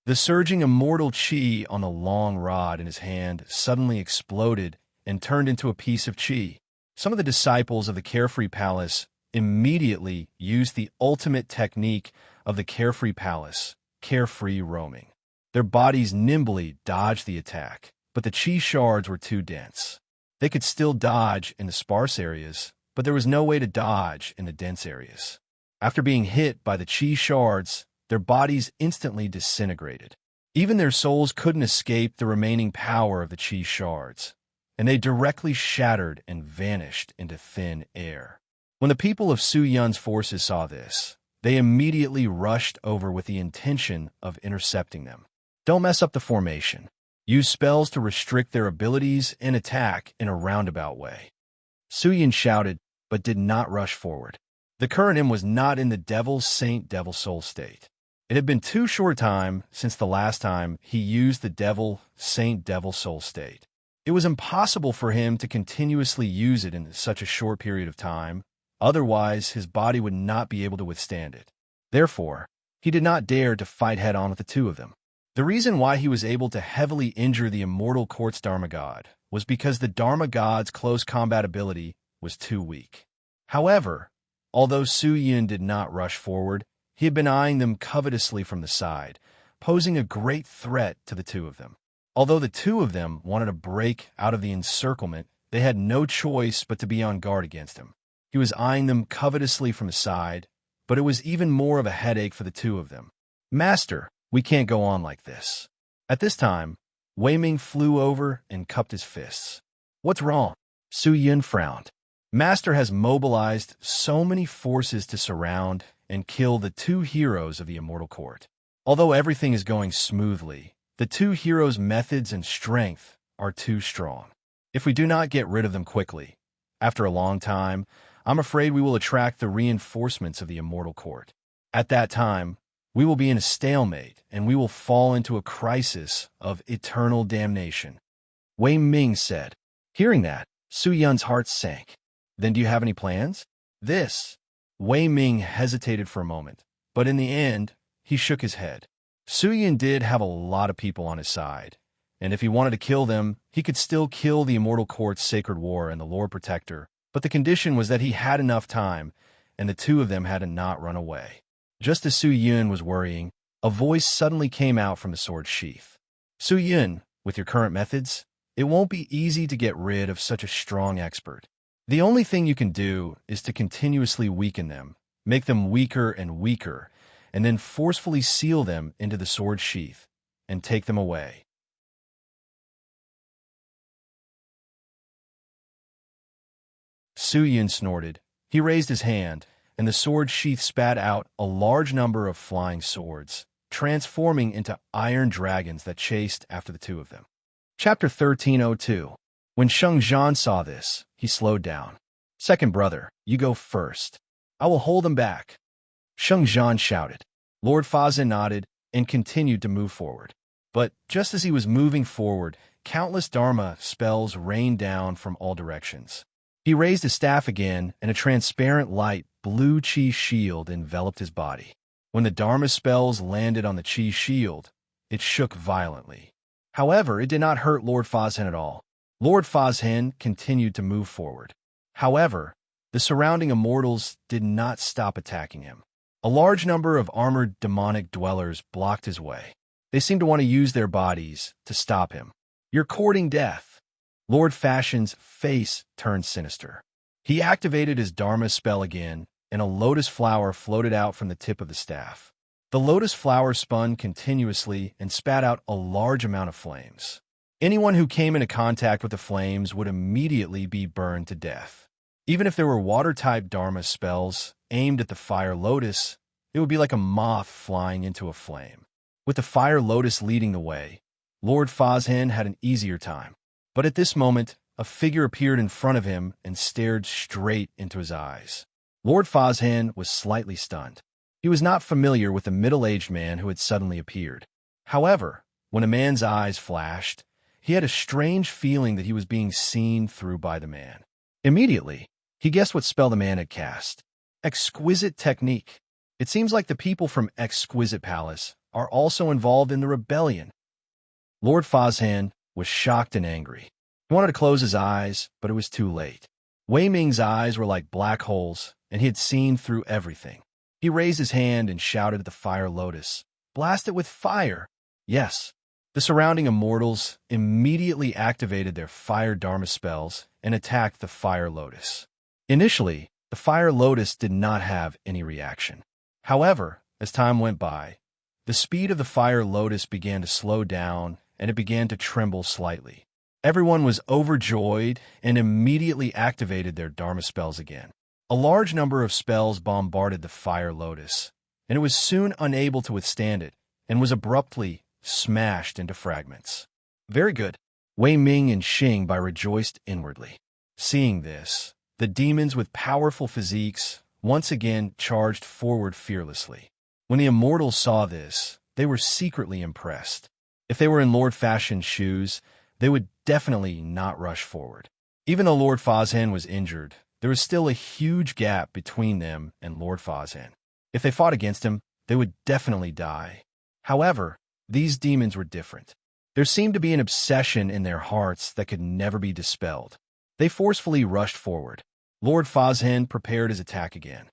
The surging immortal chi on the long rod in his hand suddenly exploded and turned into a piece of chi. Some of the disciples of the Carefree Palace immediately used the ultimate technique of the Carefree Palace, carefree roaming. Their bodies nimbly dodged the attack, but the chi shards were too dense. They could still dodge in the sparse areas, but there was no way to dodge in the dense areas. After being hit by the chi shards, their bodies instantly disintegrated. Even their souls couldn't escape the remaining power of the chi shards, and they directly shattered and vanished into thin air. When the people of Su Yun's forces saw this, they immediately rushed over with the intention of intercepting them. Don't mess up the formation. Use spells to restrict their abilities and attack in a roundabout way. Su Yun shouted, but did not rush forward. The current him was not in the Devil Soul state. It had been too short time since the last time he used the Devil Soul state. It was impossible for him to continuously use it in such a short period of time, otherwise his body would not be able to withstand it. Therefore, he did not dare to fight head-on with the two of them. The reason why he was able to heavily injure the immortal Court's Dharma God was because the Dharma God's close combat ability was too weak. However, although Su Yun did not rush forward, he had been eyeing them covetously from the side, posing a great threat to the two of them. Although the two of them wanted to break out of the encirclement, they had no choice but to be on guard against him. He was eyeing them covetously from the side, but it was even more of a headache for the two of them. "Master, we can't go on like this." At this time, Wei Ming flew over and cupped his fists. "What's wrong?" Su Yun frowned. "Master has mobilized so many forces to surround and kill the two heroes of the Immortal Court. Although everything is going smoothly, the two heroes' methods and strength are too strong. If we do not get rid of them quickly, after a long time, I'm afraid we will attract the reinforcements of the Immortal Court. At that time, we will be in a stalemate, and we will fall into a crisis of eternal damnation," Wei Ming said. Hearing that, Su Yun's heart sank. "Then do you have any plans?" Wei Ming hesitated for a moment, but in the end, he shook his head. Su Yun did have a lot of people on his side, and if he wanted to kill them, he could still kill the Immortal Court's Sacred War and the Lord Protector, but the condition was that he had enough time, and the two of them had to not run away. Just as Su Yun was worrying, a voice suddenly came out from the sword sheath. "Su Yun, with your current methods, it won't be easy to get rid of such a strong expert. The only thing you can do is to continuously weaken them, make them weaker and weaker, and then forcefully seal them into the sword sheath and take them away." Su Yun snorted. He raised his hand, and the sword sheath spat out a large number of flying swords, transforming into iron dragons that chased after the two of them. Chapter 1302. When Sheng Zhan saw this, he slowed down. "Second brother, you go first. I will hold them back," Sheng Zhan shouted. Lord Fazin nodded and continued to move forward. But just as he was moving forward, countless Dharma spells rained down from all directions. He raised his staff again, and a transparent light blue chi shield enveloped his body. When the Dharma spells landed on the chi shield, it shook violently. However, it did not hurt Lord Fazhin at all. Lord Fazhin continued to move forward. However, the surrounding immortals did not stop attacking him. A large number of armored demonic dwellers blocked his way. They seemed to want to use their bodies to stop him. "You're courting death." Lord Fashion's face turned sinister. He activated his Dharma spell again, and a lotus flower floated out from the tip of the staff. The lotus flower spun continuously and spat out a large amount of flames. Anyone who came into contact with the flames would immediately be burned to death. Even if there were water-type Dharma spells aimed at the fire lotus, it would be like a moth flying into a flame. With the fire lotus leading the way, Lord Fazhin had an easier time. But at this moment, a figure appeared in front of him and stared straight into his eyes. Lord Fazhin was slightly stunned. He was not familiar with the middle-aged man who had suddenly appeared. However, when a man's eyes flashed, he had a strange feeling that he was being seen through by the man. Immediately, he guessed what spell the man had cast. Exquisite technique. It seems like the people from Exquisite Palace are also involved in the rebellion. Lord Fazhan was shocked and angry. He wanted to close his eyes, but it was too late. Wei Ming's eyes were like black holes, and he had seen through everything. He raised his hand and shouted at the fire lotus, "Blast it with fire!" Yes. The surrounding immortals immediately activated their fire dharma spells and attacked the fire lotus. Initially, the fire lotus did not have any reaction. However, as time went by, the speed of the fire lotus began to slow down and it began to tremble slightly. Everyone was overjoyed and immediately activated their dharma spells again. A large number of spells bombarded the fire lotus, and it was soon unable to withstand it and was abruptly smashed into fragments. Very good. Wei Ming and Xing Bai rejoiced inwardly. Seeing this, the demons with powerful physiques once again charged forward fearlessly. When the immortals saw this, they were secretly impressed. If they were in Lord Fashion's shoes, they would definitely not rush forward. Even though Lord Fazhan was injured, there was still a huge gap between them and Lord Fazhan. If they fought against him, they would definitely die. However, these demons were different. There seemed to be an obsession in their hearts that could never be dispelled. They forcefully rushed forward. Lord Fazhan prepared his attack again.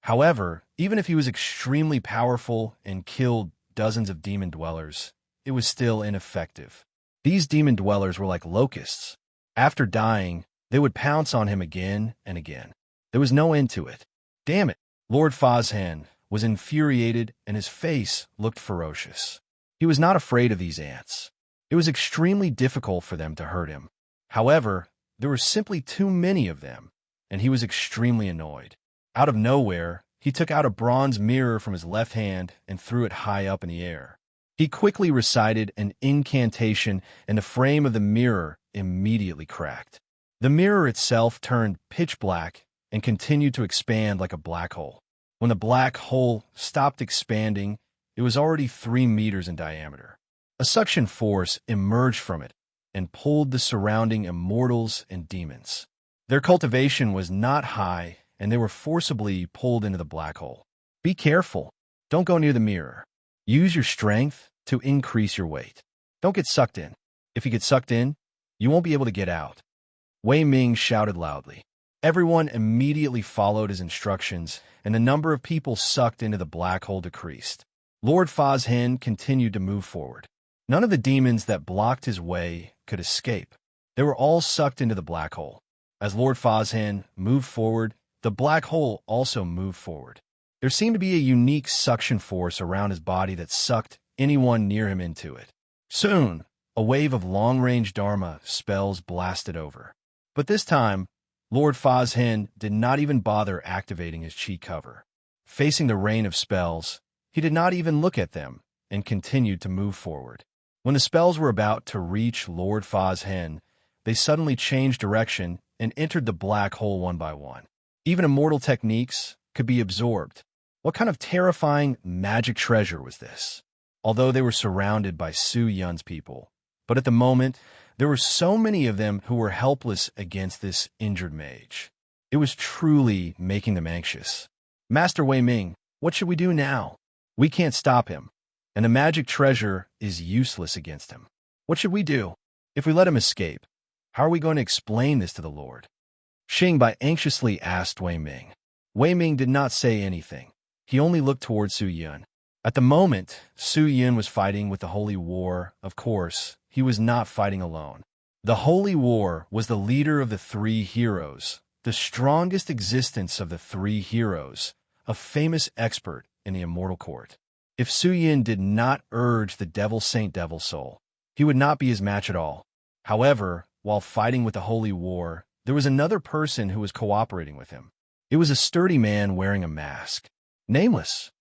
However, even if he was extremely powerful and killed dozens of demon dwellers, it was still ineffective. These demon dwellers were like locusts. After dying, they would pounce on him again and again. There was no end to it. Damn it! Lord Fazhan was infuriated and his face looked ferocious. He was not afraid of these ants. It was extremely difficult for them to hurt him. However, there were simply too many of them, and he was extremely annoyed. Out of nowhere, he took out a bronze mirror from his left hand and threw it high up in the air. He quickly recited an incantation, and the frame of the mirror immediately cracked. The mirror itself turned pitch black and continued to expand like a black hole. When the black hole stopped expanding, it was already 3 meters in diameter. A suction force emerged from it and pulled the surrounding immortals and demons. Their cultivation was not high, and they were forcibly pulled into the black hole. Be careful. Don't go near the mirror. Use your strength to increase your weight. Don't get sucked in. If you get sucked in, you won't be able to get out. Wei Ming shouted loudly. Everyone immediately followed his instructions, and the number of people sucked into the black hole decreased. Lord Fazhan continued to move forward. None of the demons that blocked his way could escape. They were all sucked into the black hole. As Lord Fazhan moved forward, the black hole also moved forward. There seemed to be a unique suction force around his body that sucked anyone near him into it. Soon, a wave of long-range Dharma spells blasted over. But this time, Lord Fazhan did not even bother activating his chi cover. Facing the rain of spells, he did not even look at them and continued to move forward. When the spells were about to reach Lord Fazhan, they suddenly changed direction and entered the black hole one by one. Even immortal techniques could be absorbed. What kind of terrifying magic treasure was this? Although they were surrounded by Su Yun's people, but at the moment, there were so many of them who were helpless against this injured mage. It was truly making them anxious. Master Wei Ming, what should we do now? We can't stop him, and the magic treasure is useless against him. What should we do? If we let him escape, how are we going to explain this to the Lord? Xing Bai anxiously asked Wei Ming. Wei Ming did not say anything. He only looked toward Su Yun. At the moment, Su Yun was fighting with the Holy War. Of course, he was not fighting alone. The Holy War was the leader of the 3 heroes, the strongest existence of the 3 heroes, a famous expert in the immortal court. If Su Yun did not urge the Devil Saint Devil Soul, he would not be his match at all. However, while fighting with the Holy War, there was another person who was cooperating with him. It was a sturdy man wearing a mask. Nameless.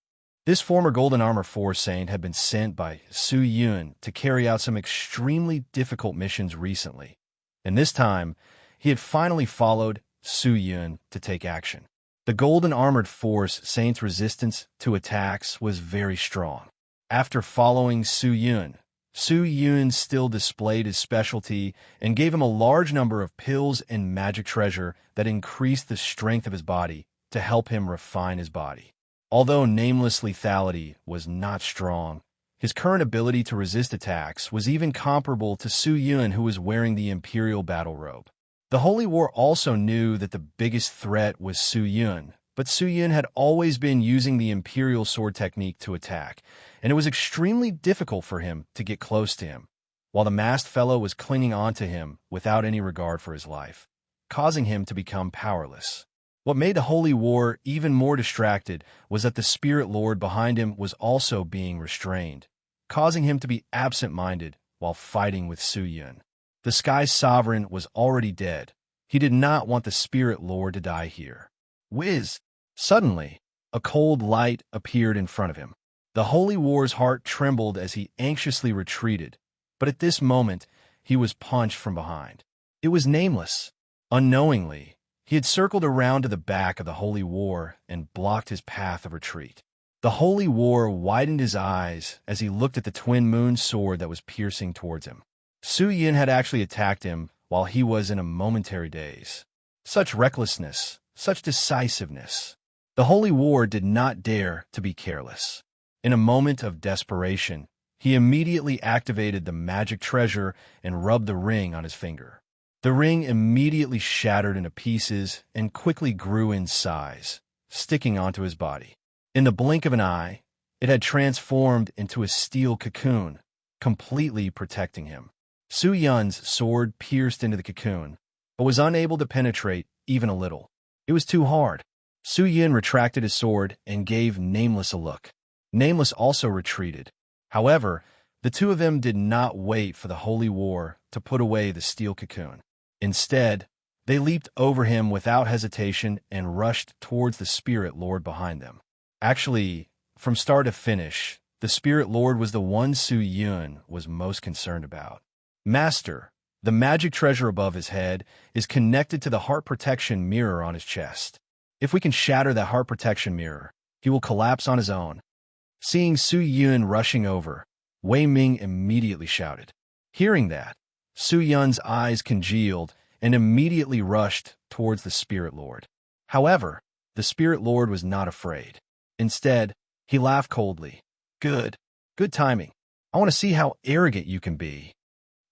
This former Golden Armor 4 saint had been sent by Su Yun to carry out some extremely difficult missions recently, and this time, he had finally followed Su Yun to take action. The Golden Armored Force saint's resistance to attacks was very strong. After following Su Yun still displayed his specialty and gave him a large number of pills and magic treasure that increased the strength of his body to help him refine his body. Although nameless lethality was not strong, His current ability to resist attacks was even comparable to Su Yun, who was wearing the Imperial battle robe. The Holy War also knew that the biggest threat was Su Yun, but Su Yun had always been using the Imperial sword technique to attack, and it was extremely difficult for him to get close to him, while the masked fellow was clinging onto him without any regard for his life, causing him to become powerless. What made the Holy War even more distracted was that the Spirit Lord behind him was also being restrained, causing him to be absent-minded while fighting with Su Yun. The Sky Sovereign was already dead. He did not want the Spirit Lord to die here. Whiz! Suddenly, a cold light appeared in front of him. The Holy War's heart trembled as he anxiously retreated, but at this moment, he was punched from behind. It was Nameless. Unknowingly, he had circled around to the back of the Holy War and blocked his path of retreat. The Holy War widened his eyes as he looked at the Twin Moon sword that was piercing towards him. Su Yun had actually attacked him while he was in a momentary daze. Such recklessness, such decisiveness. The Holy War did not dare to be careless. In a moment of desperation, he immediately activated the magic treasure and rubbed the ring on his finger. The ring immediately shattered into pieces and quickly grew in size, sticking onto his body. In the blink of an eye, it had transformed into a steel cocoon, completely protecting him. Su Yun's sword pierced into the cocoon, but was unable to penetrate even a little. It was too hard. Su Yun retracted his sword and gave Nameless a look. Nameless also retreated. However, the two of them did not wait for the Holy War to put away the steel cocoon. Instead, they leaped over him without hesitation and rushed towards the Spirit Lord behind them. Actually, from start to finish, the Spirit Lord was the one Su Yun was most concerned about. Master, the magic treasure above his head, is connected to the heart protection mirror on his chest. If we can shatter that heart protection mirror, he will collapse on his own. Seeing Su Yun rushing over, Wei Ming immediately shouted. Hearing that, Su Yun's eyes congealed and immediately rushed towards the Spirit Lord. However, the Spirit Lord was not afraid. Instead, he laughed coldly. Good timing. I want to see how arrogant you can be.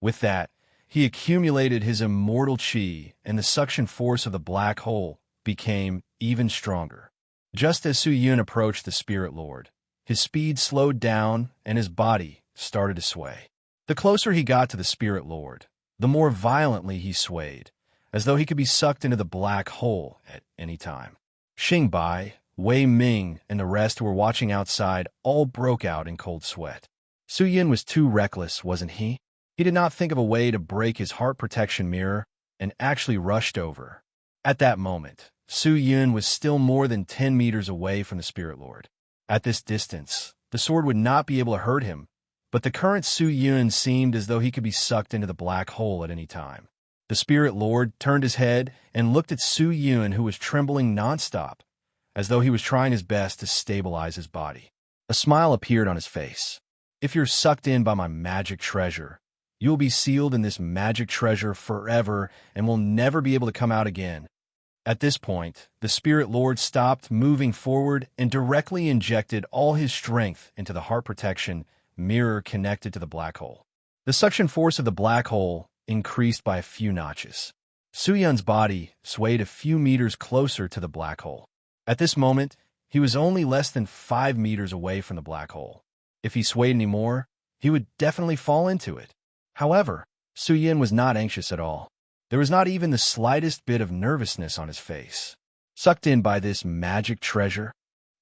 With that, he accumulated his immortal chi, and the suction force of the black hole became even stronger. Just as Su Yun approached the Spirit Lord, his speed slowed down and his body started to sway. The closer he got to the Spirit Lord, the more violently he swayed, as though he could be sucked into the black hole at any time. Xing Bai, Wei Ming, and the rest who were watching outside all broke out in cold sweat. Su Yun was too reckless, wasn't he? He did not think of a way to break his heart protection mirror and actually rushed over. At that moment, Su Yun was still more than 10 meters away from the Spirit Lord. At this distance, the sword would not be able to hurt him, but the current Su Yun seemed as though he could be sucked into the black hole at any time. The Spirit Lord turned his head and looked at Su Yun, who was trembling nonstop, as though he was trying his best to stabilize his body. A smile appeared on his face. If you're sucked in by my magic treasure, you will be sealed in this magic treasure forever and will never be able to come out again. At this point, the Spirit Lord stopped moving forward and directly injected all his strength into the heart protection mirror connected to the black hole. The suction force of the black hole increased by a few notches. Su Yun's body swayed a few meters closer to the black hole. At this moment, he was only less than 5 meters away from the black hole. If he swayed any more, he would definitely fall into it. However, Su Yun was not anxious at all. There was not even the slightest bit of nervousness on his face. Sucked in by this magic treasure,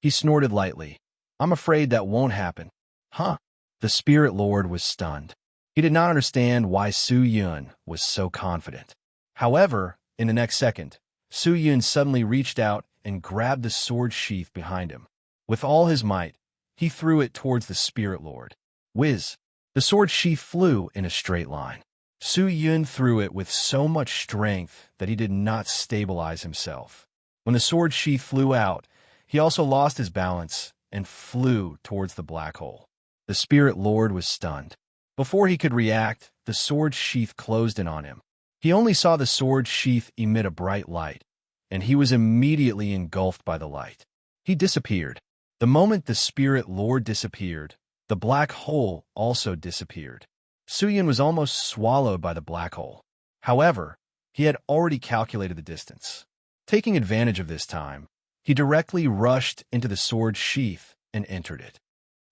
he snorted lightly. I'm afraid that won't happen. Huh? The Spirit Lord was stunned. He did not understand why Su Yun was so confident. However, in the next second, Su Yun suddenly reached out and grabbed the sword sheath behind him. With all his might, he threw it towards the Spirit Lord. Whiz! The sword sheath flew in a straight line. Su Yun threw it with so much strength that he did not stabilize himself. When the sword sheath flew out, he also lost his balance and flew towards the black hole. The Spirit Lord was stunned. Before he could react, the sword sheath closed in on him. He only saw the sword sheath emit a bright light, and he was immediately engulfed by the light. He disappeared. The moment the Spirit Lord disappeared, The black hole also disappeared. Su Yun was almost swallowed by the black hole. However, he had already calculated the distance. Taking advantage of this time, he directly rushed into the sword's sheath and entered it.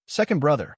Second brother.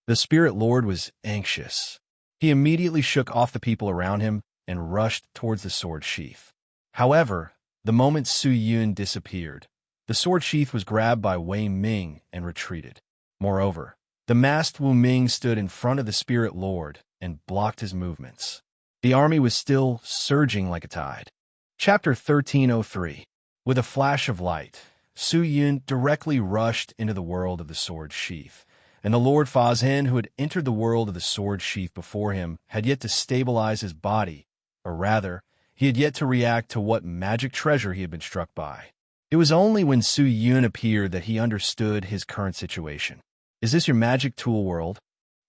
The Spirit Lord was anxious. He immediately shook off the people around him and rushed towards the sword sheath. However, the moment Su Yun disappeared, the sword sheath was grabbed by Wei Ming and retreated. Moreover, the masked Wu Ming stood in front of the Spirit Lord and blocked his movements. The army was still surging like a tide. Chapter 1303. With a flash of light, Su Yun directly rushed into the world of the sword sheath, and the Lord Fazhen, who had entered the world of the sword sheath before him, had yet to stabilize his body, or rather, he had yet to react to what magic treasure he had been struck by. It was only when Su Yun appeared that he understood his current situation. Is this your magic tool world?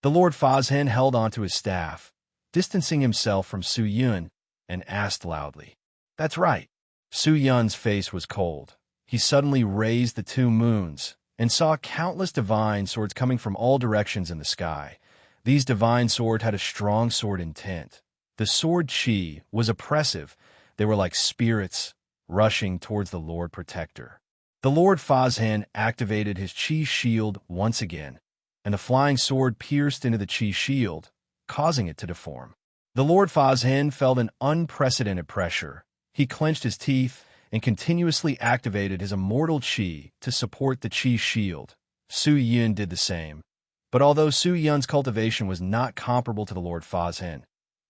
The Lord Fazhen held onto his staff, distancing himself from Su Yun, and asked loudly. That's right. Su Yun's face was cold. He suddenly raised the two moons and saw countless divine swords coming from all directions in the sky. These divine swords had a strong sword intent. The sword chi was oppressive. They were like spirits rushing towards the Lord Protector. The Lord Fazhen activated his chi shield once again, and the flying sword pierced into the chi shield, causing it to deform. The Lord Fazhen felt an unprecedented pressure. He clenched his teeth and continuously activated his immortal chi to support the chi shield. Su Yun did the same. But although Su Yun's cultivation was not comparable to the Lord Fazhen,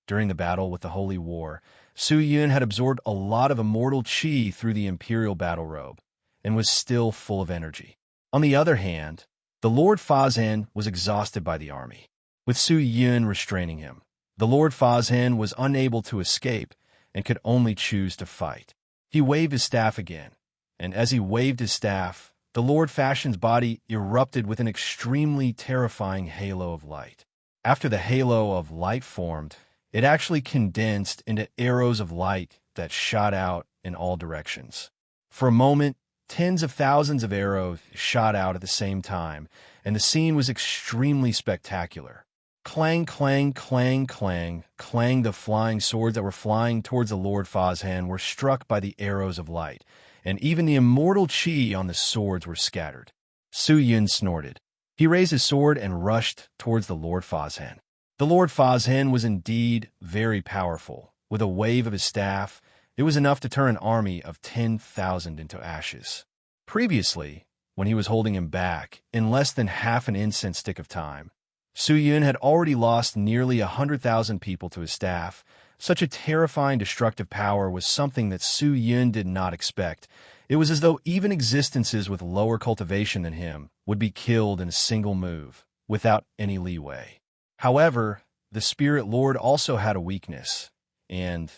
during the battle with the Holy War, Su Yun had absorbed a lot of immortal chi through the Imperial Battle Robe and was still full of energy. On the other hand, the Lord Fazhen was exhausted by the army. With Su Yun restraining him, the Lord Fazhen was unable to escape and could only choose to fight. He waved his staff again, and as he waved his staff, the Lord Fazhen's body erupted with an extremely terrifying halo of light. After the halo of light formed, it actually condensed into arrows of light that shot out in all directions. For a moment, tens of thousands of arrows shot out at the same time, and the scene was extremely spectacular. Clang, clang, clang, clang, clang. The flying swords that were flying towards the Lord Fazhen were struck by the arrows of light, and even the immortal chi on the swords were scattered. Su Yun snorted. He raised his sword and rushed towards the Lord Fazhen. The Lord Fazhen was indeed very powerful. With a wave of his staff, it was enough to turn an army of 10,000 into ashes. Previously, when he was holding him back, in less than half an incense stick of time, Su Yun had already lost nearly 100,000 people to his staff. Such a terrifying destructive power was something that Su Yun did not expect. It was as though even existences with lower cultivation than him would be killed in a single move, without any leeway. However, the Spirit Lord also had a weakness, and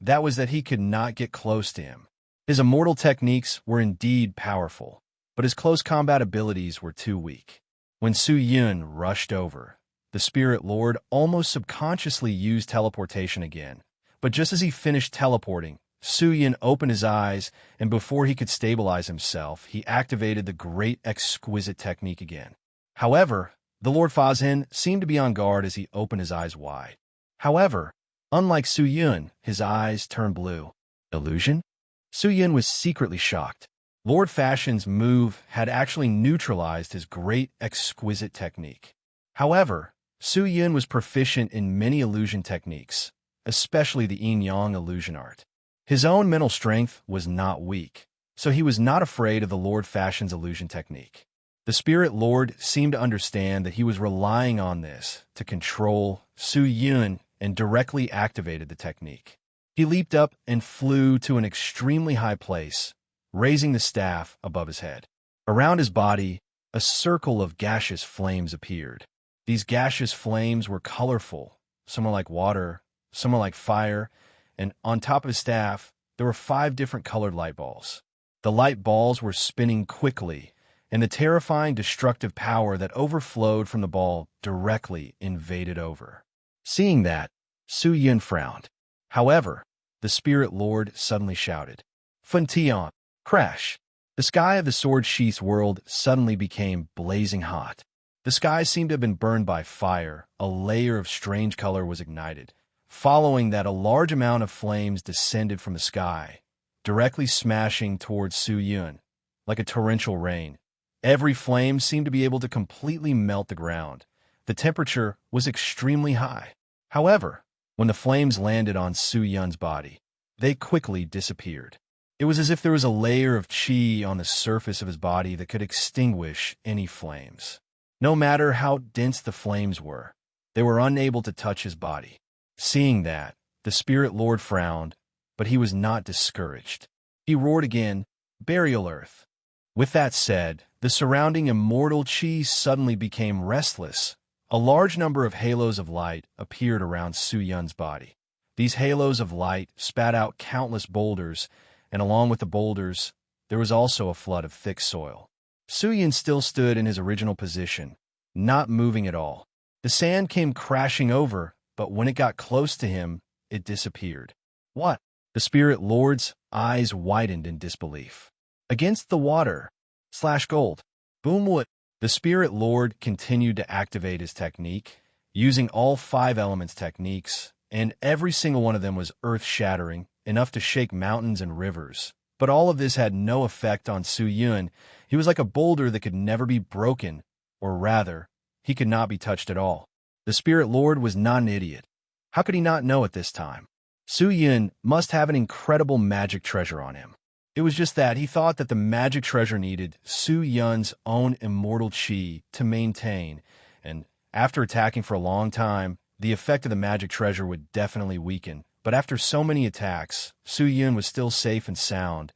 that was that he could not get close to him. His immortal techniques were indeed powerful, but his close combat abilities were too weak. When Su Yun rushed over, the Spirit Lord almost subconsciously used teleportation again. But just as he finished teleporting, Su Yun opened his eyes, and before he could stabilize himself, he activated the great exquisite technique again. However, the Lord Fazhen seemed to be on guard as he opened his eyes wide. However, unlike Su Yun, his eyes turned blue. Illusion? Su Yun was secretly shocked. Lord Fazhen's move had actually neutralized his great exquisite technique. However, Su Yun was proficient in many illusion techniques, especially the yin-yang illusion art. His own mental strength was not weak, so he was not afraid of the Lord Fazhen's illusion technique. The Spirit Lord seemed to understand that he was relying on this to control Su Yun and directly activated the technique. He leaped up and flew to an extremely high place, raising the staff above his head. Around his body, a circle of gaseous flames appeared. These gaseous flames were colorful. Some were like water, some were like fire, and on top of his staff, there were 5 different colored light balls. The light balls were spinning quickly, and the terrifying destructive power that overflowed from the ball directly invaded over. Seeing that, Su Yun frowned. However, the Spirit Lord suddenly shouted, "Funtion!" Crash! The sky of the sword sheath's world suddenly became blazing hot. The sky seemed to have been burned by fire. A layer of strange color was ignited. Following that, a large amount of flames descended from the sky, directly smashing towards Su Yun, like a torrential rain. Every flame seemed to be able to completely melt the ground. The temperature was extremely high. However, when the flames landed on Su Yun's body, they quickly disappeared. It was as if there was a layer of qi on the surface of his body that could extinguish any flames. No matter how dense the flames were, they were unable to touch his body. Seeing that, the Spirit Lord frowned, but he was not discouraged. He roared again, "Burial Earth." With that said, the surrounding immortal qi suddenly became restless. A large number of halos of light appeared around Su Yun's body. These halos of light spat out countless boulders, and along with the boulders, there was also a flood of thick soil. Su Yun still stood in his original position, not moving at all. The sand came crashing over, but when it got close to him, it disappeared. What? The Spirit Lord's eyes widened in disbelief. Against the water / gold. Boomwood. The Spirit Lord continued to activate his technique, using all 5 elements techniques, and every single one of them was earth-shattering, enough to shake mountains and rivers. But all of this had no effect on Su Yun. He was like a boulder that could never be broken, or rather, he could not be touched at all. The Spirit Lord was not an idiot. How could he not know at this time? Su Yun must have an incredible magic treasure on him. It was just that he thought that the magic treasure needed Su Yun's own immortal qi to maintain, and after attacking for a long time, the effect of the magic treasure would definitely weaken. But after so many attacks, Su Yun was still safe and sound.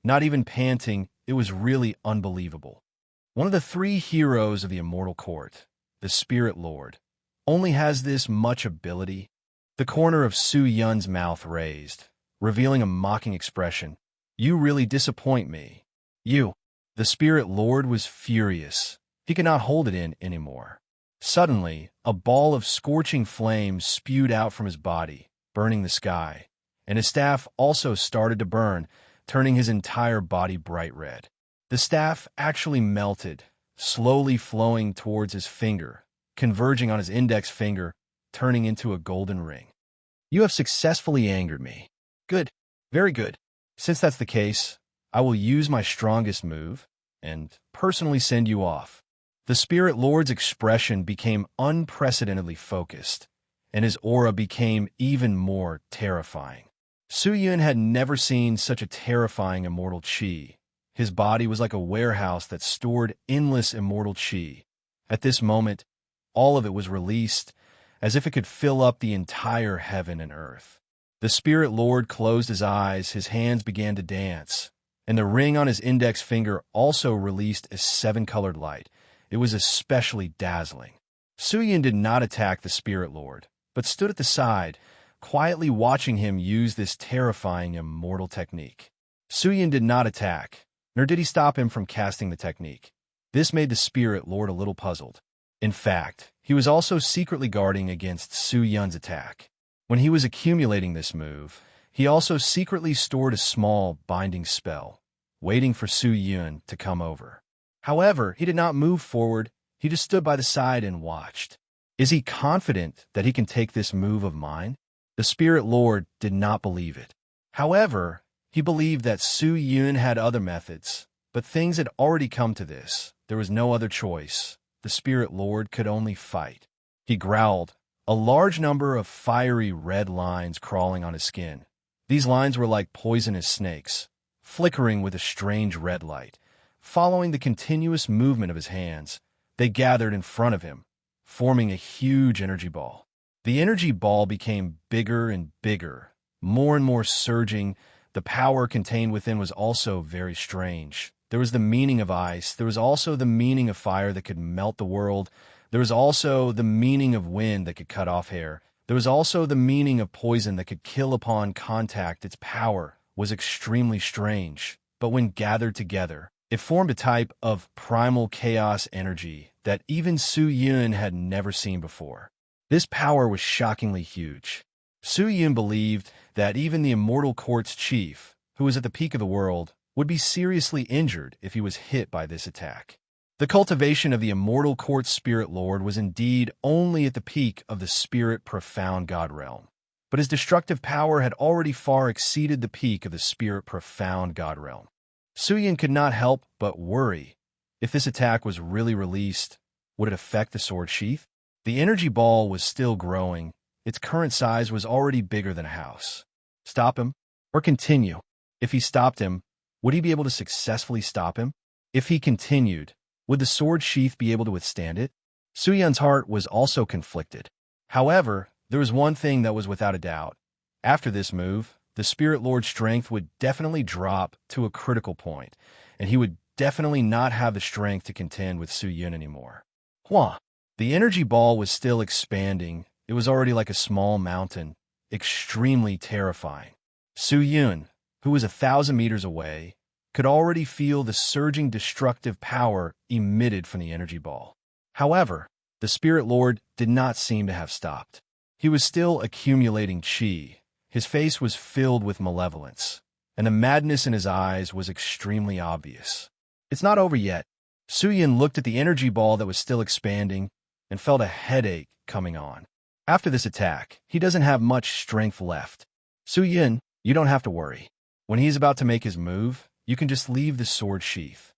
Not even panting, it was really unbelievable. One of the 3 heroes of the Immortal Court, the Spirit Lord, only has this much ability. The corner of Su Yun's mouth raised, revealing a mocking expression. "You really disappoint me. You." The Spirit Lord was furious. He could not hold it in anymore. Suddenly, a ball of scorching flames spewed out from his body, burning the sky, and his staff also started to burn, turning his entire body bright red. The staff actually melted, slowly flowing towards his finger, converging on his index finger, turning into a golden ring. "You have successfully angered me." "Good. Very good. Since that's the case, I will use my strongest move and personally send you off." The Spirit Lord's expression became unprecedentedly focused, and his aura became even more terrifying. Su Yun had never seen such a terrifying immortal qi. His body was like a warehouse that stored endless immortal qi. At this moment, all of it was released, as if it could fill up the entire heaven and earth. The Spirit Lord closed his eyes, his hands began to dance, and the ring on his index finger also released a 7-colored light. It was especially dazzling. Su Yun did not attack the Spirit Lord, but stood at the side, quietly watching him use this terrifying immortal technique. Su Yun did not attack, nor did he stop him from casting the technique. This made the Spirit Lord a little puzzled. In fact, he was also secretly guarding against Su Yun's attack. When he was accumulating this move, he also secretly stored a small binding spell, waiting for Su Yun to come over. However, he did not move forward, he just stood by the side and watched. Is he confident that he can take this move of mine? The Spirit Lord did not believe it. However, he believed that Su Yun had other methods, but things had already come to this. There was no other choice. The Spirit Lord could only fight. He growled, a large number of fiery red lines crawling on his skin. These lines were like poisonous snakes, flickering with a strange red light. Following the continuous movement of his hands, they gathered in front of him, forming a huge energy ball. The energy ball became bigger and bigger, more and more surging. The power contained within was also very strange. There was the meaning of ice. There was also the meaning of fire that could melt the world. There was also the meaning of wind that could cut off hair. There was also the meaning of poison that could kill upon contact. Its power was extremely strange, but when gathered together, it formed a type of primal chaos energy that even Su Yun had never seen before. This power was shockingly huge. Su Yun believed that even the Immortal Court's chief, who was at the peak of the world, would be seriously injured if he was hit by this attack. The cultivation of the immortal court spirit lord was indeed only at the peak of the spirit profound god realm, but his destructive power had already far exceeded the peak of the spirit profound god realm. Suyin could not help but worry. If this attack was really released, would it affect the sword sheath? The energy ball was still growing. Its current size was already bigger than a house. Stop him? Or continue? If he stopped him, would he be able to successfully stop him? If he continued, would the sword sheath be able to withstand it? Suyun's heart was also conflicted. However, there was one thing that was without a doubt. After this move, the Spirit Lord's strength would definitely drop to a critical point, and he would definitely not have the strength to contend with Suyun anymore. Hua! The energy ball was still expanding. It was already like a small mountain, extremely terrifying. Suyun, who was 1,000 meters away, could already feel the surging destructive power emitted from the energy ball. However, the Spirit Lord did not seem to have stopped. He was still accumulating qi. His face was filled with malevolence, and the madness in his eyes was extremely obvious. It's not over yet. Suyun looked at the energy ball that was still expanding and felt a headache coming on. After this attack, he doesn't have much strength left. Suyun, you don't have to worry. When he's about to make his move, you can just leave the sword sheath.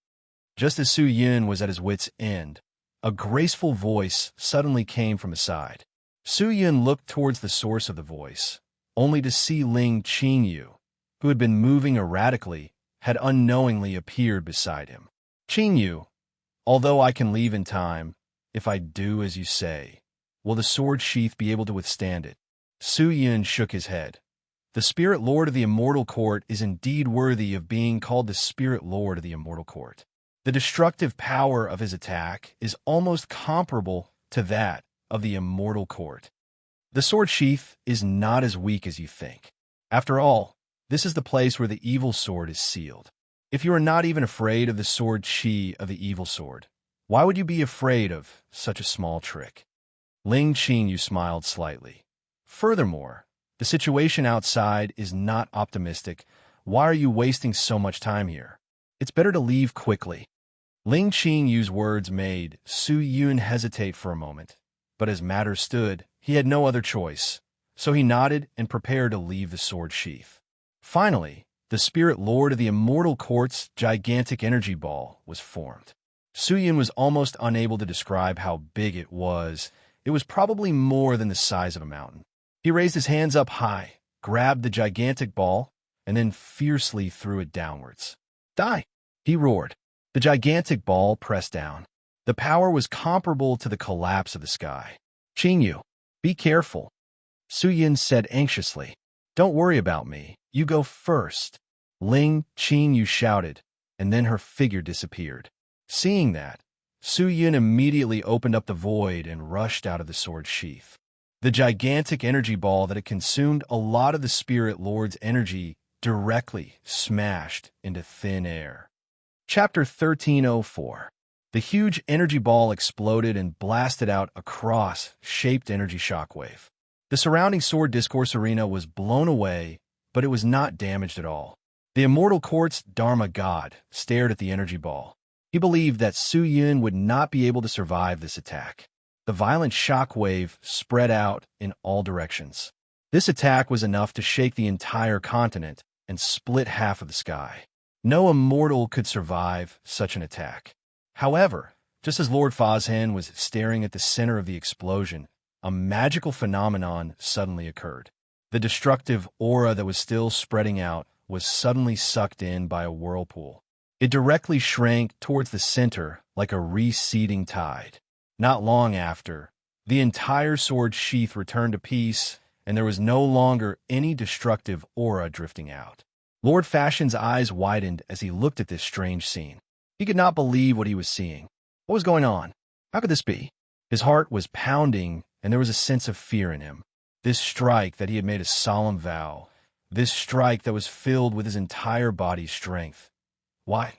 Just as Suyun was at his wit's end, a graceful voice suddenly came from his side. Suyun looked towards the source of the voice, only to see Ling Qingyu, who had been moving erratically, had unknowingly appeared beside him. Qingyu, although I can leave in time, if I do as you say, will the sword sheath be able to withstand it? Suyun shook his head. The Spirit Lord of the Immortal Court is indeed worthy of being called the Spirit Lord of the Immortal Court. The destructive power of his attack is almost comparable to that of the Immortal Court. The sword sheath is not as weak as you think. After all, this is the place where the evil sword is sealed. If you are not even afraid of the sword qi of the evil sword, why would you be afraid of such a small trick? Ling Qingyu smiled slightly. Furthermore, the situation outside is not optimistic. Why are you wasting so much time here? It's better to leave quickly. Ling Qingyu's words made Suyun hesitate for a moment, but as matters stood, he had no other choice, so he nodded and prepared to leave the sword sheath. Finally, the Spirit Lord of the Immortal Court's gigantic energy ball was formed. Suyun was almost unable to describe how big it was. It was probably more than the size of a mountain. He raised his hands up high, grabbed the gigantic ball, and then fiercely threw it downwards. Die! He roared. The gigantic ball pressed down. The power was comparable to the collapse of the sky. Qingyu, be careful, Suyun said anxiously. Don't worry about me. You go first. Ling Qingyu shouted, and then her figure disappeared. Seeing that, Suyun immediately opened up the void and rushed out of the sword sheath. The gigantic energy ball that had consumed a lot of the Spirit Lord's energy directly smashed into thin air. Chapter 1304. The huge energy ball exploded and blasted out a cross-shaped energy shockwave. The surrounding sword discourse arena was blown away, but it was not damaged at all. The Immortal Court's Dharma God stared at the energy ball. He believed that Suyun would not be able to survive this attack. The violent shockwave spread out in all directions. This attack was enough to shake the entire continent and split half of the sky. No immortal could survive such an attack. However, just as Lord Fazhan was staring at the center of the explosion, a magical phenomenon suddenly occurred. The destructive aura that was still spreading out was suddenly sucked in by a whirlpool. It directly shrank towards the center like a receding tide. Not long after, the entire sword sheath returned to peace, and there was no longer any destructive aura drifting out. Lord Fashion's eyes widened as he looked at this strange scene. He could not believe what he was seeing. What was going on? How could this be? His heart was pounding, and there was a sense of fear in him. This strike that he had made a solemn vow, this strike that was filled with his entire body's strength. Why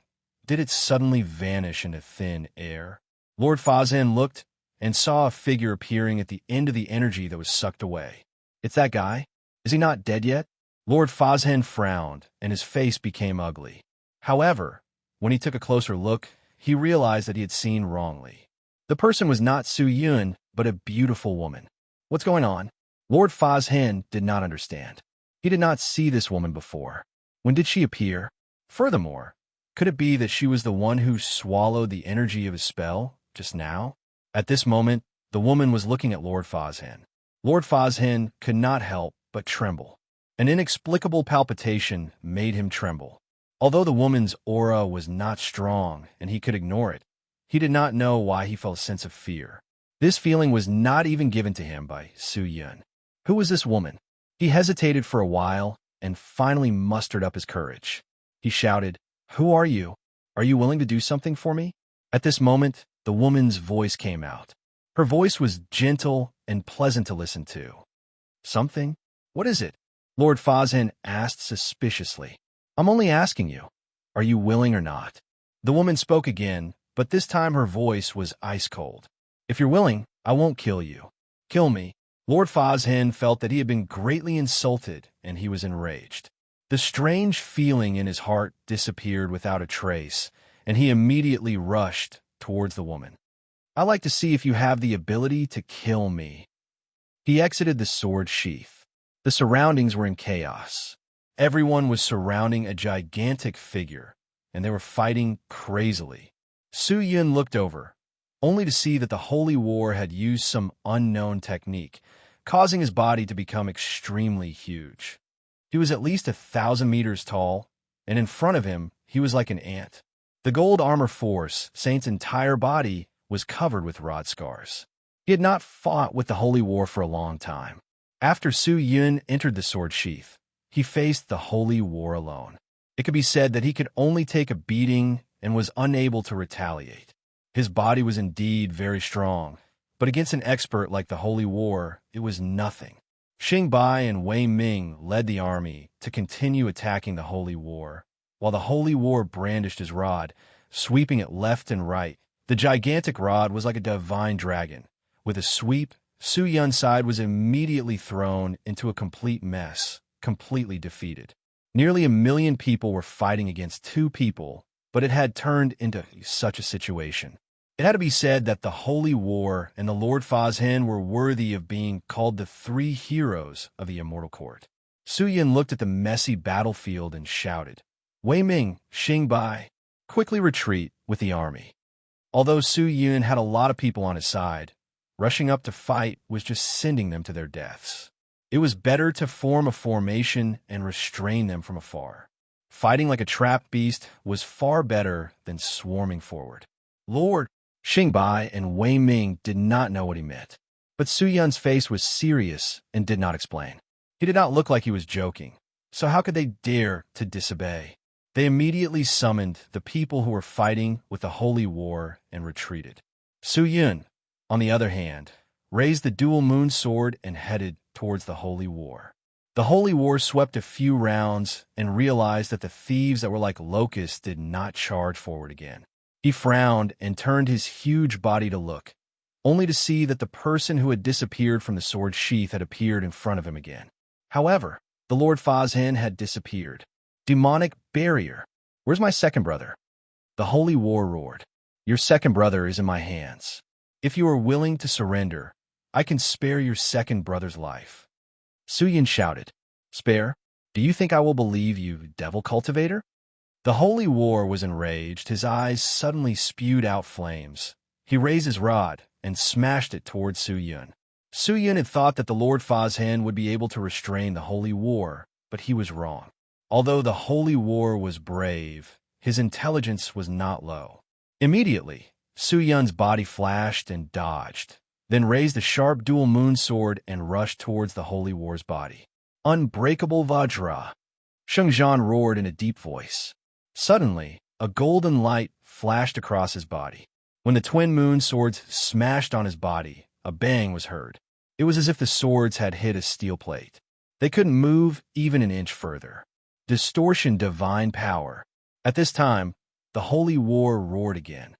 did it suddenly vanish into thin air? Lord Fazhan looked and saw a figure appearing at the end of the energy that was sucked away. It's that guy? Is he not dead yet? Lord Fazhan frowned, and his face became ugly. However, when he took a closer look, he realized that he had seen wrongly. The person was not Su Yun, but a beautiful woman. What's going on? Lord Fa's Hen did not understand. He did not see this woman before. When did she appear? Furthermore, could it be that she was the one who swallowed the energy of his spell just now? At this moment, the woman was looking at Lord Fa's Hen. Lord Fa's Hen could not help but tremble. An inexplicable palpitation made him tremble. Although the woman's aura was not strong and he could ignore it, he did not know why he felt a sense of fear. This feeling was not even given to him by Su Yun. Who was this woman? He hesitated for a while and finally mustered up his courage. He shouted, "Who are you? Are you willing to do something for me?" At this moment, the woman's voice came out. Her voice was gentle and pleasant to listen to. "Something? What is it?" Lord Fa's Hen asked suspiciously. "I'm only asking you. Are you willing or not?" The woman spoke again, but this time her voice was ice cold. "If you're willing, I won't kill you." "Kill me." Lord Fa's Hen felt that he had been greatly insulted, and he was enraged. The strange feeling in his heart disappeared without a trace, and he immediately rushed towards the woman. "I'd like to see if you have the ability to kill me." He exited the sword sheath. The surroundings were in chaos. Everyone was surrounding a gigantic figure, and they were fighting crazily. Su Yun looked over, only to see that the Holy War had used some unknown technique, causing his body to become extremely huge. He was at least 1,000 meters tall, and in front of him, he was like an ant. The gold armor force, Saint's entire body, was covered with rod scars. He had not fought with the Holy War for a long time. After Su Yun entered the sword sheath, he faced the Holy War alone. It could be said that he could only take a beating and was unable to retaliate. His body was indeed very strong, but against an expert like the Holy War, it was nothing. Xing Bai and Wei Ming led the army to continue attacking the Holy War, while the Holy War brandished his rod, sweeping it left and right. The gigantic rod was like a divine dragon. With a sweep, Su Yun's side was immediately thrown into a complete mess, completely defeated. Nearly 1 million people were fighting against 2 people, but it had turned into such a situation. It had to be said that the Holy War and the Lord Fa's Hen were worthy of being called the 3 heroes of the Immortal Court. Su Yun looked at the messy battlefield and shouted, "Wei Ming, Xing Bai, quickly retreat with the army." Although Su Yun had a lot of people on his side, rushing up to fight was just sending them to their deaths. It was better to form a formation and restrain them from afar. Fighting like a trapped beast was far better than swarming forward. Lord Xing Bai and Wei Ming did not know what he meant, but Su Yun's face was serious and did not explain. He did not look like he was joking, so how could they dare to disobey? They immediately summoned the people who were fighting with the Holy War and retreated. Su Yun, on the other hand, raised the dual moon sword and headed towards the Holy War. The Holy War swept a few rounds and realized that the thieves that were like locusts did not charge forward again. He frowned and turned his huge body to look, only to see that the person who had disappeared from the sword sheath had appeared in front of him again. However, the Lord Fa's Hen had disappeared. Demonic barrier. Where's my second brother? The Holy War roared. Your second brother is in my hands. If you are willing to surrender, I can spare your second brother's life. Su Yun shouted. Spare? Do you think I will believe you, devil cultivator? The Holy War was enraged. His eyes suddenly spewed out flames. He raised his rod and smashed it towards Su Yun. Su Yun had thought that the Lord Fa's Hen would be able to restrain the Holy War, but he was wrong. Although the Holy War was brave, his intelligence was not low. Immediately, Su Yun's body flashed and dodged, then raised a sharp dual moon sword and rushed towards the Holy War's body. Unbreakable Vajra! Sheng Zhan roared in a deep voice. Suddenly, a golden light flashed across his body. When the twin moon swords smashed on his body, a bang was heard. It was as if the swords had hit a steel plate. They couldn't move even an inch further. Distortion divine power. At this time, the Holy War roared again.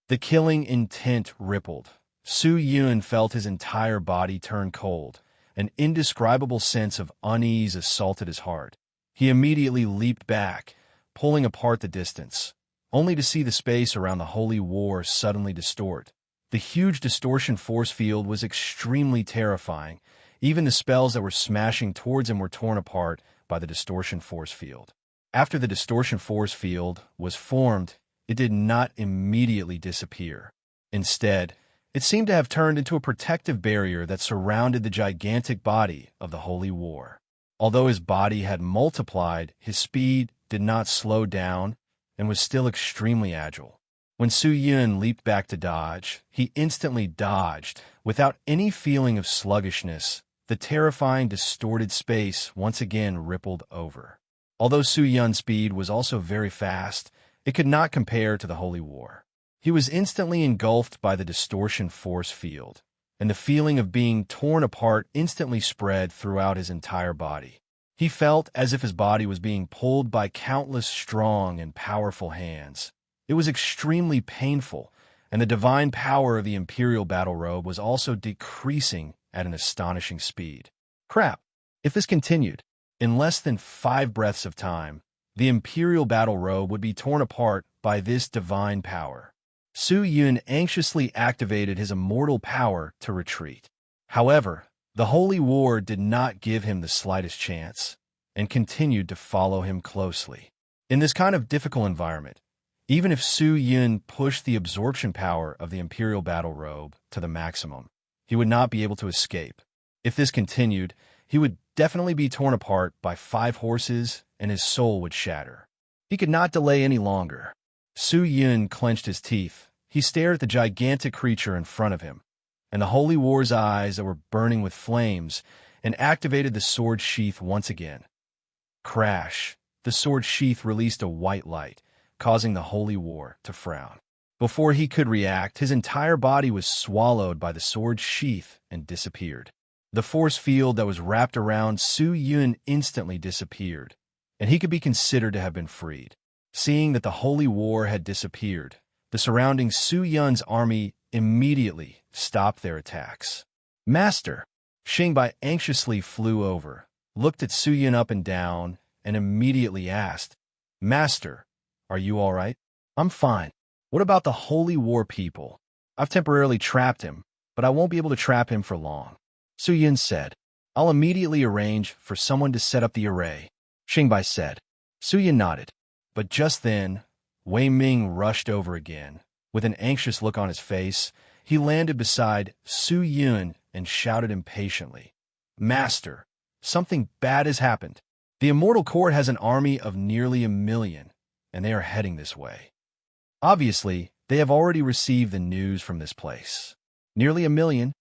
The killing intent rippled. Su Yun felt his entire body turn cold. An indescribable sense of unease assaulted his heart. He immediately leaped back, pulling apart the distance. only to see the space around the holy war suddenly distort. The huge distortion force field was extremely terrifying. Even the spells that were smashing towards him were torn apart by the distortion force field. After the distortion force field was formed, it did not immediately disappear. Instead, it seemed to have turned into a protective barrier that surrounded the gigantic body of the holy war. Although his body had multiplied, his speed did not slow down and was still extremely agile. When Su Yun leaped back to dodge, he instantly dodged. Without any feeling of sluggishness, the terrifying distorted space once again rippled over. Although Su Yun's speed was also very fast, it could not compare to the holy war. He was instantly engulfed by the distortion force field, and the feeling of being torn apart instantly spread throughout his entire body. He felt as if his body was being pulled by countless strong and powerful hands. It was extremely painful, and the divine power of the Imperial Battle Robe was also decreasing at an astonishing speed. Crap! If this continued, in less than 5 breaths of time, the Imperial Battle Robe would be torn apart by this divine power. Su Yun anxiously activated his immortal power to retreat. However, the Holy War did not give him the slightest chance, and continued to follow him closely. In this kind of difficult environment, even if Su Yun pushed the absorption power of the Imperial Battle Robe to the maximum, he would not be able to escape. If this continued, he would definitely be torn apart by 5 horses, and his soul would shatter. He could not delay any longer. Su Yun clenched his teeth. He stared at the gigantic creature in front of him, and the Holy War's eyes that were burning with flames, and activated the sword sheath once again. Crash! The sword sheath released a white light, causing the Holy War to frown. Before he could react, his entire body was swallowed by the sword sheath and disappeared. The force field that was wrapped around Su Yun instantly disappeared, and he could be considered to have been freed. Seeing that the Holy War had disappeared, the surrounding Su Yun's army immediately stopped their attacks. Master! Xingbai anxiously flew over, looked at Su Yun up and down, and immediately asked, "Master, are you all right?" "I'm fine. What about the Holy War people? I've temporarily trapped him, but I won't be able to trap him for long." Su Yun said, "I'll immediately arrange for someone to set up the array," Xingbai said. Su Yun nodded, but just then, Wei Ming rushed over again. With an anxious look on his face, he landed beside Su Yun and shouted impatiently, "Master, something bad has happened. The Immortal Court has an army of nearly 1,000,000, and they are heading this way. Obviously, they have already received the news from this place." Nearly 1,000,000?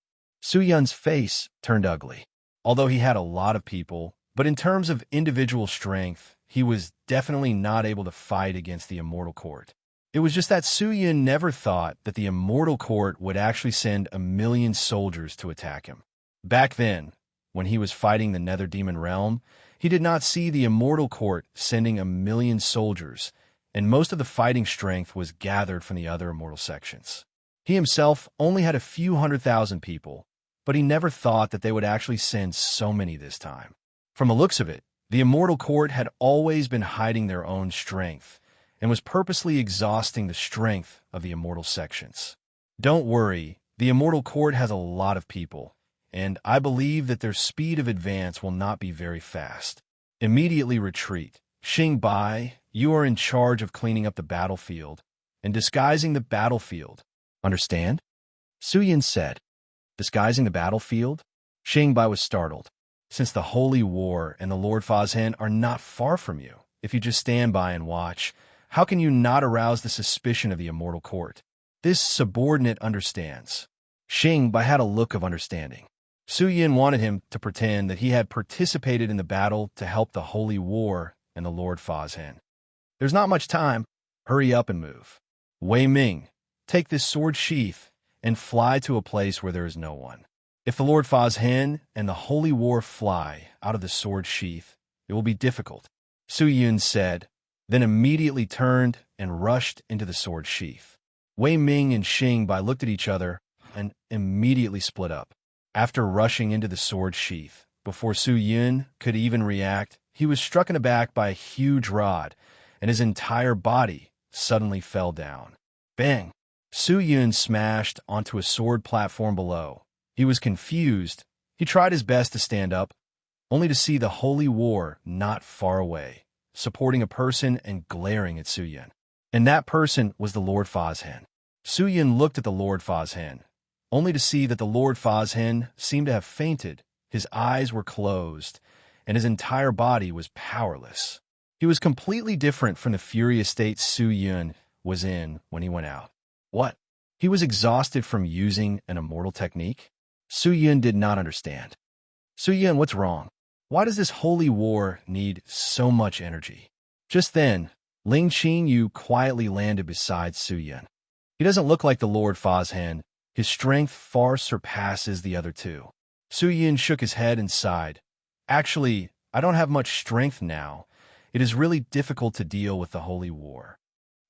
Su Yun's face turned ugly. Although he had a lot of people, but in terms of individual strength, he was definitely not able to fight against the Immortal Court. It was just that Su Yun never thought that the Immortal Court would actually send 1,000,000 soldiers to attack him. Back then, when he was fighting the Nether Demon Realm, he did not see the Immortal Court sending 1,000,000 soldiers, and most of the fighting strength was gathered from the other immortal sections. He himself only had a few 100,000 people, but he never thought that they would actually send so many this time. From the looks of it, the Immortal Court had always been hiding their own strength, and was purposely exhausting the strength of the immortal sections. Don't worry, the Immortal Court has a lot of people, and I believe that their speed of advance will not be very fast. Immediately retreat. Xingbai, you are in charge of cleaning up the battlefield and disguising the battlefield. Understand? Su Yun said. Disguising the battlefield? Xingbai was startled. Since the Holy War and the Lord Fazhen are not far from you, if you just stand by and watch, how can you not arouse the suspicion of the Immortal Court? This subordinate understands. Xingbai had a look of understanding. Su Yun wanted him to pretend that he had participated in the battle to help the Holy War and the Lord Fazhen. There's not much time. Hurry up and move. Wei Ming, take this sword sheath and fly to a place where there is no one. If the Lord Fazhen and the Holy War fly out of the sword sheath, it will be difficult, Su Yun said, then immediately turned and rushed into the sword sheath. Wei Ming and Xingbai looked at each other and immediately split up. After rushing into the sword sheath, before Su Yun could even react, he was struck in the back by a huge rod, and his entire body suddenly fell down. Bang! Su Yun smashed onto a sword platform below. He was confused. He tried his best to stand up, only to see the holy war not far away, supporting a person and glaring at Su Yun. And that person was the Lord Fazhen. Su Yun looked at the Lord Fazhen, only to see that the Lord Fazhen seemed to have fainted. His eyes were closed, and his entire body was powerless. He was completely different from the furious state Su Yun was in when he went out. What? He was exhausted from using an immortal technique? Su Yun did not understand. Su Yun, what's wrong? Why does this holy war need so much energy? Just then, Ling Qingyu quietly landed beside Su Yun. He doesn't look like the Lord Fazhen. His strength far surpasses the other two. Su Yun shook his head and sighed. Actually, I don't have much strength now. It is really difficult to deal with the holy war.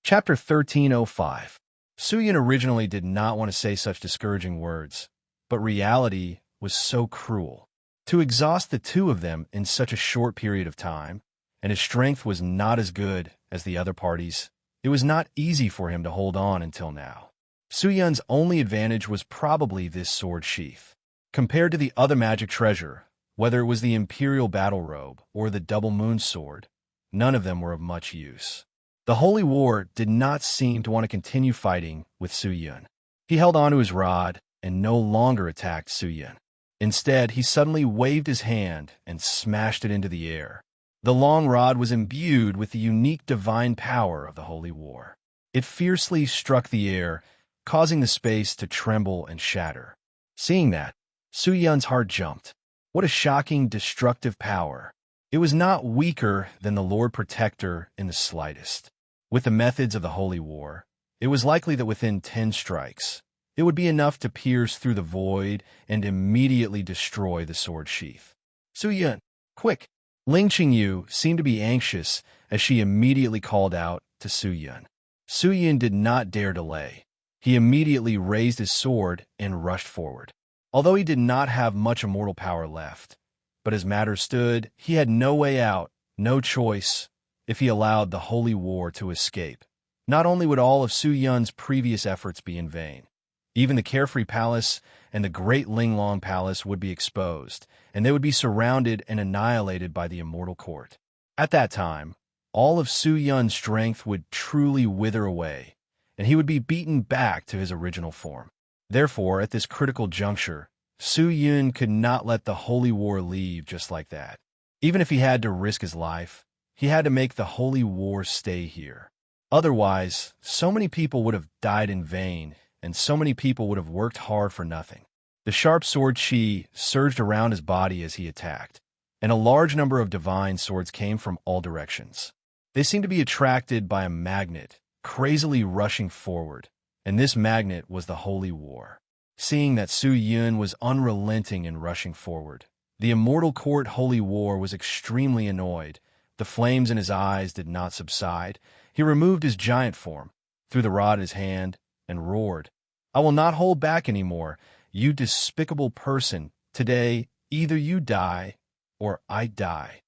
Chapter 1305. Su Yun originally did not want to say such discouraging words, but reality was so cruel. To exhaust the two of them in such a short period of time, and his strength was not as good as the other parties, it was not easy for him to hold on until now. Su Yun's only advantage was probably this sword sheath. Compared to the other magic treasure, whether it was the Imperial Battle Robe or the Double Moon Sword, none of them were of much use. The Holy War did not seem to want to continue fighting with Su Yun. He held on to his rod and no longer attacked Su Yun. Instead, he suddenly waved his hand and smashed it into the air. The long rod was imbued with the unique divine power of the Holy War. It fiercely struck the air, causing the space to tremble and shatter. Seeing that, Su Yun's heart jumped. What a shocking, destructive power. It was not weaker than the Lord Protector in the slightest. With the methods of the Holy War, it was likely that within 10 strikes, it would be enough to pierce through the void and immediately destroy the sword sheath. Su Yun, quick! Ling Qingyu seemed to be anxious as she immediately called out to Su Yun. Su Yun did not dare delay. He immediately raised his sword and rushed forward. Although he did not have much immortal power left, but as matters stood, he had no way out, no choice, if he allowed the holy war to escape. Not only would all of Su Yun's previous efforts be in vain, even the Carefree Palace and the Great Linglong Palace would be exposed, and they would be surrounded and annihilated by the immortal court. At that time, all of Su Yun's strength would truly wither away, and he would be beaten back to his original form. Therefore, at this critical juncture, Su Yun could not let the holy war leave just like that. Even if he had to risk his life, he had to make the holy war stay here. Otherwise, so many people would have died in vain, and so many people would have worked hard for nothing. The sharp sword chi surged around his body as he attacked, and a large number of divine swords came from all directions. They seemed to be attracted by a magnet, crazily rushing forward, and this magnet was the holy war. Seeing that Su Yun was unrelenting in rushing forward, the immortal court holy war was extremely annoyed. The flames in his eyes did not subside. He removed his giant form, threw the rod in his hand, and roared, "I will not hold back anymore, you despicable person. Today, either you die, or I die."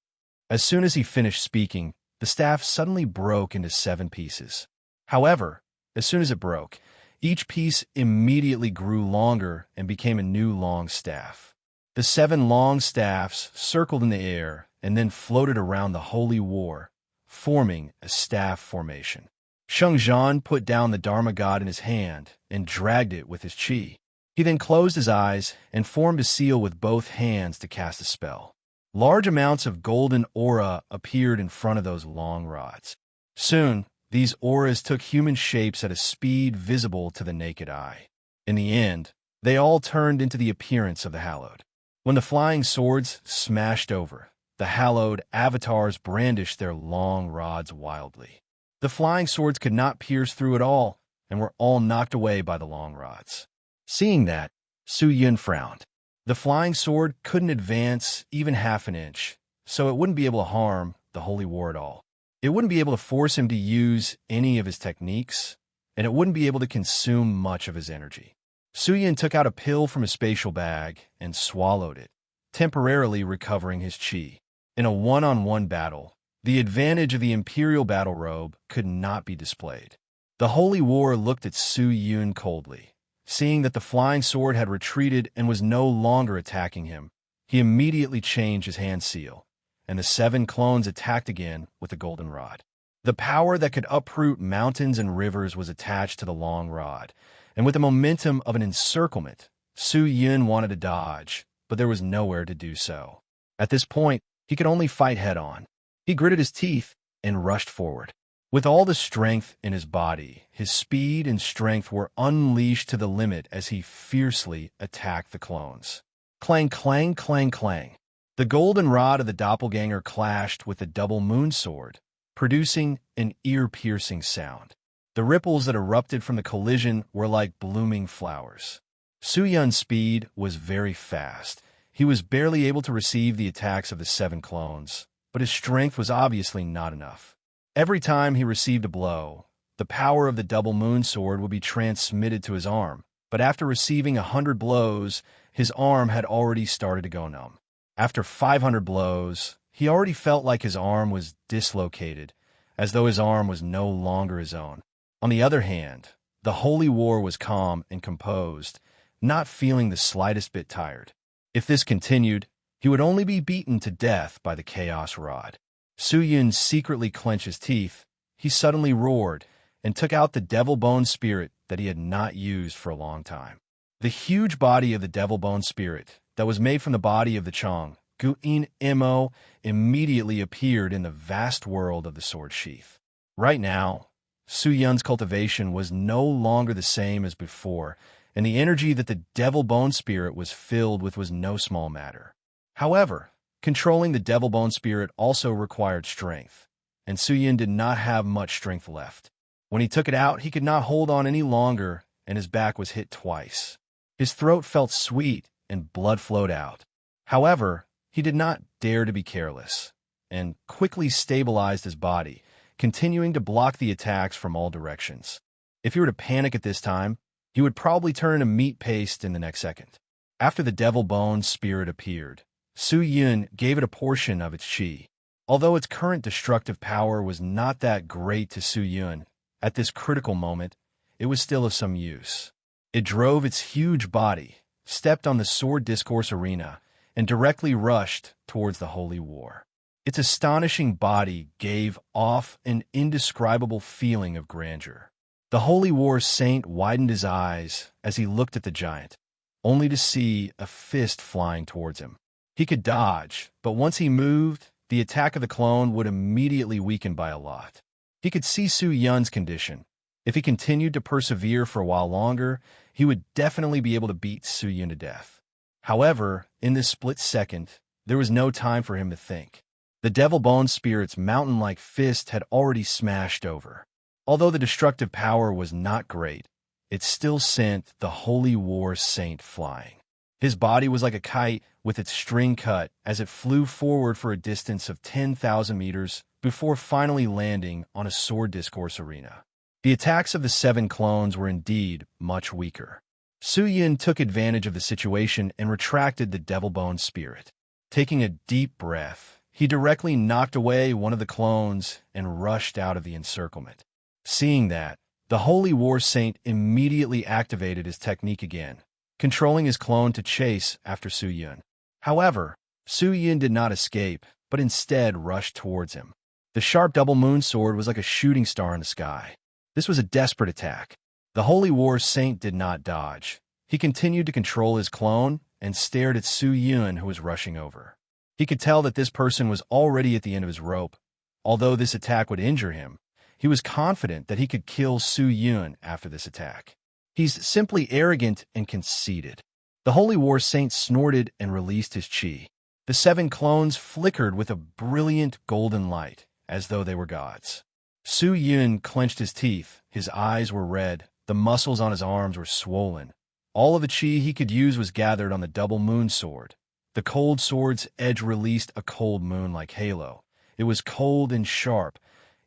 As soon as he finished speaking, the staff suddenly broke into 7 pieces. However, as soon as it broke, each piece immediately grew longer and became a new long staff. The 7 long staffs circled in the air and then floated around the holy war, forming a staff formation. Sheng Zhan put down the Dharma God in his hand and dragged it with his chi. He then closed his eyes and formed a seal with both hands to cast a spell. Large amounts of golden aura appeared in front of those long rods. Soon, these auras took human shapes at a speed visible to the naked eye. In the end, they all turned into the appearance of the hallowed. When the flying swords smashed over, the hallowed avatars brandished their long rods wildly. The flying swords could not pierce through at all, and were all knocked away by the long rods. Seeing that, Su Yun frowned. The flying sword couldn't advance even half an inch, so it wouldn't be able to harm the holy war at all. It wouldn't be able to force him to use any of his techniques, and it wouldn't be able to consume much of his energy. Su Yun took out a pill from his spatial bag and swallowed it, temporarily recovering his chi. In a one-on-one battle, The advantage of the imperial battle robe could not be displayed. The Holy War looked at Su Yun coldly. Seeing that the flying sword had retreated and was no longer attacking him, he immediately changed his hand seal, and the 7 clones attacked again with the golden rod. The power that could uproot mountains and rivers was attached to the long rod, and with the momentum of an encirclement, Su Yun wanted to dodge, but there was nowhere to do so. At this point, he could only fight head-on. He gritted his teeth and rushed forward. With all the strength in his body, his speed and strength were unleashed to the limit as he fiercely attacked the clones. Clang, clang, clang, clang. The golden rod of the doppelganger clashed with the double moon sword, producing an ear-piercing sound. The ripples that erupted from the collision were like blooming flowers. Su Yun's speed was very fast. He was barely able to receive the attacks of the 7 clones, but his strength was obviously not enough. Every time he received a blow, the power of the double moon sword would be transmitted to his arm, but after receiving 100 blows, his arm had already started to go numb. After 500 blows, he already felt like his arm was dislocated, as though his arm was no longer his own. On the other hand, the Holy War was calm and composed, not feeling the slightest bit tired. If this continued, he would only be beaten to death by the Chaos Rod. Su Yun secretly clenched his teeth. He suddenly roared and took out the Devil Bone Spirit that he had not used for a long time. The huge body of the Devil Bone Spirit that was made from the body of the Chong, Gu'in Mo, immediately appeared in the vast world of the sword sheath. Right now, Su Yun's cultivation was no longer the same as before, and the energy that the Devil Bone Spirit was filled with was no small matter. However, controlling the Devil Bone Spirit also required strength, and Su Yun did not have much strength left. When he took it out, he could not hold on any longer, and his back was hit twice. His throat felt sweet, and blood flowed out. However, he did not dare to be careless, and quickly stabilized his body, continuing to block the attacks from all directions. If he were to panic at this time, he would probably turn into meat paste in the next second. After the Devil Bone Spirit appeared, Su Yun gave it a portion of its chi. Although its current destructive power was not that great to Su Yun, at this critical moment, it was still of some use. It drove its huge body, stepped on the sword discourse arena, and directly rushed towards the Holy War. Its astonishing body gave off an indescribable feeling of grandeur. The Holy War Saint widened his eyes as he looked at the giant, only to see a fist flying towards him. He could dodge, but once he moved, the attack of the clone would immediately weaken by a lot. He could see Su Yun's condition. If he continued to persevere for a while longer, he would definitely be able to beat Su Yun to death. However, in this split second, there was no time for him to think. The Devil Bone Spirit's mountain-like fist had already smashed over. Although the destructive power was not great, it still sent the Holy War Saint flying. His body was like a kite with its string cut as it flew forward for a distance of 10,000 meters before finally landing on a sword discourse arena. The attacks of the 7 clones were indeed much weaker. Su Yun took advantage of the situation and retracted the Devil Bone Spirit. Taking a deep breath, he directly knocked away one of the clones and rushed out of the encirclement. Seeing that, the Holy War Saint immediately activated his technique again, controlling his clone to chase after Su Yun. However, Su Yun did not escape, but instead rushed towards him. The sharp double moon sword was like a shooting star in the sky. This was a desperate attack. The Holy War Saint did not dodge. He continued to control his clone and stared at Su Yun, who was rushing over. He could tell that this person was already at the end of his rope. Although this attack would injure him, he was confident that he could kill Su Yun after this attack. He's simply arrogant and conceited. The Holy War Saint snorted and released his chi. The 7 clones flickered with a brilliant golden light, as though they were gods. Su Yun clenched his teeth. His eyes were red. The muscles on his arms were swollen. All of the chi he could use was gathered on the double moon sword. The cold sword's edge released a cold moon-like halo. It was cold and sharp.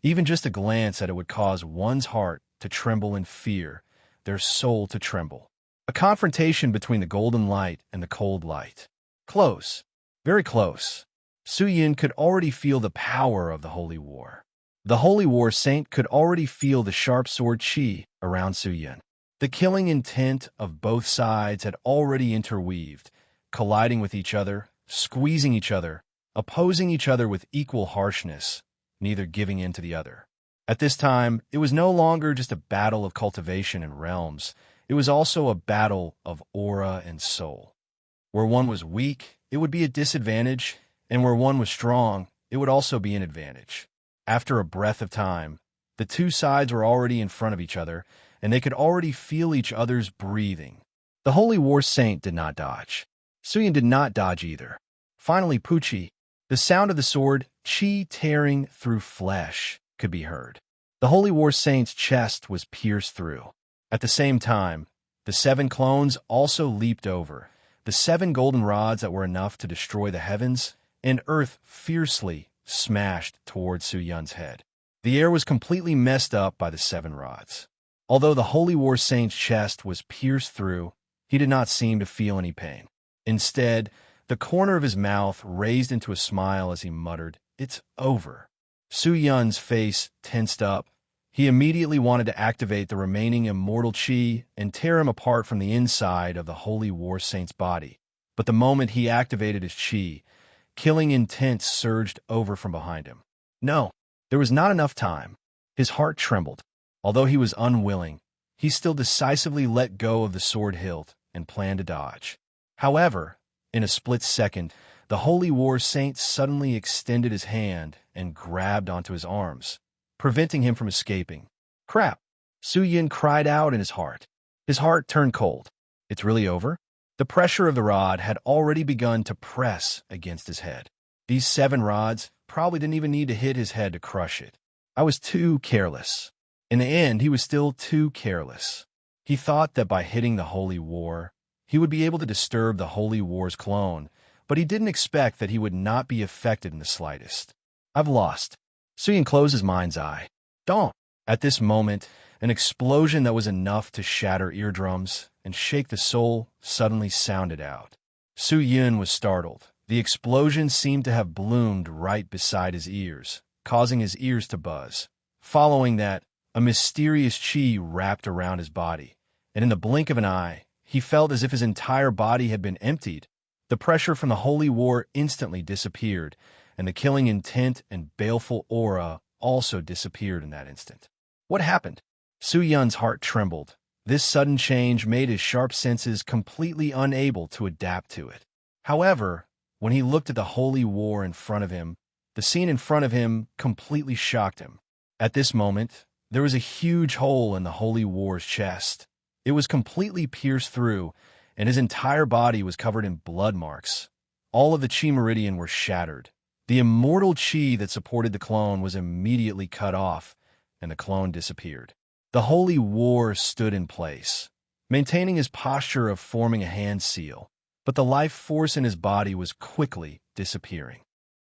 Even just a glance at it would cause one's heart to tremble in fear, their soul to tremble. A confrontation between the golden light and the cold light. Close. Very close. Su Yun could already feel the power of the holy war. The holy war saint could already feel the sharp sword qi around Su Yun. The killing intent of both sides had already interweaved, colliding with each other, squeezing each other, opposing each other with equal harshness, neither giving in to the other. At this time, it was no longer just a battle of cultivation and realms. It was also a battle of aura and soul. Where one was weak, it would be a disadvantage, and where one was strong, it would also be an advantage. After a breath of time, the two sides were already in front of each other, and they could already feel each other's breathing. The Holy War Saint did not dodge. Su Yun did not dodge either. Finally, Puchi, the sound of the sword, qi tearing through flesh, could be heard. The Holy War Saint's chest was pierced through. At the same time, the 7 clones also leaped over, the 7 golden rods that were enough to destroy the heavens and earth fiercely smashed towards Su Yun's head. The air was completely messed up by the 7 rods. Although the Holy War Saint's chest was pierced through, he did not seem to feel any pain. Instead, the corner of his mouth raised into a smile as he muttered, "It's over." Su Yun's face tensed up. He immediately wanted to activate the remaining immortal qi and tear him apart from the inside of the Holy War Saint's body. But the moment he activated his qi, killing intent surged over from behind him. No, there was not enough time. His heart trembled. Although he was unwilling, he still decisively let go of the sword hilt and planned to dodge. However, in a split second, the Holy War Saint suddenly extended his hand and grabbed onto his arms, preventing him from escaping. Crap! Su Yun cried out in his heart. His heart turned cold. It's really over? The pressure of the rod had already begun to press against his head. These 7 rods probably didn't even need to hit his head to crush it. I was too careless. In the end, he was still too careless. He thought that by hitting the Holy War, he would be able to disturb the Holy War's clone, but he didn't expect that he would not be affected in the slightest. I've lost. Su Yun closed his mind's eye. Don't. At this moment, an explosion that was enough to shatter eardrums and shake the soul suddenly sounded out. Su Yun was startled. The explosion seemed to have bloomed right beside his ears, causing his ears to buzz. Following that, a mysterious qi wrapped around his body, and in the blink of an eye, he felt as if his entire body had been emptied. The pressure from the Holy War instantly disappeared, and the killing intent and baleful aura also disappeared in that instant. What happened? Su Yun's heart trembled. This sudden change made his sharp senses completely unable to adapt to it. However, when he looked at the Holy War in front of him, the scene in front of him completely shocked him. At this moment, there was a huge hole in the Holy War's chest. It was completely pierced through, and his entire body was covered in blood marks. All of the Qi Meridian were shattered. The immortal Qi that supported the clone was immediately cut off, and the clone disappeared. The Holy War stood in place, maintaining his posture of forming a hand seal, but the life force in his body was quickly disappearing.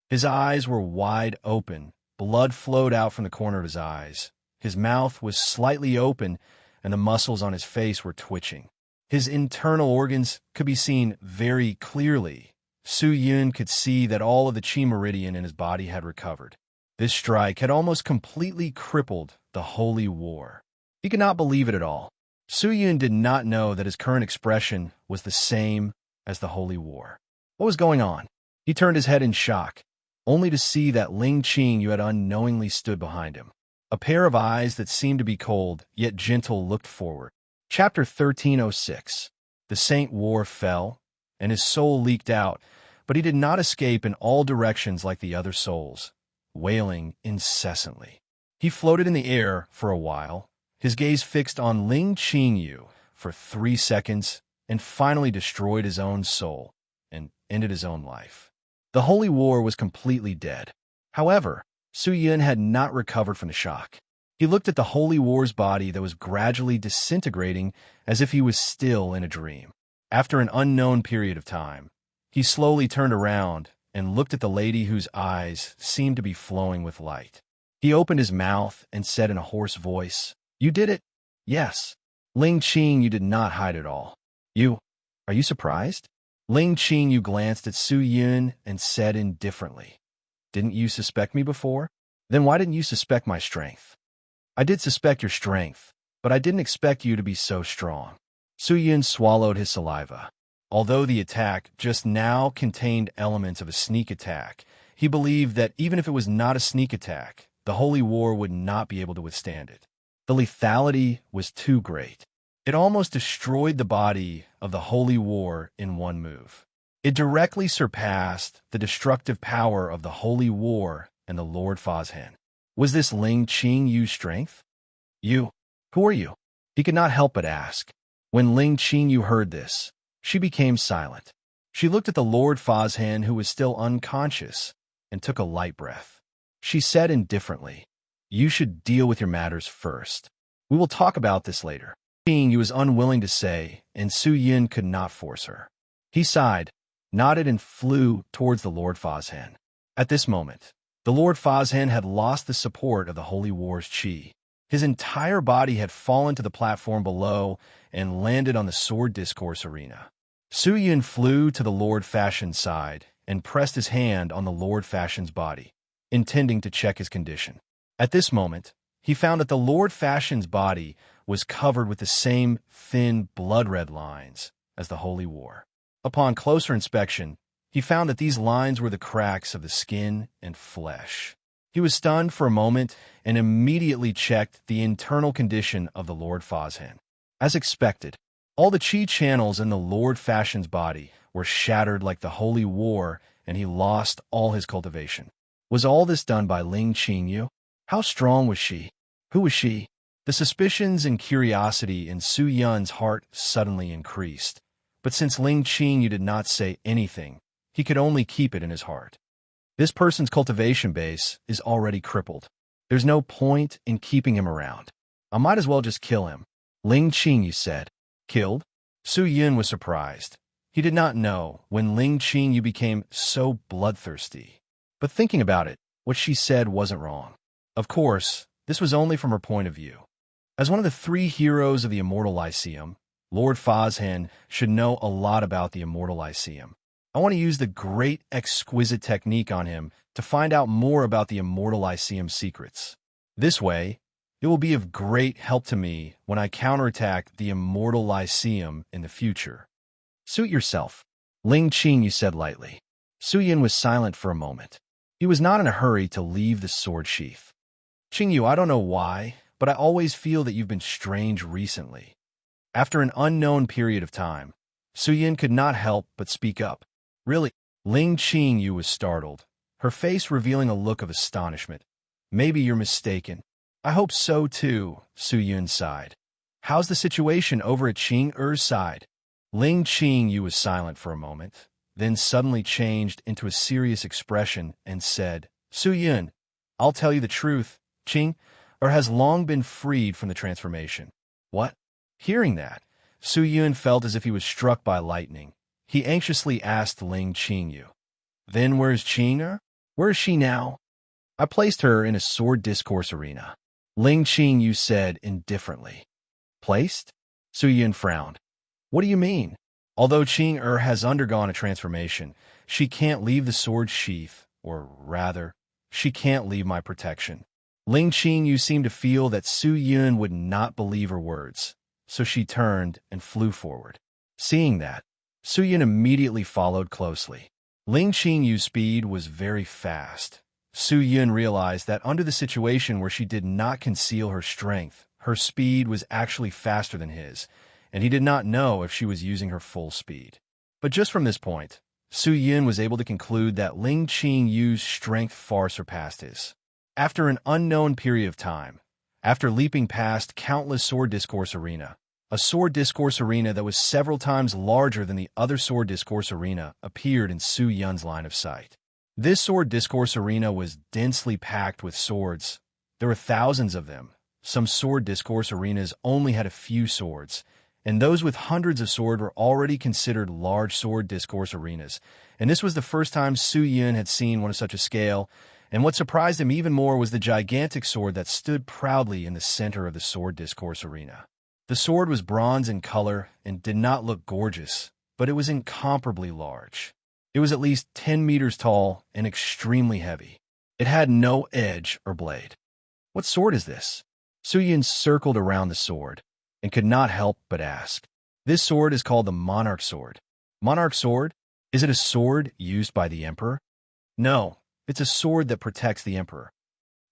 His eyes were wide open, blood flowed out from the corner of his eyes. His mouth was slightly open, and the muscles on his face were twitching. His internal organs could be seen very clearly. Su Yun could see that all of the Qi Meridian in his body had recovered. This strike had almost completely crippled the Holy War. He could not believe it at all. Su Yun did not know that his current expression was the same as the Holy War. What was going on? He turned his head in shock, only to see that Ling Qing had unknowingly stood behind him. A pair of eyes that seemed to be cold, yet gentle, looked forward. Chapter 1306. The Saint War fell, and his soul leaked out, but he did not escape in all directions like the other souls, wailing incessantly. He floated in the air for a while, his gaze fixed on Ling Qingyu for 3 seconds, and finally destroyed his own soul and ended his own life. The Holy War was completely dead. However, Su Yun had not recovered from the shock. He looked at the Holy War's body that was gradually disintegrating as if he was still in a dream. After an unknown period of time, he slowly turned around and looked at the lady whose eyes seemed to be flowing with light. He opened his mouth and said in a hoarse voice, "You did it." "Yes." "Ling Qing, you did not hide it all." Are you surprised?" Ling Qingyu glanced at Su Yun and said indifferently, "Didn't you suspect me before? Then why didn't you suspect my strength?" "I did suspect your strength, but I didn't expect you to be so strong." Su Yun swallowed his saliva. Although the attack just now contained elements of a sneak attack, he believed that even if it was not a sneak attack, the Holy War would not be able to withstand it. The lethality was too great. It almost destroyed the body of the Holy War in one move. It directly surpassed the destructive power of the Holy War and the Lord Fazhan. Was this Ling Qingyu's strength? "You, who are you?" he could not help but ask. When Ling Qingyu heard this, she became silent. She looked at the Lord Fazhan, who was still unconscious, and took a light breath. She said indifferently, "You should deal with your matters first. We will talk about this later." Qingyu was unwilling to say, and Su Yun could not force her. He sighed, nodded, and flew towards the Lord Fazhan. At this moment, the Lord Fazhan had lost the support of the Holy War's chi. His entire body had fallen to the platform below and landed on the sword discourse arena. Su Yun flew to the Lord Fashion's side and pressed his hand on the Lord Fashion's body, intending to check his condition. At this moment, he found that the Lord Fashion's body was covered with the same thin blood-red lines as the Holy War. Upon closer inspection, he found that these lines were the cracks of the skin and flesh. He was stunned for a moment and immediately checked the internal condition of the Lord Fazhan. As expected, all the chi channels in the Lord Fashion's body were shattered like the Holy War, and he lost all his cultivation. Was all this done by Ling Qingyu? How strong was she? Who was she? The suspicions and curiosity in Su Yun's heart suddenly increased. But since Ling Qingyu did not say anything, he could only keep it in his heart. This person's cultivation base is already crippled. There's no point in keeping him around. I might as well just kill him, Ling Qingyu said. Killed? Su Yun was surprised. He did not know when Ling Qingyu became so bloodthirsty. But thinking about it, what she said wasn't wrong. Of course, this was only from her point of view. As one of the three heroes of the Immortal Lyceum, Lord Fazhan should know a lot about the Immortal Lyceum. I want to use the great exquisite technique on him to find out more about the Immortal Lyceum secrets. This way, it will be of great help to me when I counterattack the Immortal Lyceum in the future. Suit yourself, Ling Qingyu said lightly. Su Yun was silent for a moment. He was not in a hurry to leave the sword sheath. Qingyu, I don't know why, but I always feel that you've been strange recently. After an unknown period of time, Su Yun could not help but speak up. Really? Ling Qingyu was startled, her face revealing a look of astonishment. Maybe you're mistaken. I hope so too, Su Yun sighed. How's the situation over at Qing Er's side? Ling Qingyu was silent for a moment, then suddenly changed into a serious expression and said, Su Yun, I'll tell you the truth. Qing Er has long been freed from the transformation. What? Hearing that, Su Yun felt as if he was struck by lightning. He anxiously asked Ling Qingyu, Then where's Qing Er? Where is she now? I placed her in a sword discourse arena. Ling Qingyu said indifferently. Placed? Su Yun frowned. What do you mean? Although Qing Er has undergone a transformation, she can't leave the sword sheath, or rather, she can't leave my protection. Ling Qingyu seemed to feel that Su Yun would not believe her words, so she turned and flew forward. Seeing that, Su Yun immediately followed closely. Ling Qingyu's speed was very fast. Su Yun realized that under the situation where she did not conceal her strength, her speed was actually faster than his, and he did not know if she was using her full speed. But just from this point, Su Yun was able to conclude that Ling Qingyu's strength far surpassed his. After an unknown period of time, after leaping past countless sword discourse arena, a sword discourse arena that was several times larger than the other sword discourse arena appeared in Su Yun's line of sight. This sword discourse arena was densely packed with swords. There were thousands of them. Some sword discourse arenas only had a few swords, and those with hundreds of swords were already considered large sword discourse arenas, and this was the first time Su Yun had seen one of such a scale, and what surprised him even more was the gigantic sword that stood proudly in the center of the sword discourse arena. The sword was bronze in color and did not look gorgeous. but it was incomparably large. It was at least 10 meters tall and extremely heavy. It had no edge or blade. "What sword is this?" Suyin circled around the sword and could not help but ask. "This sword is called the Monarch Sword." "Monarch Sword? Is it a sword used by the Emperor?" "No, it's a sword that protects the Emperor."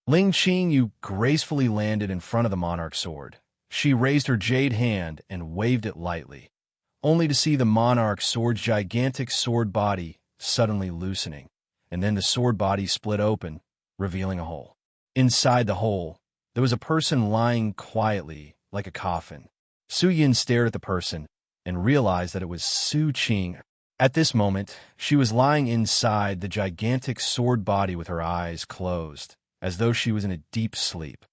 Ling Qingyu gracefully landed in front of the Monarch Sword. She raised her jade hand and waved it lightly, only to see the Monarch Sword's gigantic sword body suddenly loosening, and then the sword body split open, revealing a hole. Inside the hole, there was a person lying quietly like a coffin. Su Yin stared at the person and realized that it was Su Qing. At this moment, she was lying inside the gigantic sword body with her eyes closed, as though she was in a deep sleep.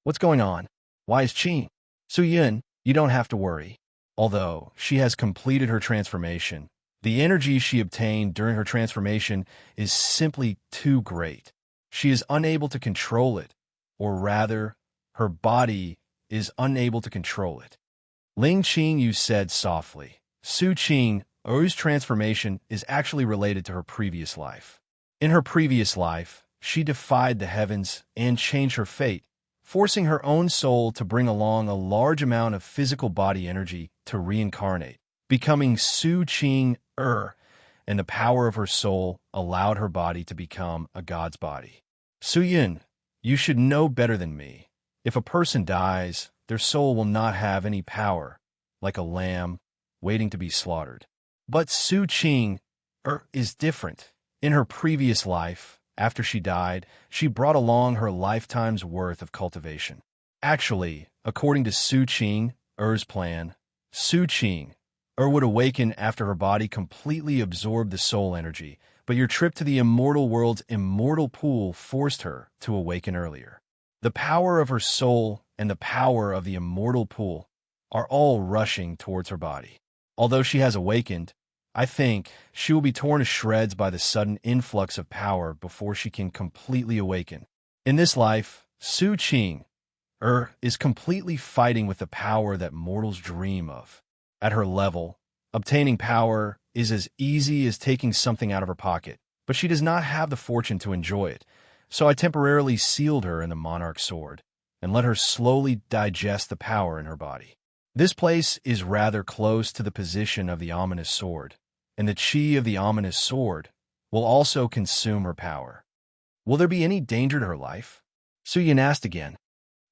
"What's going on? Why is Qing?" "Su Yin, you don't have to worry. Although she has completed her transformation, the energy she obtained during her transformation is simply too great. She is unable to control it, or rather, her body is unable to control it." Ling Qingyu said softly. Su Qing, O's transformation is actually related to her previous life. In her previous life, she defied the heavens and changed her fate, forcing her own soul to bring along a large amount of physical body energy to reincarnate, becoming Su Qing, and the power of her soul allowed her body to become a god's body. "Su Yin, you should know better than me. If a person dies, their soul will not have any power, like a lamb waiting to be slaughtered. But Su Qing is different. In her previous life, after she died, she brought along her lifetime's worth of cultivation. Actually, according to Su Qing's plan, Su Qing would awaken after her body completely absorbed the soul energy, but your trip to the immortal world's immortal pool forced her to awaken earlier. The power of her soul and the power of the immortal pool are all rushing towards her body. Although she has awakened, I think she will be torn to shreds by the sudden influx of power before she can completely awaken. In this life, Su Qing is completely fighting with the power that mortals dream of. At her level, obtaining power is as easy as taking something out of her pocket, but she does not have the fortune to enjoy it, so I temporarily sealed her in the Monarch Sword and let her slowly digest the power in her body. This place is rather close to the position of the ominous sword, and the chi of the ominous sword will also consume her power. Will there be any danger to her life?" Su Yin asked again.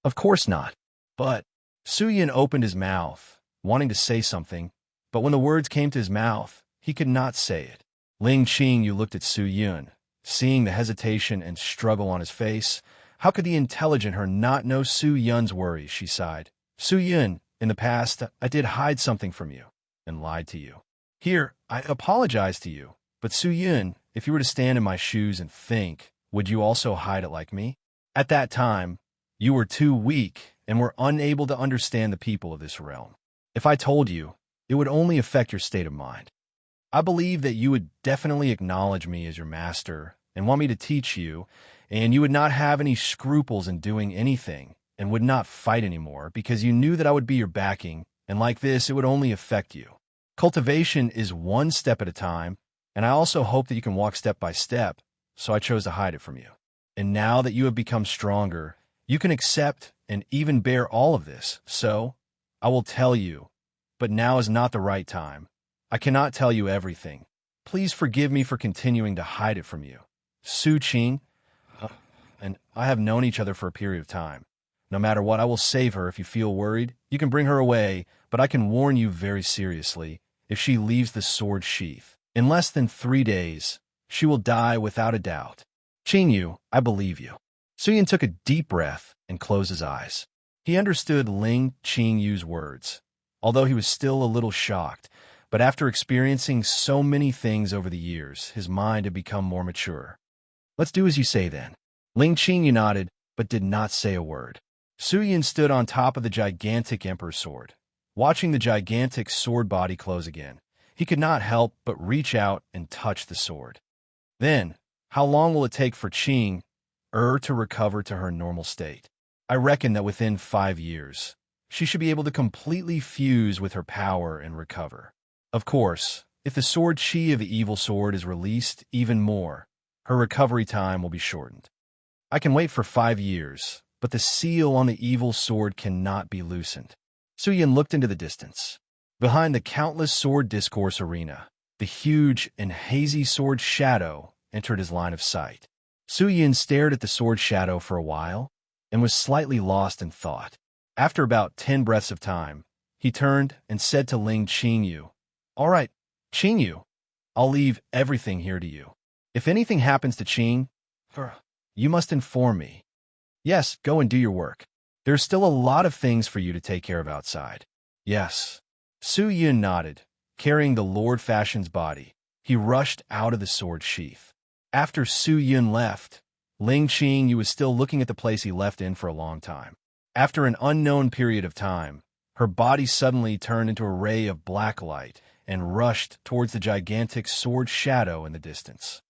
"Of course not. But..." Su Yin opened his mouth, wanting to say something, but when the words came to his mouth, he could not say it. Ling Qingyu looked at Su Yin, seeing the hesitation and struggle on his face. How could the intelligent her not know Su Yin's worries? She sighed. "Su Yin, in the past, I did hide something from you and lied to you. Here, I apologize to you, but Su Yin, if you were to stand in my shoes and think, would you also hide it like me? At that time, you were too weak and were unable to understand the people of this realm. If I told you, it would only affect your state of mind. I believe that you would definitely acknowledge me as your master and want me to teach you, and you would not have any scruples in doing anything and would not fight anymore because you knew that I would be your backing, and like this, it would only affect you. Cultivation is one step at a time, and I also hope that you can walk step by step, so I chose to hide it from you. And now that you have become stronger, you can accept and even bear all of this, so I will tell you, but now is not the right time. I cannot tell you everything. Please forgive me for continuing to hide it from you. Su Qing and I have known each other for a period of time. No matter what, I will save her. If you feel worried, you can bring her away, but I can warn you very seriously, if she leaves the sword sheath, in less than 3 days, she will die without a doubt. Qingyu, I believe you." Su Yin took a deep breath and closed his eyes. He understood Ling Qingyu's words, although he was still a little shocked, but after experiencing so many things over the years, his mind had become more mature. "Let's do as you say then." Ling Qingyu nodded, but did not say a word. Su Yin stood on top of the gigantic Emperor's sword. Watching the gigantic sword body close again, he could not help but reach out and touch the sword. Then, how long will it take for Qing to recover to her normal state? I reckon that within 5 years, she should be able to completely fuse with her power and recover. Of course, if the sword chi of the evil sword is released even more, her recovery time will be shortened. I can wait for 5 years, but the seal on the evil sword cannot be loosened. Suyin looked into the distance. Behind the countless sword discourse arena, the huge and hazy sword shadow entered his line of sight. Suyin stared at the sword shadow for a while and was slightly lost in thought. After about 10 breaths of time, he turned and said to Ling Qingyu, "All right, Qingyu, I'll leave everything here to you. If anything happens to Qing, you must inform me. Yes, go and do your work. There's still a lot of things for you to take care of outside." Yes. Su Yun nodded. Carrying the Lord Fashion's body, he rushed out of the sword sheath. After Su Yun left, Ling Qingyu was still looking at the place he left in for a long time. After an unknown period of time, her body suddenly turned into a ray of black light and rushed towards the gigantic sword shadow in the distance.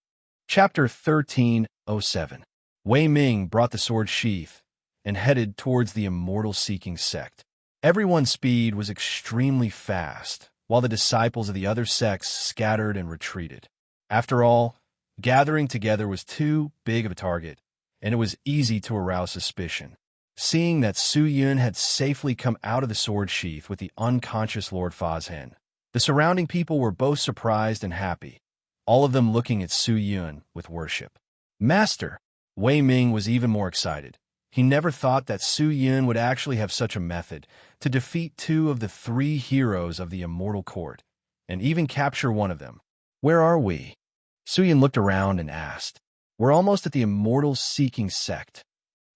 Chapter 1307. Wei Ming brought the sword sheath and headed towards the immortal-seeking sect. Everyone's speed was extremely fast, while the disciples of the other sects scattered and retreated. After all, gathering together was too big of a target, and it was easy to arouse suspicion. Seeing that Su Yun had safely come out of the sword sheath with the unconscious Lord Fazhen, the surrounding people were both surprised and happy, all of them looking at Su Yun with worship. Master! Wei Ming was even more excited. He never thought that Su Yun would actually have such a method to defeat 2 of the 3 heroes of the Immortal Court, and even capture one of them. Where are we? Su Yun looked around and asked. We're almost at the Immortal-Seeking Sect.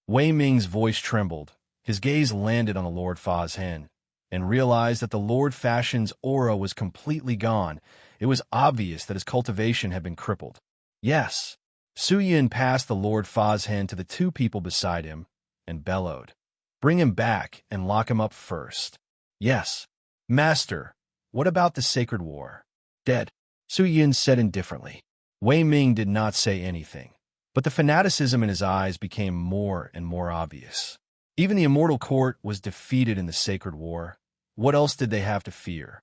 Wei Ming's voice trembled. His gaze landed on the Lord Fazhen, and realized that the Lord Fashion's aura was completely gone. It was obvious that his cultivation had been crippled. Yes. Su Yun passed the Lord Fazhen to the 2 people beside him and bellowed, "Bring him back and lock him up first." Yes. Master, what about the sacred war? Dead. Su Yun said indifferently. Wei Ming did not say anything, but the fanaticism in his eyes became more and more obvious. Even the Immortal Court was defeated in the sacred war. What else did they have to fear?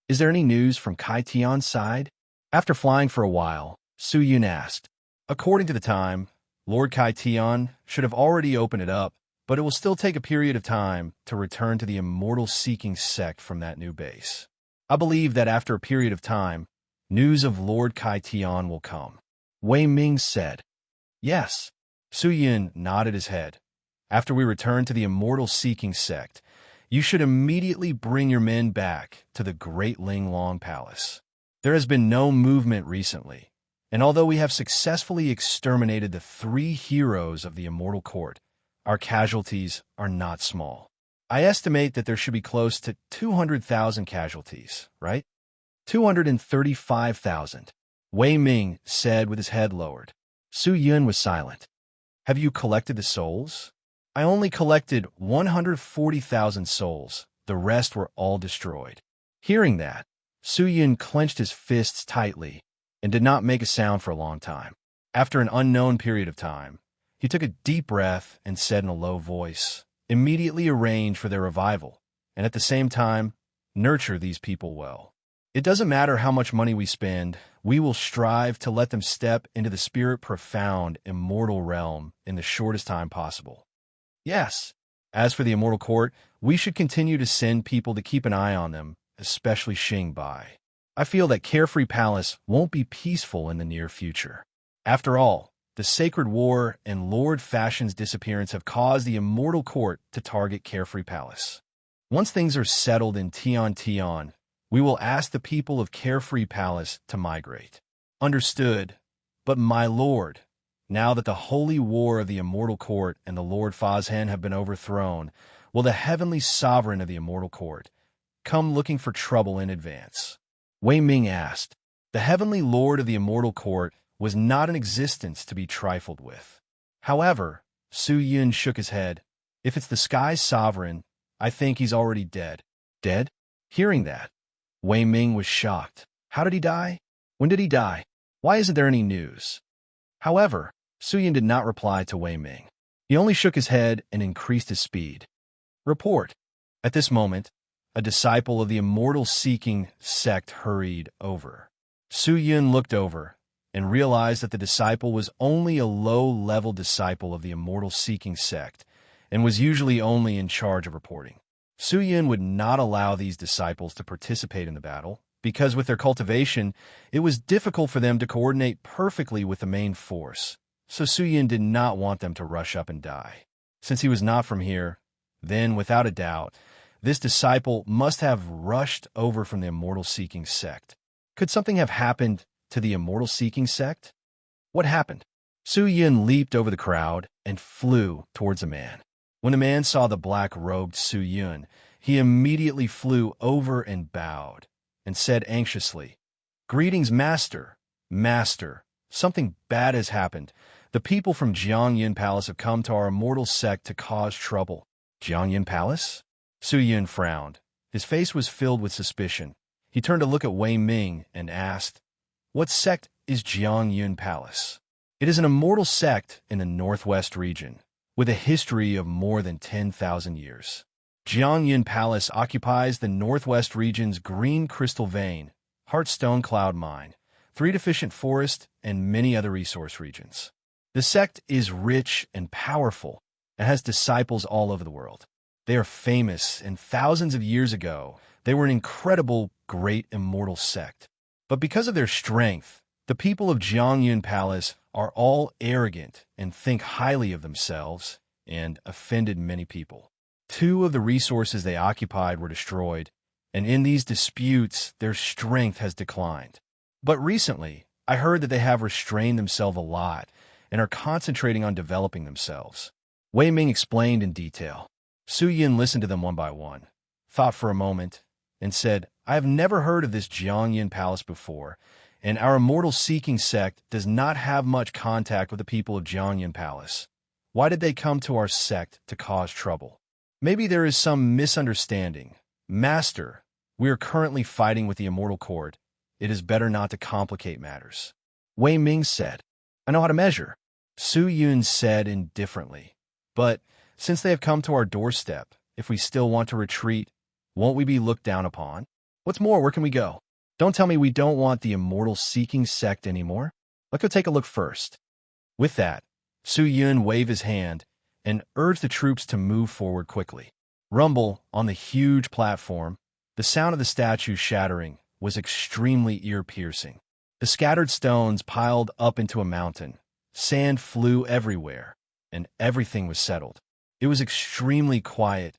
Is there any news from Kai Tian's side? After flying for a while, Su Yun asked. According to the time, Lord Kai Tian should have already opened it up, but it will still take a period of time to return to the immortal-seeking sect from that new base. I believe that after a period of time, news of Lord Kai Tian will come. Wei Ming said. Yes. Su Yun nodded his head. After we return to the immortal-seeking sect, you should immediately bring your men back to the Great Linglong Palace. There has been no movement recently, and although we have successfully exterminated the 3 heroes of the Immortal Court, our casualties are not small. I estimate that there should be close to 200,000 casualties, right? 235,000. Wei Ming said with his head lowered. Su Yun was silent. Have you collected the souls? I only collected 140,000 souls. The rest were all destroyed. Hearing that, Su Yun clenched his fists tightly and did not make a sound for a long time. After an unknown period of time, he took a deep breath and said in a low voice, "Immediately arrange for their revival, and at the same time, nurture these people well. It doesn't matter how much money we spend, we will strive to let them step into the spirit-profound, immortal realm in the shortest time possible." Yes. As for the Immortal Court, we should continue to send people to keep an eye on them, especially Xing Bai. I feel that Carefree Palace won't be peaceful in the near future. After all, the Sacred War and Lord Fashion's disappearance have caused the Immortal Court to target Carefree Palace. Once things are settled in Tian, we will ask the people of Carefree Palace to migrate. Understood. But my lord, now that the holy war of the Immortal Court and the Lord Fazhen have been overthrown, will the heavenly sovereign of the Immortal Court come looking for trouble in advance? Wei Ming asked. The heavenly lord of the Immortal Court was not in existence to be trifled with. However, Su Yun shook his head. If it's the sky's sovereign, I think he's already dead. Dead? Hearing that, Wei Ming was shocked. How did he die? When did he die? Why isn't there any news? However, Su Yun did not reply to Wei Ming. He only shook his head and increased his speed. Report. At this moment, a disciple of the immortal-seeking sect, hurried over. Su Yun looked over and realized that the disciple was only a low-level disciple of the immortal-seeking sect and was usually only in charge of reporting. Su Yun would not allow these disciples to participate in the battle because with their cultivation, it was difficult for them to coordinate perfectly with the main force, so Su Yun did not want them to rush up and die. Since he was not from here, then, without a doubt, this disciple must have rushed over from the immortal-seeking sect. Could something have happened to the immortal-seeking sect? What happened? Su Yun leaped over the crowd and flew towards a man. When the man saw the black-robed Su Yun, he immediately flew over and bowed, and said anxiously, "Greetings, Master. Master, something bad has happened. The people from Jiangyin Palace have come to our immortal sect to cause trouble." Jiangyin Palace? Su Yun frowned. His face was filled with suspicion. He turned to look at Wei Ming and asked, "What sect is Jiangyin Palace?" "It is an immortal sect in the northwest region, with a history of more than 10,000 years. Jiangyin Palace occupies the northwest region's green crystal vein, Heartstone Cloud Mine, three deficient forest, and many other resource regions. The sect is rich and powerful and has disciples all over the world. They are famous, and thousands of years ago, they were an incredible, great immortal sect. But because of their strength, the people of Jiangyin Palace are all arrogant and think highly of themselves and offended many people. 2 of the resources they occupied were destroyed, and in these disputes, their strength has declined. But recently, I heard that they have restrained themselves a lot and are concentrating on developing themselves." Wei Ming explained in detail. Su Yun listened to them one by one, thought for a moment, and said, "I have never heard of this Jiangyin Palace before, and our immortal-seeking sect does not have much contact with the people of Jiangyin Palace. Why did they come to our sect to cause trouble? Maybe there is some misunderstanding. Master, we are currently fighting with the Immortal Court. It is better not to complicate matters." Wei Ming said, "I know how to measure." Su Yun said indifferently, "But since they have come to our doorstep, if we still want to retreat, won't we be looked down upon? What's more, where can we go? Don't tell me we don't want the immortal-seeking sect anymore. Let's go take a look first." With that, Su Yun waved his hand and urged the troops to move forward quickly. Rumble on the huge platform, the sound of the statue shattering, was extremely ear-piercing. The scattered stones piled up into a mountain, sand flew everywhere, and everything was settled. It was extremely quiet,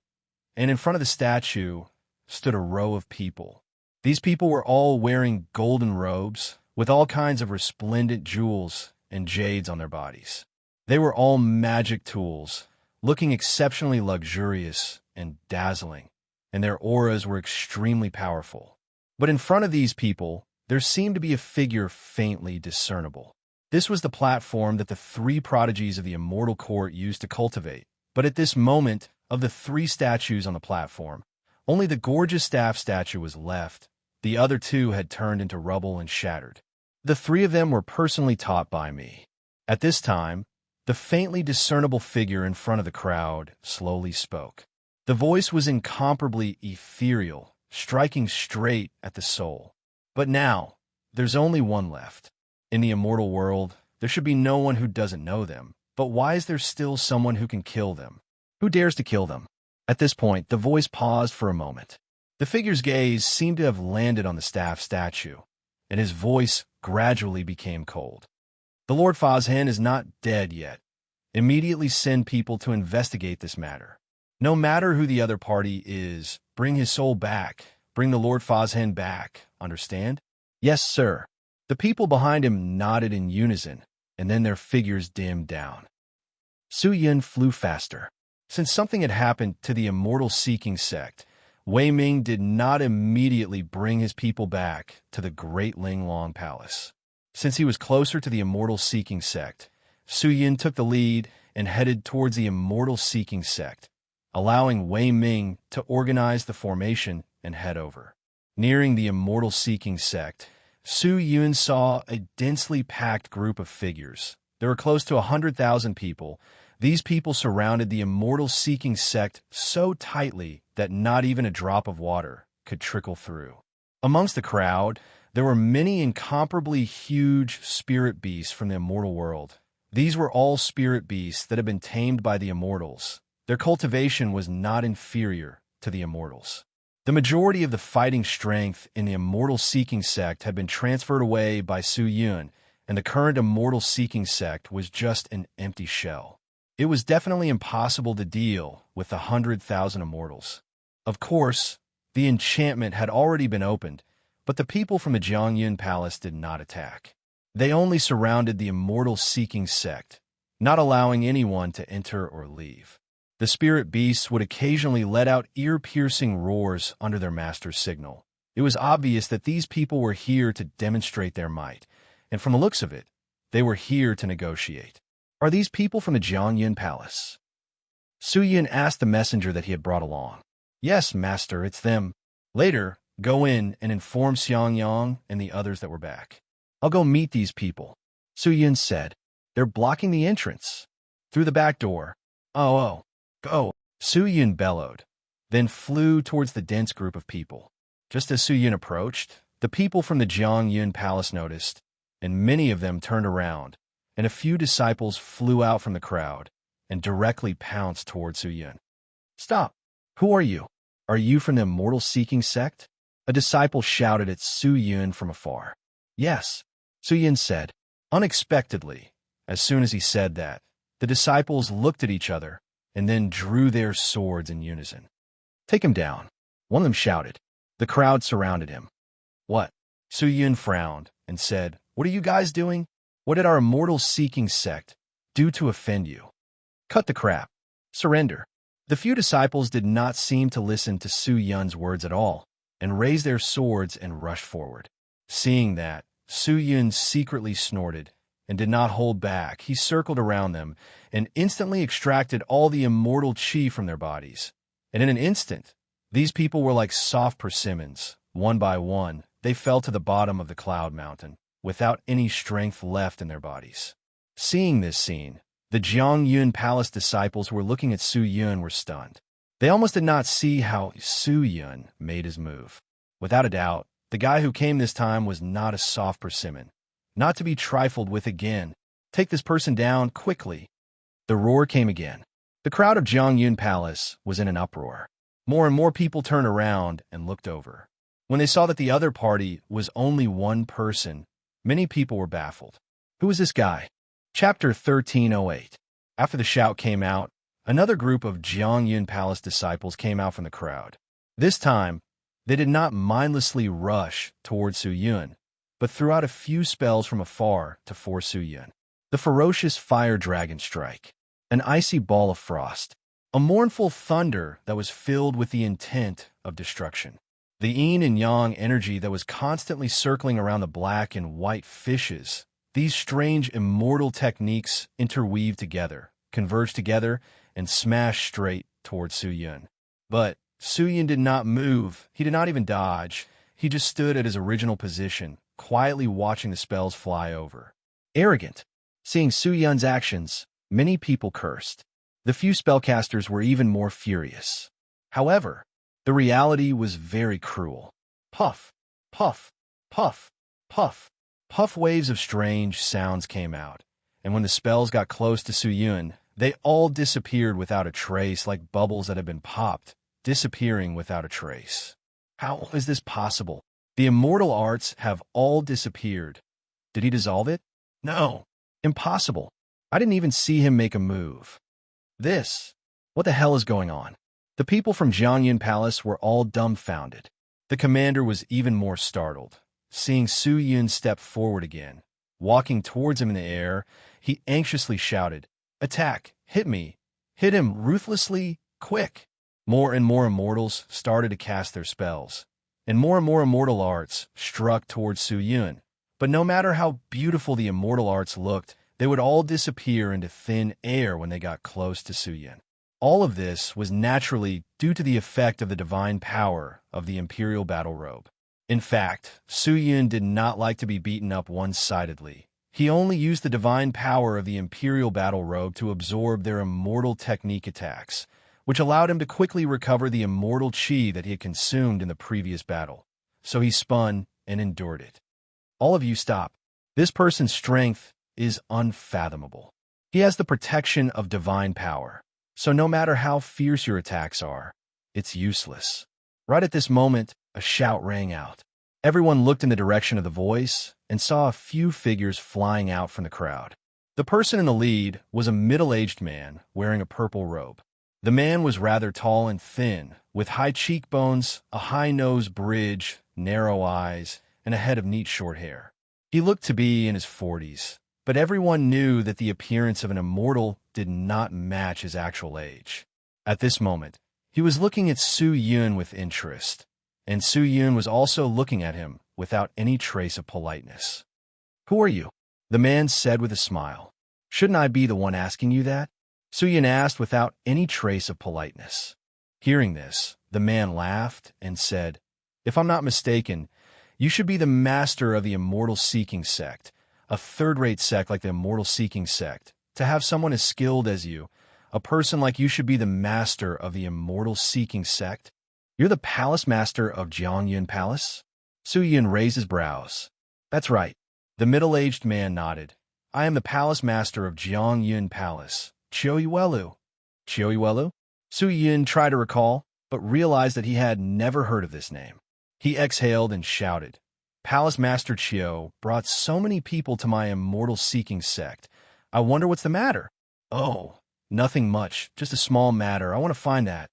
and in front of the statue stood a row of people. These people were all wearing golden robes, with all kinds of resplendent jewels and jades on their bodies. They were all magic tools, looking exceptionally luxurious and dazzling, and their auras were extremely powerful. But in front of these people, there seemed to be a figure faintly discernible. This was the platform that the 3 prodigies of the Immortal Court used to cultivate. But at this moment, of the 3 statues on the platform, only the gorgeous staff statue was left. The other 2 had turned into rubble and shattered. The 3 of them were personally taught by me. At this time, the faintly discernible figure in front of the crowd slowly spoke. The voice was incomparably ethereal, striking straight at the soul. "But now, there's only one left. In the immortal world, there should be no one who doesn't know them. But why is there still someone who can kill them? Who dares to kill them?" At this point, the voice paused for a moment. The figure's gaze seemed to have landed on the staff statue, and his voice gradually became cold. "The Lord Fazhen is not dead yet. Immediately send people to investigate this matter. No matter who the other party is, bring his soul back. Bring the Lord Fazhen back. Understand?" "Yes, sir." The people behind him nodded in unison, and then their figures dimmed down. Su Yun flew faster. Since something had happened to the immortal-seeking sect, Wei Ming did not immediately bring his people back to the Great Linglong Palace. Since he was closer to the immortal-seeking sect, Su Yun took the lead and headed towards the immortal-seeking sect, allowing Wei Ming to organize the formation and head over. Nearing the immortal-seeking sect, Su Yun saw a densely packed group of figures, There were close to 100,000 people. These people surrounded the immortal-seeking sect so tightly that not even a drop of water could trickle through. Amongst the crowd, there were many incomparably huge spirit beasts from the immortal world. These were all spirit beasts that had been tamed by the immortals. Their cultivation was not inferior to the immortals. The majority of the fighting strength in the immortal-seeking sect had been transferred away by Su Yun, and the current immortal-seeking sect was just an empty shell. It was definitely impossible to deal with the 100,000 immortals. Of course, the enchantment had already been opened, but the people from the Jiangyun Palace did not attack. They only surrounded the immortal-seeking sect, not allowing anyone to enter or leave. The spirit beasts would occasionally let out ear-piercing roars under their master's signal. It was obvious that these people were here to demonstrate their might, and from the looks of it, they were here to negotiate. "Are these people from the Jiangyun Palace?" Su Yun asked the messenger that he had brought along. "Yes, master, it's them." "Later, go in and inform Xiangyang and the others that we're back." "I'll go meet these people," Su Yun said. "They're blocking the entrance." "Through the back door." Oh, go," Su Yun bellowed, then flew towards the dense group of people. Just as Su Yun approached, the people from the Jiangyun Palace noticed, and many of them turned around, and a few disciples flew out from the crowd and directly pounced toward Su Yun. "Stop! Who are you? Are you from the immortal-seeking sect?" A disciple shouted at Su Yun from afar. "Yes," Su Yun said. Unexpectedly, as soon as he said that, the disciples looked at each other and then drew their swords in unison. "Take him down," one of them shouted. The crowd surrounded him. "What?" Su Yun frowned and said, "What are you guys doing? What did our immortal-seeking sect do to offend you?" "Cut the crap. Surrender." The few disciples did not seem to listen to Su Yun's words at all, and raised their swords and rushed forward. Seeing that, Su Yun secretly snorted and did not hold back. He circled around them and instantly extracted all the immortal chi from their bodies. And in an instant, these people were like soft persimmons. One by one, they fell to the bottom of the cloud mountain, without any strength left in their bodies. Seeing this scene, the Jiangyun Palace disciples who were looking at Su Yun were stunned. They almost did not see how Su Yun made his move. Without a doubt, the guy who came this time was not a soft persimmon, not to be trifled with again. "Take this person down quickly." The roar came again. The crowd of Jiangyun Palace was in an uproar. More and more people turned around and looked over. When they saw that the other party was only one person, many people were baffled. Who is this guy? Chapter 1308. After the shout came out, another group of Jiangyun Palace disciples came out from the crowd. This time, they did not mindlessly rush towards Su Yun, but threw out a few spells from afar to force Su Yun. The ferocious fire dragon strike, an icy ball of frost, a mournful thunder that was filled with the intent of destruction, the yin and yang energy that was constantly circling around the black and white fishes. These strange immortal techniques interweaved together, converged together, and smashed straight towards Su Yun. But Su Yun did not move. He did not even dodge. He just stood at his original position, quietly watching the spells fly over. Arrogant. Seeing Su Yun's actions, many people cursed. The few spellcasters were even more furious. However, the reality was very cruel. Puff, puff, puff, puff. Puff waves of strange sounds came out, and when the spells got close to Su Yun, they all disappeared without a trace, like bubbles that had been popped, disappearing without a trace. How is this possible? The immortal arts have all disappeared. Did he dissolve it? No. Impossible. I didn't even see him make a move. What the hell is going on? The people from Jiangyun Palace were all dumbfounded. The commander was even more startled. Seeing Su Yun step forward again, walking towards him in the air, he anxiously shouted, "Attack! Hit me! Hit him ruthlessly! Quick!" More and more immortals started to cast their spells, and more immortal arts struck towards Su Yun. But no matter how beautiful the immortal arts looked, they would all disappear into thin air when they got close to Su Yun. All of this was naturally due to the effect of the divine power of the imperial battle robe. In fact, Su Yun did not like to be beaten up one-sidedly. He only used the divine power of the Imperial Battle Robe to absorb their immortal technique attacks, which allowed him to quickly recover the immortal chi that he had consumed in the previous battle. So he spun and endured it. All of you stop. This person's strength is unfathomable. He has the protection of divine power, so no matter how fierce your attacks are, it's useless. Right at this moment, a shout rang out. Everyone looked in the direction of the voice and saw a few figures flying out from the crowd. The person in the lead was a middle-aged man wearing a purple robe. The man was rather tall and thin, with high cheekbones, a high nose bridge, narrow eyes, and a head of neat short hair. He looked to be in his 40s, but everyone knew that the appearance of an immortal did not match his actual age. At this moment, he was looking at Su Yun with interest, and Su Yun was also looking at him without any trace of politeness. "Who are you?" the man said with a smile. "Shouldn't I be the one asking you that?" Su Yun asked without any trace of politeness. Hearing this, the man laughed and said, "If I'm not mistaken, you should be the master of the Immortal Seeking Sect, a third-rate sect like the Immortal Seeking Sect. To have someone as skilled as you, a person like you should be the master of the Immortal Seeking Sect? You're the Palace Master of Jiangyun Palace?" Su Yun raised his brows. "That's right." The middle-aged man nodded. "I am the Palace Master of Jiangyun Palace, Chioyuelu." Chioyuelu? Su Yun tried to recall, but realized that he had never heard of this name. He exhaled and shouted, "Palace Master Chio brought so many people to my Immortal Seeking Sect. I wonder what's the matter." "Oh, nothing much, just a small matter. I want to find that."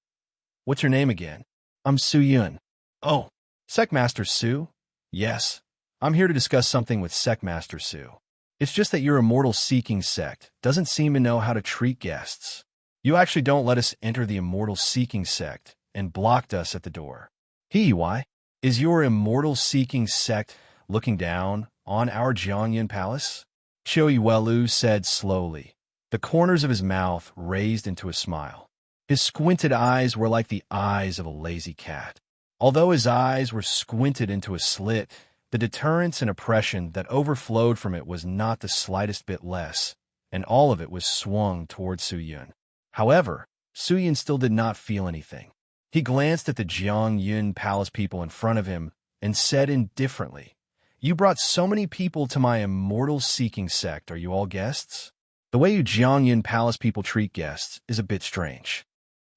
"What's your name again?" "I'm Su Yun." "Oh, Sect Master Su?" "Yes, I'm here to discuss something with Sect Master Su. It's just that your Immortal Seeking Sect doesn't seem to know how to treat guests. You actually don't let us enter the Immortal Seeking Sect and blocked us at the door. Why? Is your Immortal Seeking Sect looking down on our Jiangyun Palace?" Chioyuelu said slowly. The corners of his mouth raised into a smile. His squinted eyes were like the eyes of a lazy cat. Although his eyes were squinted into a slit, the deterrence and oppression that overflowed from it was not the slightest bit less, and all of it was swung toward Su Yun. However, Su Yun still did not feel anything. He glanced at the Jiangyun Palace people in front of him and said indifferently, "You brought so many people to my Immortal Seeking Sect. Are you all guests? The way you Jiangyun Palace people treat guests is a bit strange."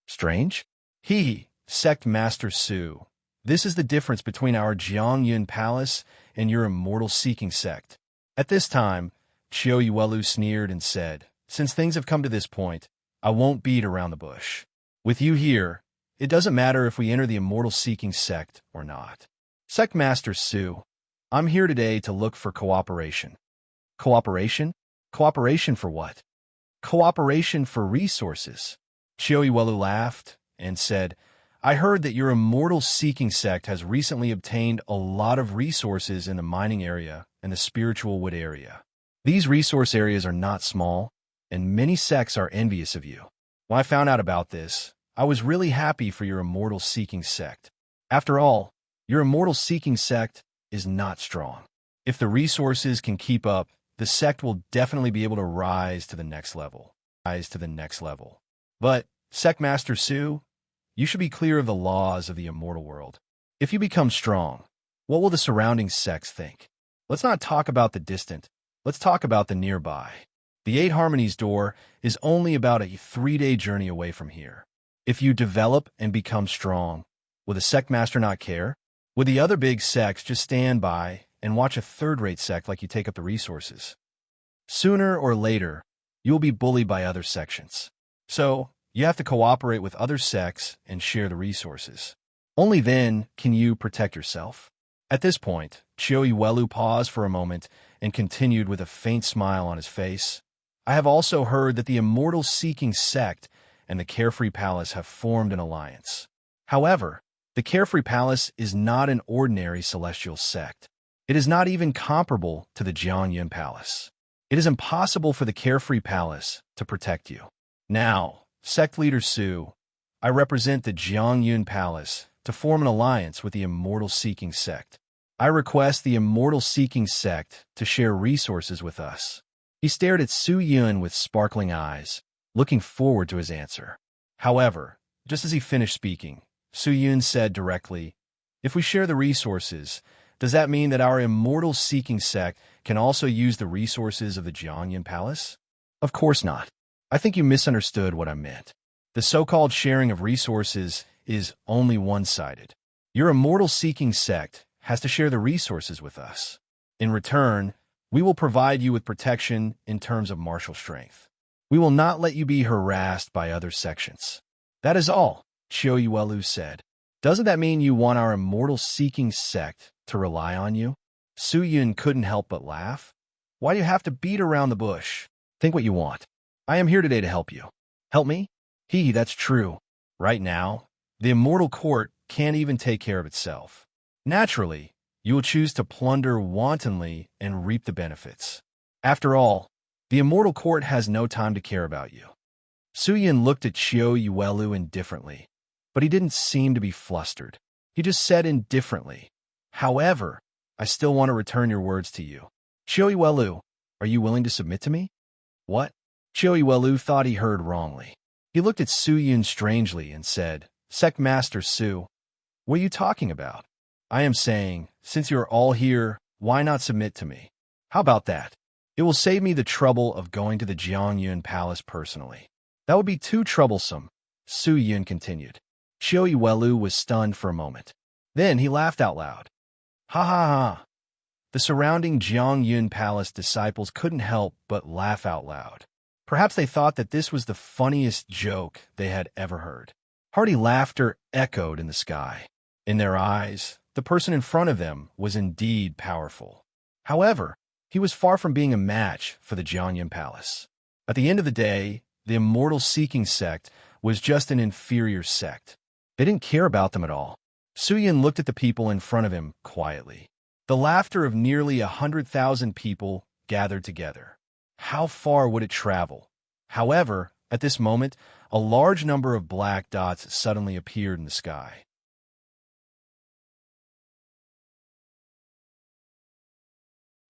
"Strange?" Sect Master Su. "This is the difference between our Jiangyun Palace and your Immortal Seeking Sect." At this time, Chioyuelu sneered and said, "Since things have come to this point, I won't beat around the bush. With you here, it doesn't matter if we enter the Immortal Seeking Sect or not. Sect Master Su, I'm here today to look for cooperation." "Cooperation? Cooperation for what?" "Cooperation for resources." Chioyuelu laughed and said, "I heard that your Immortal Seeking Sect has recently obtained a lot of resources in the mining area and the spiritual wood area. These resource areas are not small, and many sects are envious of you. When I found out about this, I was really happy for your Immortal Seeking Sect. After all, your Immortal Seeking Sect is not strong. If the resources can keep up, the sect will definitely be able to rise to the next level. But, Sect Master Su, you should be clear of the laws of the immortal world. If you become strong, what will the surrounding sects think? Let's not talk about the distant. Let's talk about the nearby. The Eight Harmonies door is only about a 3-day journey away from here. If you develop and become strong, will the Sect Master not care? Would the other big sects just stand by and watch a third-rate sect like you take up the resources? Sooner or later, you will be bullied by other sections. So, you have to cooperate with other sects and share the resources. Only then can you protect yourself." At this point, Chioyuelu paused for a moment and continued with a faint smile on his face. "I have also heard that the Immortal Seeking Sect and the Carefree Palace have formed an alliance. However, the Carefree Palace is not an ordinary celestial sect. It is not even comparable to the Jiangyun Palace. It is impossible for the Carefree Palace to protect you. Now, Sect Leader Su, I represent the Jiangyun Palace to form an alliance with the Immortal Seeking Sect. I request the immortal seeking sect to share resources with us. He stared at Su Yun with sparkling eyes, looking forward to his answer. However, just as he finished speaking, Su Yun said directly, "If we share the resources, does that mean that our immortal seeking sect can also use the resources of the Jiangyan Palace?" Of course not. I think you misunderstood what I meant. The so-called sharing of resources is only one-sided. Your immortal seeking sect has to share the resources with us. In return, we will provide you with protection in terms of martial strength. We will not let you be harassed by other sections. That is all, Qiu Yuelu said. Doesn't that mean you want our immortal seeking sect to rely on you? Su Yun couldn't help but laugh. Why do you have to beat around the bush? Think what you want. I am here today to help you. Help me? That's true. Right now, the immortal court can't even take care of itself. Naturally, you will choose to plunder wantonly and reap the benefits. After all, the immortal court has no time to care about you. Su Yun looked at Qiu Yuelu indifferently, but he didn't seem to be flustered. He just said indifferently, "However, I still want to return your words to you. Qiu Yuelu, are you willing to submit to me?" What? Qiu Yuelu thought he heard wrongly. He looked at Su Yun strangely and said, "Sect Master Su, what are you talking about? I am saying, since you are all here, why not submit to me? How about that? It will save me the trouble of going to the Jiangyun Palace personally." "That would be too troublesome," Su Yun continued. Qiu Yuelu was stunned for a moment. Then he laughed out loud. Ha ha ha. The surrounding Jiangyun Palace disciples couldn't help but laugh out loud. Perhaps they thought that this was the funniest joke they had ever heard. Hearty laughter echoed in the sky. In their eyes, the person in front of them was indeed powerful. However, he was far from being a match for the Jiangyun Palace. At the end of the day, the immortal seeking sect was just an inferior sect. They didn't care about them at all. Su Yun looked at the people in front of him quietly. The laughter of nearly 100,000 people gathered together. How far would it travel? However, at this moment, a large number of black dots suddenly appeared in the sky.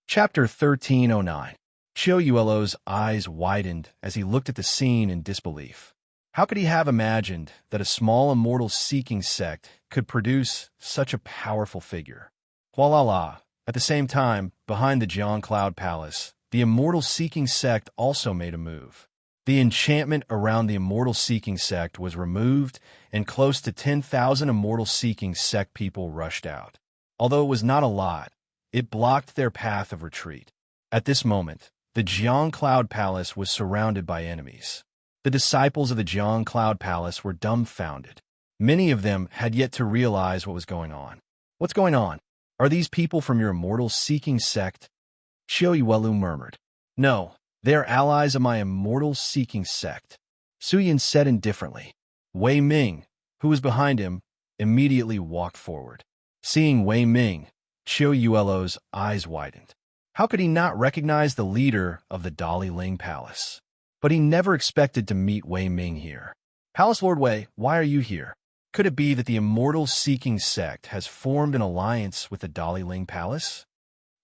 Chapter 1309. Qiu Yuelu's eyes widened as he looked at the scene in disbelief. How could he have imagined that a small immortal seeking sect could produce such a powerful figure? Hualala. At the same time, behind the Jiang Cloud Palace, the immortal seeking sect also made a move. The enchantment around the immortal seeking sect was removed, and close to 10,000 immortal seeking sect people rushed out. Although it was not a lot, it blocked their path of retreat. At this moment, the Jiang Cloud Palace was surrounded by enemies. The disciples of the Jiang Cloud Palace were dumbfounded. Many of them had yet to realize what was going on. "What's going on? Are these people from your immortal seeking sect?" Qiu Yuelu murmured. "No, they are allies of my immortal seeking sect," Su Yun said indifferently. Wei Ming, who was behind him, immediately walked forward. Seeing Wei Ming, Qiu Yuelu's eyes widened. How could he not recognize the leader of the Dali Ling Palace? But he never expected to meet Wei Ming here. "Palace Lord Wei, why are you here? Could it be that the immortal seeking sect has formed an alliance with the Dali Ling Palace?"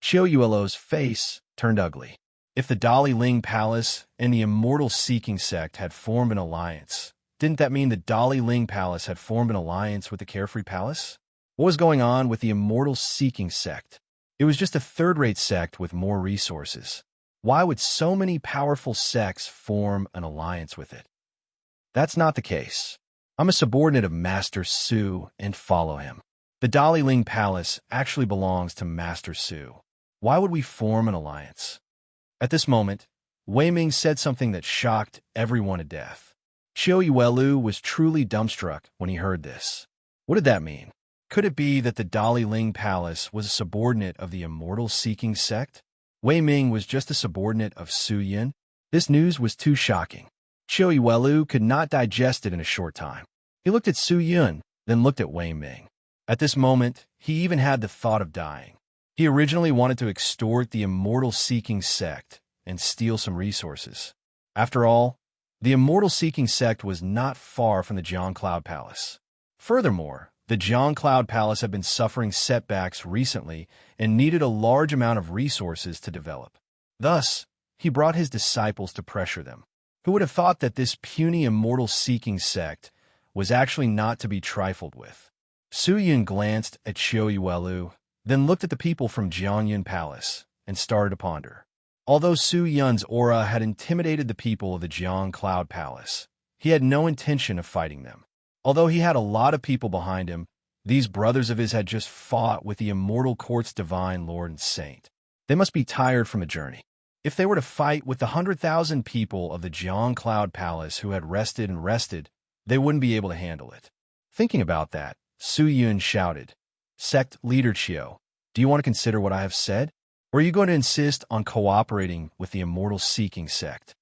Qiu Yuelu's face turned ugly. If the Dali Ling Palace and the immortal seeking sect had formed an alliance, didn't that mean the Dali Ling Palace had formed an alliance with the Carefree Palace? What was going on with the immortal seeking sect? It was just a third-rate sect with more resources. Why would so many powerful sects form an alliance with it? That's not the case. I'm a subordinate of Master Su and follow him. The Dali Ling Palace actually belongs to Master Su. Why would we form an alliance? At this moment, Wei Ming said something that shocked everyone to death. Qiu Yuelu was truly dumbstruck when he heard this. What did that mean? Could it be that the Dali Ling Palace was a subordinate of the immortal seeking sect? Wei Ming was just a subordinate of Su Yun? This news was too shocking. Qiu Yuelu could not digest it in a short time. He looked at Su Yun, then looked at Wei Ming. At this moment, he even had the thought of dying. He originally wanted to extort the immortal seeking sect and steal some resources. After all, the immortal seeking sect was not far from the Jiang Cloud Palace. Furthermore, The Jiang Cloud Palace had been suffering setbacks recently and needed a large amount of resources to develop. Thus, he brought his disciples to pressure them. Who would have thought that this puny immortal-seeking sect was actually not to be trifled with? Su Yun glanced at Qiu Yuelu, then looked at the people from Jiangyun Palace, and started to ponder. Although Su Yun's aura had intimidated the people of the Jiang Cloud Palace, he had no intention of fighting them. Although he had a lot of people behind him, these brothers of his had just fought with the immortal court's divine lord and saint. They must be tired from the journey. If they were to fight with the 100,000 people of the Jiang Cloud Palace who had rested, they wouldn't be able to handle it. Thinking about that, Su Yun shouted, "Sect leader Qiu, do you want to consider what I have said? Or are you going to insist on cooperating with the immortal-seeking sect?"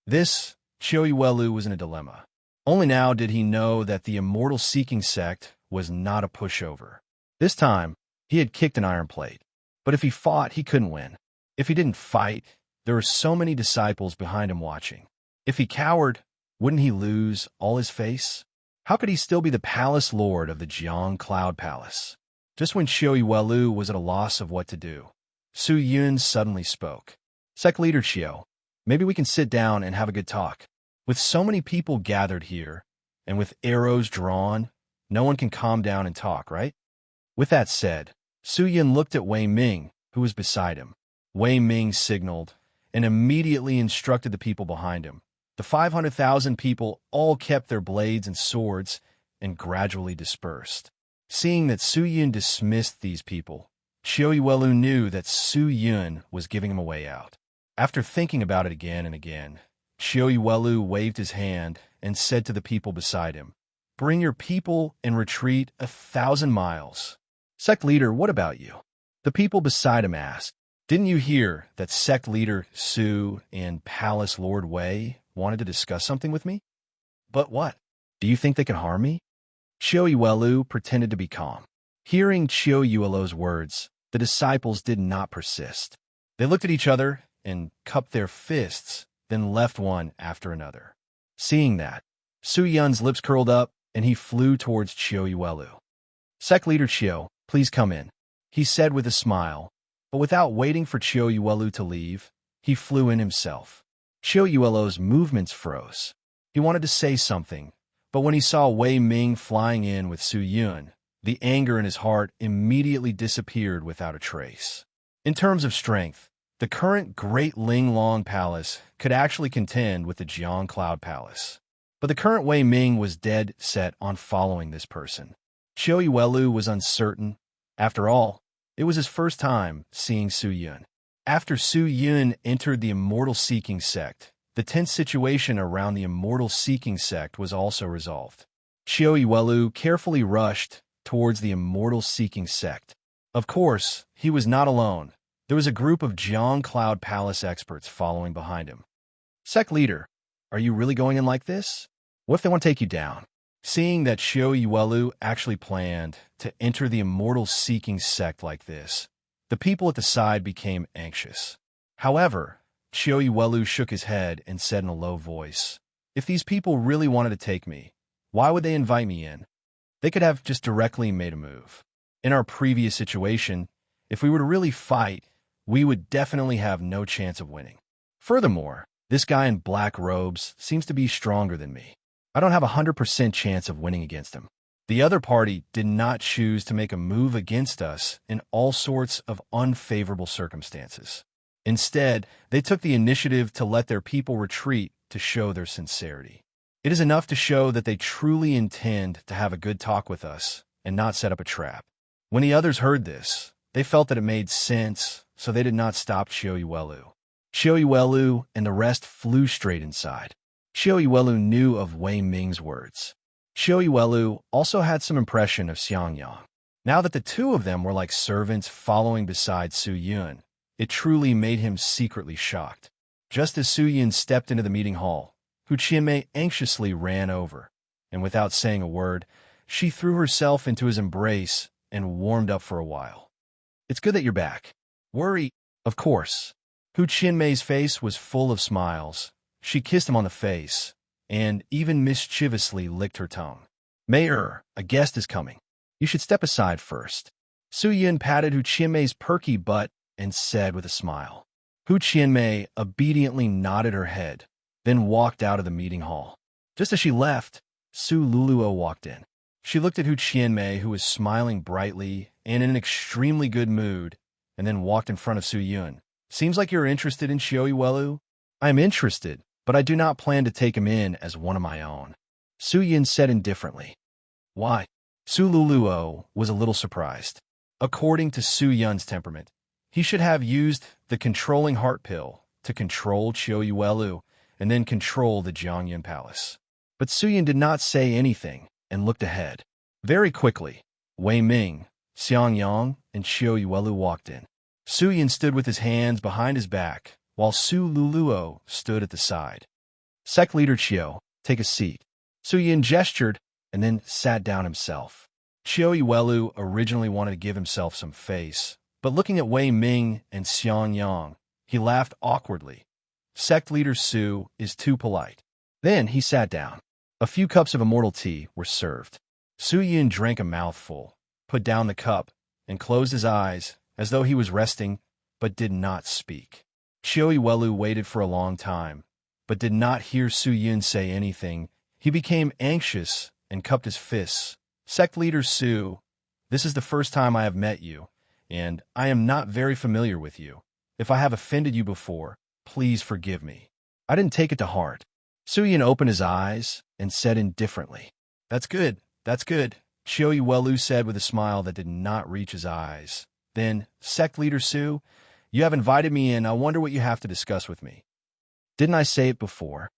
This, Qiu Yuelu was in a dilemma. Only now did he know that the immortal-seeking sect was not a pushover. This time, he had kicked an iron plate. But if he fought, he couldn't win. If he didn't fight, there were so many disciples behind him watching. If he cowered, wouldn't he lose all his face? How could he still be the palace lord of the Jiang Cloud Palace? Just when Qiu Yuelu was at a loss of what to do, Su Yun suddenly spoke. "Sect leader Qiu, maybe we can sit down and have a good talk. With so many people gathered here, and with arrows drawn, no one can calm down and talk, right?" With that said, Su Yun looked at Wei Ming, who was beside him. Wei Ming signaled and immediately instructed the people behind him. The 500,000 people all kept their blades and swords and gradually dispersed. Seeing that Su Yun dismissed these people, Qiu Yuelu knew that Su Yun was giving him a way out. After thinking about it again and again, Qiu Yuelu waved his hand and said to the people beside him, "Bring your people and retreat 1,000 miles. Sect leader, what about you?" The people beside him asked, "Didn't you hear that sect leader Su and Palace Lord Wei wanted to discuss something with me?" "But what? Do you think they can harm me?" Qiu Yuelu pretended to be calm. Hearing Qiu Yuelu's words, the disciples did not persist. They looked at each other and cupped their fists, then left one after another. Seeing that, Su Yun's lips curled up, and he flew towards Qiu Yuelu. "Sect leader Qiu, please come in," he said with a smile, but without waiting for Qiu Yuelu to leave, he flew in himself. Qiu Yuelu's movements froze. He wanted to say something, but when he saw Wei Ming flying in with Su Yun, the anger in his heart immediately disappeared without a trace. In terms of strength, the current Great Linglong Palace could actually contend with the Jiang Cloud Palace. But the current Wei Ming was dead set on following this person. Qiu Yuelu was uncertain. After all, it was his first time seeing Su Yun. After Su Yun entered the immortal-seeking sect, the tense situation around the immortal-seeking sect was also resolved. Qiu Yuelu carefully rushed towards the immortal-seeking sect. Of course, he was not alone. There was a group of Jiang Cloud Palace experts following behind him. "Sect leader, are you really going in like this? What if they want to take you down?" Seeing that Qiu Yuelu actually planned to enter the immortal-seeking sect like this, the people at the side became anxious. However, Qiu Yuelu shook his head and said in a low voice, "If these people really wanted to take me, why would they invite me in? They could have just directly made a move. In our previous situation, if we were to really fight, we would definitely have no chance of winning. Furthermore, this guy in black robes seems to be stronger than me. I don't have a 100% chance of winning against him." The other party did not choose to make a move against us in all sorts of unfavorable circumstances. Instead, they took the initiative to let their people retreat to show their sincerity. It is enough to show that they truly intend to have a good talk with us and not set up a trap. When the others heard this, they felt that it made sense, so they did not stop Qiu Yuelu. Qiu Yuelu and the rest flew straight inside. Qiu Yuelu knew of Wei Ming's words. Qiu Yuelu also had some impression of Xiangyang. Now that the two of them were like servants following beside Su Yun, it truly made him secretly shocked. Just as Su Yun stepped into the meeting hall, Hu Qianmei anxiously ran over, and without saying a word, she threw herself into his embrace and warmed up for a while. "It's good that you're back. Worry, of course." Hu Qianmei's face was full of smiles. She kissed him on the face, and even mischievously licked her tongue. "Mayor, a guest is coming. You should step aside first. Su Yun patted Hu Qianmei's perky butt and said with a smile. Hu Qianmei obediently nodded her head, then walked out of the meeting hall. Just as she left, Su Luluo walked in. She looked at Hu Qianmei, who was smiling brightly and in an extremely good mood, and then walked in front of Su Yun. Seems like you're interested in Xiao Yuelu. I am interested, but I do not plan to take him in as one of my own. Su Yun said indifferently. Why? Su Luluo was a little surprised. According to Su Yun's temperament, he should have used the controlling heart pill to control Xiao Yuelu and then control the Jiangyun Palace. But Su Yun did not say anything and looked ahead. Very quickly, Wei Ming, Xiang Yang, and Xiao Yuelu walked in. Su Yun stood with his hands behind his back, while Su Luluo stood at the side. Sect leader Qiao, take a seat. Su Yun gestured and then sat down himself. Xiao Yuelu originally wanted to give himself some face, but looking at Wei Ming and Xiang Yang, he laughed awkwardly. Sect leader Su is too polite. Then he sat down. A few cups of immortal tea were served. Su Yun drank a mouthful, put down the cup, and closed his eyes as though he was resting, but did not speak. Xiao Yuelu waited for a long time, but did not hear Su Yun say anything. He became anxious and cupped his fists. Sect leader Su, this is the first time I have met you, and I am not very familiar with you. If I have offended you before, please forgive me. I didn't take it to heart. Su Yun opened his eyes and said indifferently, That's good, that's good, Xiao Yuelu said with a smile that did not reach his eyes. Then, Sect leader Su, you have invited me in. I wonder what you have to discuss with me. Didn't I say it before?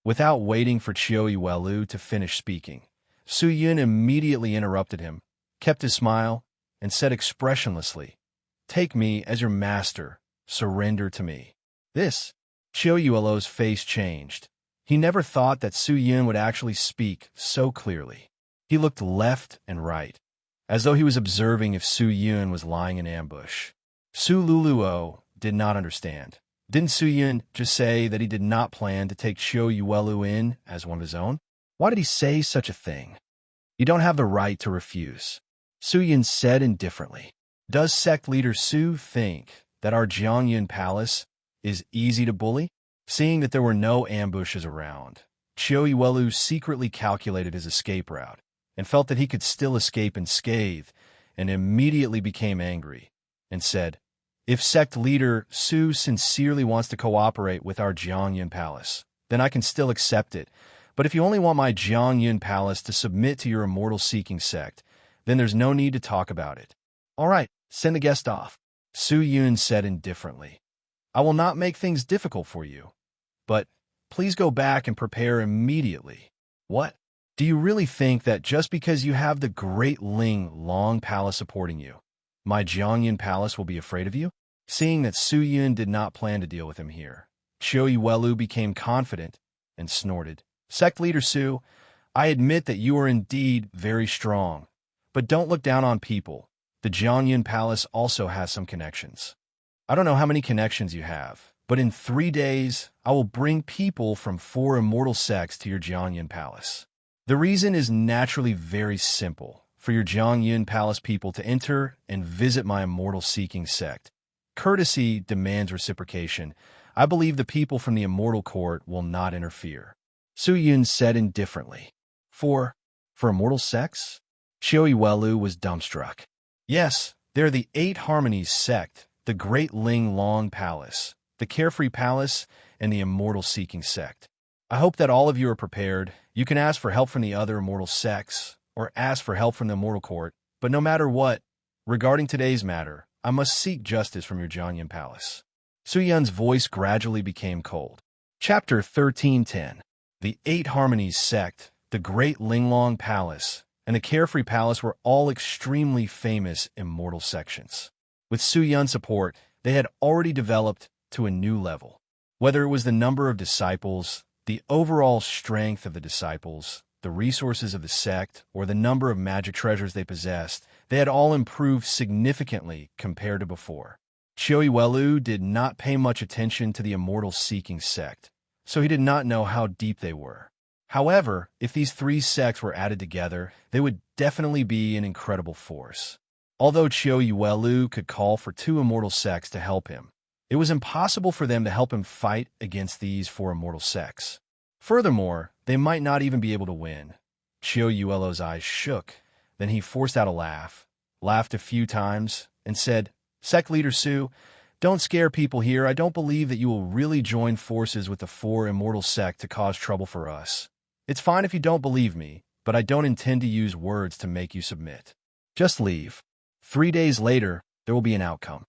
Without waiting for Xiao Yuelu to finish speaking, Su Yun immediately interrupted him, kept his smile, and said expressionlessly, Take me as your master. Surrender to me. This, Xiao Yuelu's face changed. He never thought that Su Yun would actually speak so clearly. He looked left and right, as though he was observing if Su Yun was lying in ambush. Su Luluo did not understand. Didn't Su Yun just say that he did not plan to take Xiao Yuelu in as one of his own? Why did he say such a thing? You don't have the right to refuse. Su Yun said indifferently. Does sect leader Su think that our Jiangyun Palace is easy to bully? Seeing that there were no ambushes around, Xiao Yuelu secretly calculated his escape route and felt that he could still escape unscathed, and immediately became angry and said, If sect leader Su sincerely wants to cooperate with our Jiangyun Palace, then I can still accept it. But if you only want my Jiangyun Palace to submit to your immortal-seeking sect, then there's no need to talk about it. All right, send the guest off. Su Yun said indifferently. I will not make things difficult for you, but please go back and prepare immediately. What? Do you really think that just because you have the Great Ling Long Palace supporting you, my Jiangyun Palace will be afraid of you? Seeing that Su Yun did not plan to deal with him here, Xiao Yuelu became confident and snorted. Sect leader Su, I admit that you are indeed very strong, but don't look down on people. The Jiangyun Palace also has some connections. I don't know how many connections you have, but in 3 days, I will bring people from 4 immortal sects to your Jiangyun Palace. The reason is naturally very simple, for your Jiangyun Palace people to enter and visit my immortal-seeking sect. Courtesy demands reciprocation. I believe the people from the immortal court will not interfere. Su Yun said indifferently. For immortal sects? Xiao Yuelu was dumbstruck. Yes, they're the 8 Harmonies sect, the Great Ling Long Palace, the Carefree Palace, and the Immortal-Seeking sect. I hope that all of you are prepared. You can ask for help from the other immortal sects, or ask for help from the immortal court, but no matter what, regarding today's matter, I must seek justice from your Jiangyun Palace. Su Yun's voice gradually became cold. Chapter 1310. The 8 Harmonies sect, the Great Linglong Palace, and the Carefree Palace were all extremely famous immortal sections. With Su Yun's support, they had already developed to a new level. Whether it was the number of disciples, the overall strength of the disciples, the resources of the sect, or the number of magic treasures they possessed, they had all improved significantly compared to before. Xiao Yuelu did not pay much attention to the immortal-seeking sect, so he did not know how deep they were. However, if these three sects were added together, they would definitely be an incredible force. Although Qiu Yuelu could call for two immortal sects to help him, it was impossible for them to help him fight against these four immortal sects. Furthermore, they might not even be able to win. Qiu Yuelu's eyes shook. Then he forced out a laugh, laughed a few times, and said, "Sect Leader Su, don't scare people here. I don't believe that you will really join forces with the four immortal sect to cause trouble for us. It's fine if you don't believe me, but I don't intend to use words to make you submit. Just leave. 3 days later, there will be an outcome."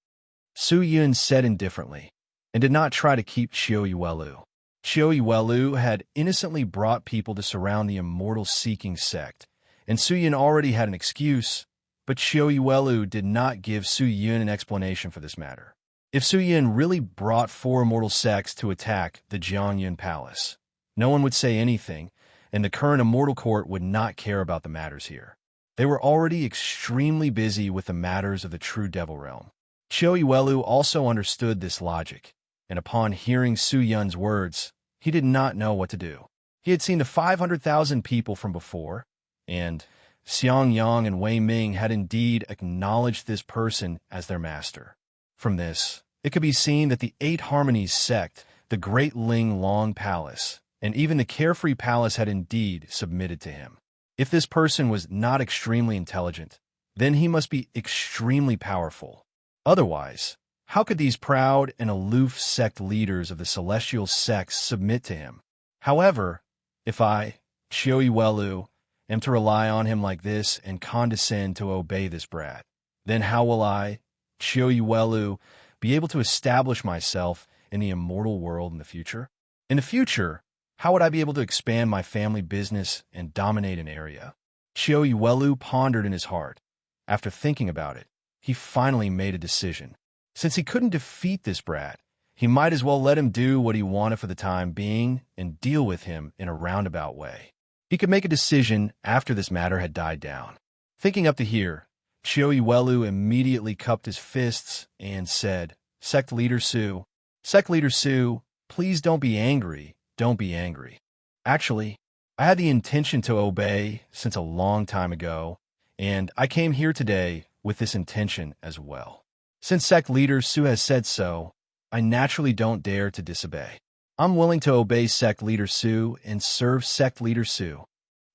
Su Yun said indifferently, and did not try to keep Qiu Yuelu. Qiu Yuelu had innocently brought people to surround the immortal-seeking sect, and Su Yun already had an excuse, but Qiu Yuelu did not give Su Yun an explanation for this matter. If Su Yun really brought four immortal sects to attack the Jiangyun Palace, no one would say anything, and the current immortal court would not care about the matters here. They were already extremely busy with the matters of the true devil realm. Qiu Yuelu also understood this logic, and upon hearing Su Yun's words, he did not know what to do. He had seen the 500,000 people from before, and Xiang Yang and Wei Ming had indeed acknowledged this person as their master. From this, it could be seen that the Eight Harmonies sect, the Great Ling Long Palace, and even the Carefree Palace had indeed submitted to him. If this person was not extremely intelligent, then he must be extremely powerful. Otherwise, how could these proud and aloof sect leaders of the celestial sects submit to him? However, if I, Qiu Yuelu, am to rely on him like this and condescend to obey this brat, then how will I, Qiu Yuelu, be able to establish myself in the immortal world in the future? In the future, how would I be able to expand my family business and dominate an area? Qiu Yuelu pondered in his heart. After thinking about it, he finally made a decision. Since he couldn't defeat this brat, he might as well let him do what he wanted for the time being and deal with him in a roundabout way. He could make a decision after this matter had died down. Thinking up to here, Qiu Yuelu immediately cupped his fists and said, "Sect Leader Su, Sect Leader Su, please don't be angry. Don't be angry. Actually, I had the intention to obey since a long time ago, and I came here today with this intention as well. Since Sect Leader Su has said so, I naturally don't dare to disobey. I'm willing to obey Sect Leader Su and serve Sect Leader Su."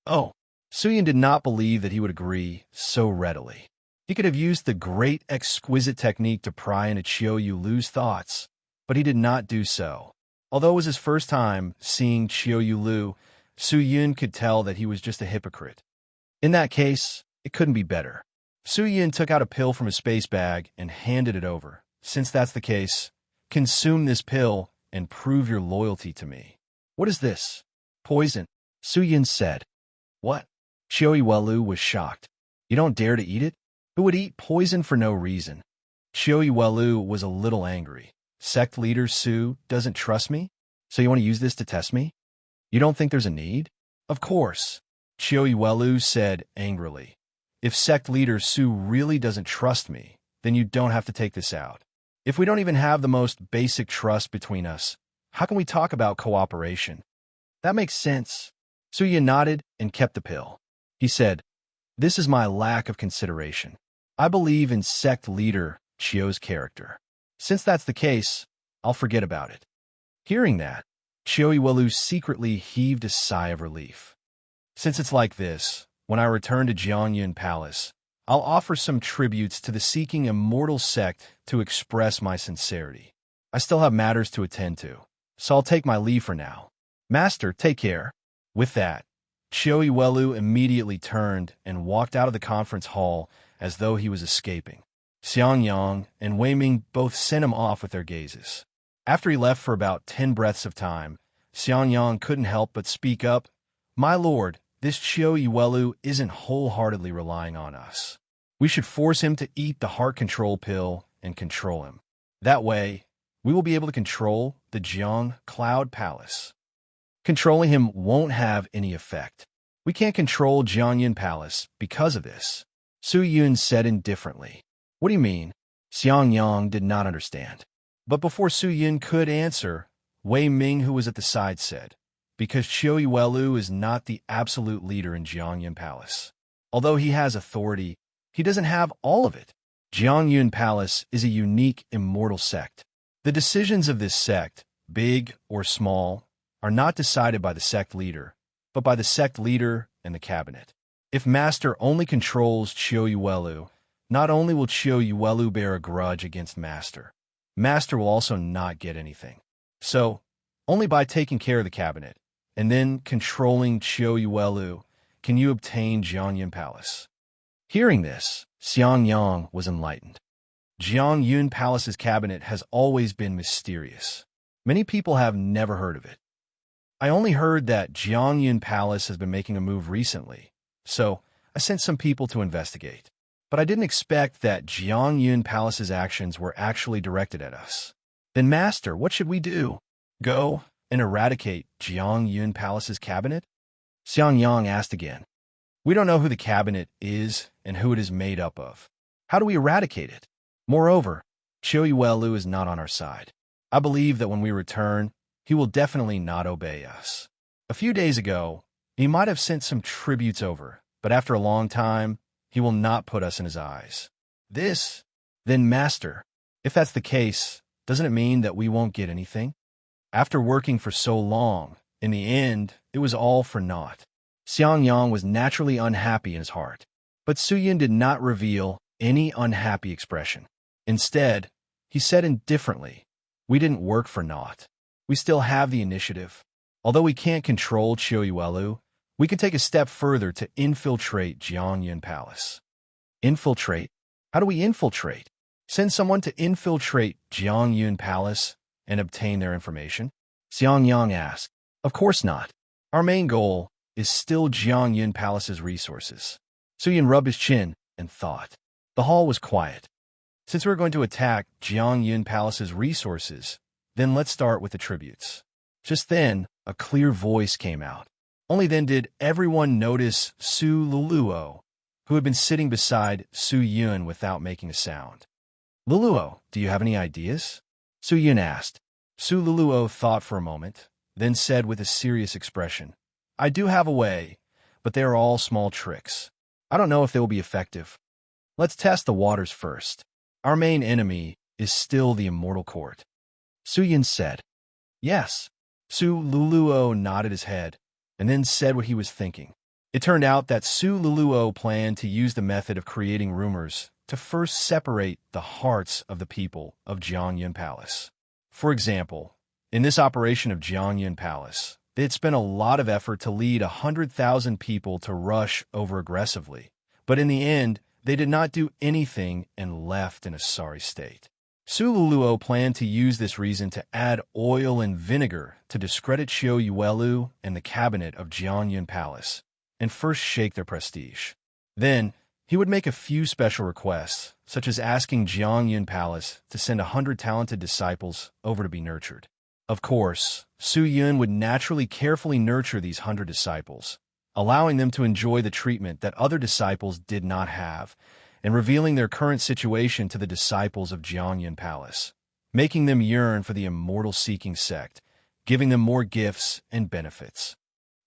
Oh, Su Yun did not believe that he would agree so readily. He could have used the great exquisite technique to pry into Qiu Yuelu's thoughts, but he did not do so. Although it was his first time seeing Qiu Yuelu, Su Yun could tell that he was just a hypocrite. In that case, it couldn't be better. Su Yun took out a pill from his space bag and handed it over. "Since that's the case, consume this pill and prove your loyalty to me." "What is this?" "Poison," Su Yun said. "What?" Qiu Yuelu was shocked. "You don't dare to eat it? Who would eat poison for no reason?" Qiu Yuelu was a little angry. "Sect Leader Su doesn't trust me? So you want to use this to test me? You don't think there's a need?" "Of course," Qiu Yuelu said angrily. "If Sect Leader Su really doesn't trust me, then you don't have to take this out. If we don't even have the most basic trust between us, how can we talk about cooperation?" "That makes sense." Su Yun nodded and kept the pill. He said, "This is my lack of consideration. I believe in Sect Leader Qiu's character. Since that's the case, I'll forget about it." Hearing that, Qiu Yuelu secretly heaved a sigh of relief. "Since it's like this, when I return to Jiangyun Palace, I'll offer some tributes to the seeking immortal sect to express my sincerity. I still have matters to attend to, so I'll take my leave for now. Master, take care." With that, Qiu Yuelu immediately turned and walked out of the conference hall as though he was escaping. Xiang Yang and Wei Ming both sent him off with their gazes. After he left for about 10 breaths of time, Xiang Yang couldn't help but speak up. "My lord, this Qiu Yuelu isn't wholeheartedly relying on us. We should force him to eat the heart control pill and control him. That way, we will be able to control the Jiang Cloud Palace. Controlling him won't have any effect. We can't control Jiangyun Palace because of this," Su Yun said indifferently. "What do you mean?" Xiang Yang did not understand. But before Su Yun could answer, Wei Ming, who was at the side, said, because Qiu Yuelu is not the absolute leader in Jiangyun Palace. Although he has authority, he doesn't have all of it. Jiangyun Palace is a unique immortal sect. The decisions of this sect, big or small, are not decided by the sect leader, but by the sect leader and the cabinet. If Master only controls Qiu Yuelu, not only will Qiu Yuelu bear a grudge against Master, Master will also not get anything. So, only by taking care of the cabinet, and then controlling Qiu Yuelu, can you obtain Jiangyun Palace. Hearing this, Xiangyang was enlightened. Jiangyun Palace's cabinet has always been mysterious. Many people have never heard of it. I only heard that Jiangyun Palace has been making a move recently, so I sent some people to investigate. But I didn't expect that Jiangyun Palace's actions were actually directed at us. Then, Master, what should we do? Go and eradicate Jiangyun Palace's cabinet? Xiangyang asked again. We don't know who the cabinet is and who it is made up of. How do we eradicate it? Moreover, Qiu Yuelu is not on our side. I believe that when we return, he will definitely not obey us. A few days ago, he might have sent some tributes over, but after a long time, he will not put us in his eyes. Then, Master, if that's the case, doesn't it mean that we won't get anything? After working for so long, in the end, it was all for naught. Xiangyang was naturally unhappy in his heart, but Suyin did not reveal any unhappy expression. Instead, he said indifferently, we didn't work for naught. We still have the initiative. Although we can't control Qiu Yuelu, we can take a step further to infiltrate Jiangyun Palace. Infiltrate? How do we infiltrate? Send someone to infiltrate Jiangyun Palace and obtain their information? Xiangyang asked. Of course not. Our main goal is still Jiangyun Palace's resources. Suyin rubbed his chin and thought. The hall was quiet. Since we're going to attack Jiangyun Palace's resources, then let's start with the tributes. Just then, a clear voice came out. Only then did everyone notice Su Luluo, who had been sitting beside Su Yun without making a sound. Luluo, do you have any ideas? Su Yun asked. Su Luluo thought for a moment, then said with a serious expression, I do have a way, but they are all small tricks. I don't know if they will be effective. Let's test the waters first. Our main enemy is still the immortal court. Su Yun said. Yes. Su Luluo nodded his head, and then said what he was thinking. It turned out that Su Luluo planned to use the method of creating rumors to first separate the hearts of the people of Jiangyun Palace. For example, in this operation of Jiangyun Palace, they had spent a lot of effort to lead 100,000 people to rush over aggressively, but in the end, they did not do anything and left in a sorry state. Su Luluo planned to use this reason to add oil and vinegar to discredit Qiu Yuelu and the cabinet of Jiangyun Palace, and first shake their prestige. Then, he would make a few special requests, such as asking Jiangyun Palace to send 100 talented disciples over to be nurtured. Of course, Su Yun would naturally carefully nurture these 100 disciples, allowing them to enjoy the treatment that other disciples did not have, and revealing their current situation to the disciples of Jiangyun Palace, making them yearn for the immortal-seeking sect, giving them more gifts and benefits.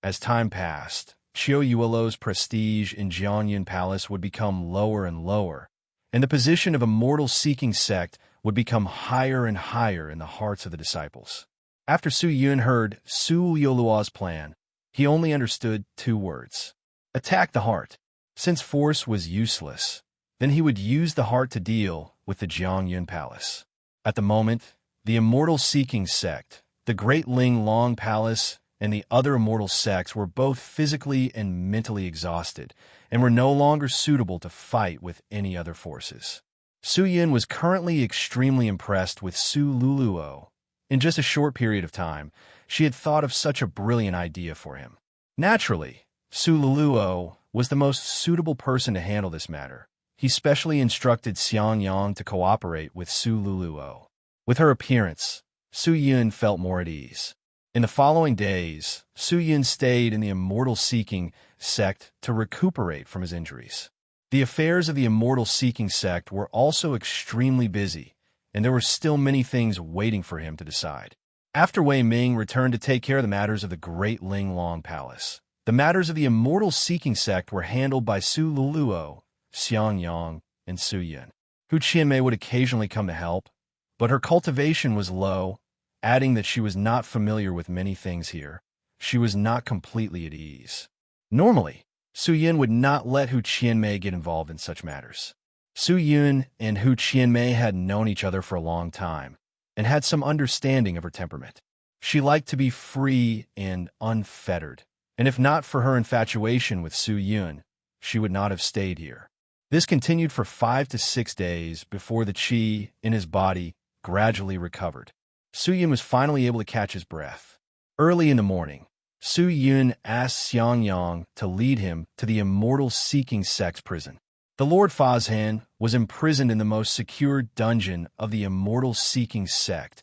As time passed, Qiu Yuelu's prestige in Jiangyun Palace would become lower and lower, and the position of immortal-seeking sect would become higher and higher in the hearts of the disciples. After Su Yun heard Su Yoluo's plan, he only understood 2 words. Attack the heart. Since force was useless, then he would use the heart to deal with the Jiangyun Palace. At the moment, the immortal-seeking sect, the Great Ling Long Palace, and the other immortal sects were both physically and mentally exhausted, and were no longer suitable to fight with any other forces. Su Yun was currently extremely impressed with Su Luluo. In just a short period of time, she had thought of such a brilliant idea for him. Naturally, Su Luluo was the most suitable person to handle this matter. He specially instructed Xiangyang to cooperate with Su Luluo. With her appearance, Su Yun felt more at ease. In the following days, Su Yun stayed in the immortal-seeking sect to recuperate from his injuries. The affairs of the immortal-seeking sect were also extremely busy, and there were still many things waiting for him to decide. After Wei Ming returned to take care of the matters of the Great Ling Long Palace, the matters of the immortal seeking sect were handled by Su Luluo, Xiang Yang, and Su Yun. Hu Qianmei would occasionally come to help, but her cultivation was low, adding that she was not familiar with many things here. She was not completely at ease. Normally, Su Yun would not let Hu Qianmei get involved in such matters. Su Yun and Hu Qianmei had known each other for a long time and had some understanding of her temperament. She liked to be free and unfettered, and if not for her infatuation with Su Yun, she would not have stayed here. This continued for 5 to 6 days before the qi in his body gradually recovered. Su Yun was finally able to catch his breath. Early in the morning, Su Yun asked Xiang Yang to lead him to the immortal seeking sect's prison. The Lord Fazhan was imprisoned in the most secure dungeon of the immortal seeking sect,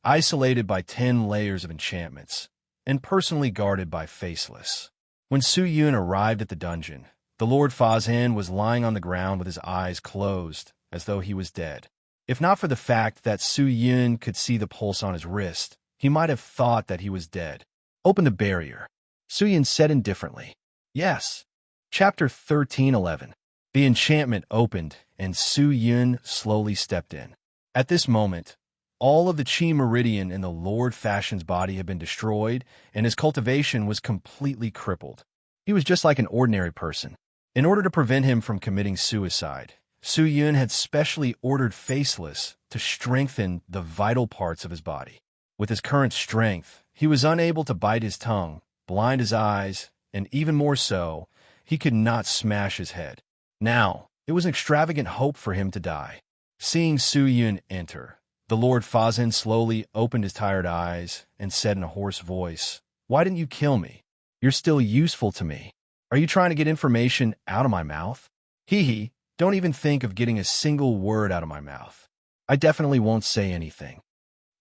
isolated by 10 layers of enchantments, and personally guarded by Faceless. When Su Yun arrived at the dungeon, the Lord Fazhan was lying on the ground with his eyes closed, as though he was dead. If not for the fact that Su Yun could see the pulse on his wrist, he might have thought that he was dead. Open the barrier, Su Yun said indifferently. Yes. Chapter 13:11. The enchantment opened, and Su Yun slowly stepped in. At this moment, all of the Qi meridian in the Lord Fashion's body had been destroyed, and his cultivation was completely crippled. He was just like an ordinary person. In order to prevent him from committing suicide, Su Yun had specially ordered Faceless to strengthen the vital parts of his body. With his current strength, he was unable to bite his tongue, blind his eyes, and even more so, he could not smash his head. Now, it was an extravagant hope for him to die. Seeing Su Yun enter, the Lord Fazhan slowly opened his tired eyes and said in a hoarse voice, "Why didn't you kill me? You're still useful to me. Are you trying to get information out of my mouth?" Hee, don't even think of getting a single word out of my mouth. I definitely won't say anything.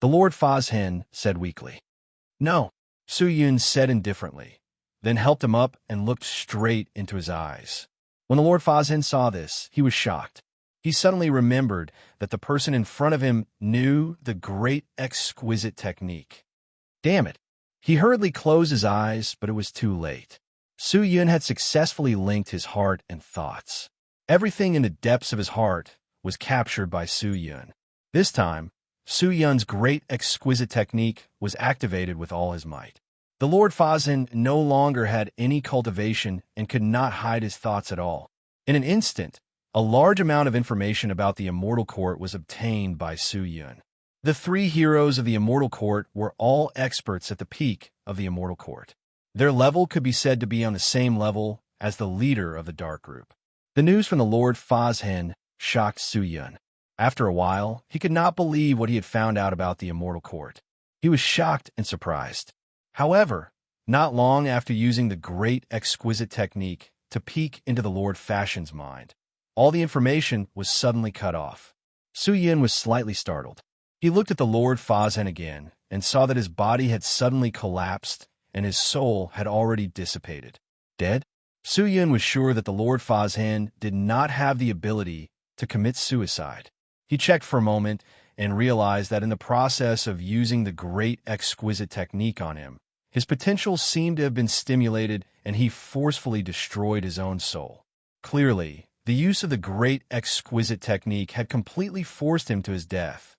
The Lord Fazhan said weakly. No, Su Yun said indifferently, then helped him up and looked straight into his eyes. When the Lord Fazhan saw this, he was shocked. He suddenly remembered that the person in front of him knew the great exquisite technique. Damn it. He hurriedly closed his eyes, but it was too late. Su Yun had successfully linked his heart and thoughts. Everything in the depths of his heart was captured by Su Yun. This time, Su Yun's great exquisite technique was activated with all his might. The Lord Fazhan no longer had any cultivation and could not hide his thoughts at all. In an instant, a large amount of information about the Immortal Court was obtained by Su Yun. The 3 heroes of the Immortal Court were all experts at the peak of the Immortal Court. Their level could be said to be on the same level as the leader of the Dark Group. The news from the Lord Fazhan shocked Su Yun. After a while, he could not believe what he had found out about the Immortal Court. He was shocked and surprised. However, not long after using the great exquisite technique to peek into the Lord Fashion's mind, all the information was suddenly cut off. Su Yun was slightly startled. He looked at the Lord Fazhan again and saw that his body had suddenly collapsed and his soul had already dissipated. Dead? Su Yun was sure that the Lord Fazhan did not have the ability to commit suicide. He checked for a moment and realized that in the process of using the great exquisite technique on him, his potential seemed to have been stimulated and he forcefully destroyed his own soul. Clearly, the use of the great exquisite technique had completely forced him to his death.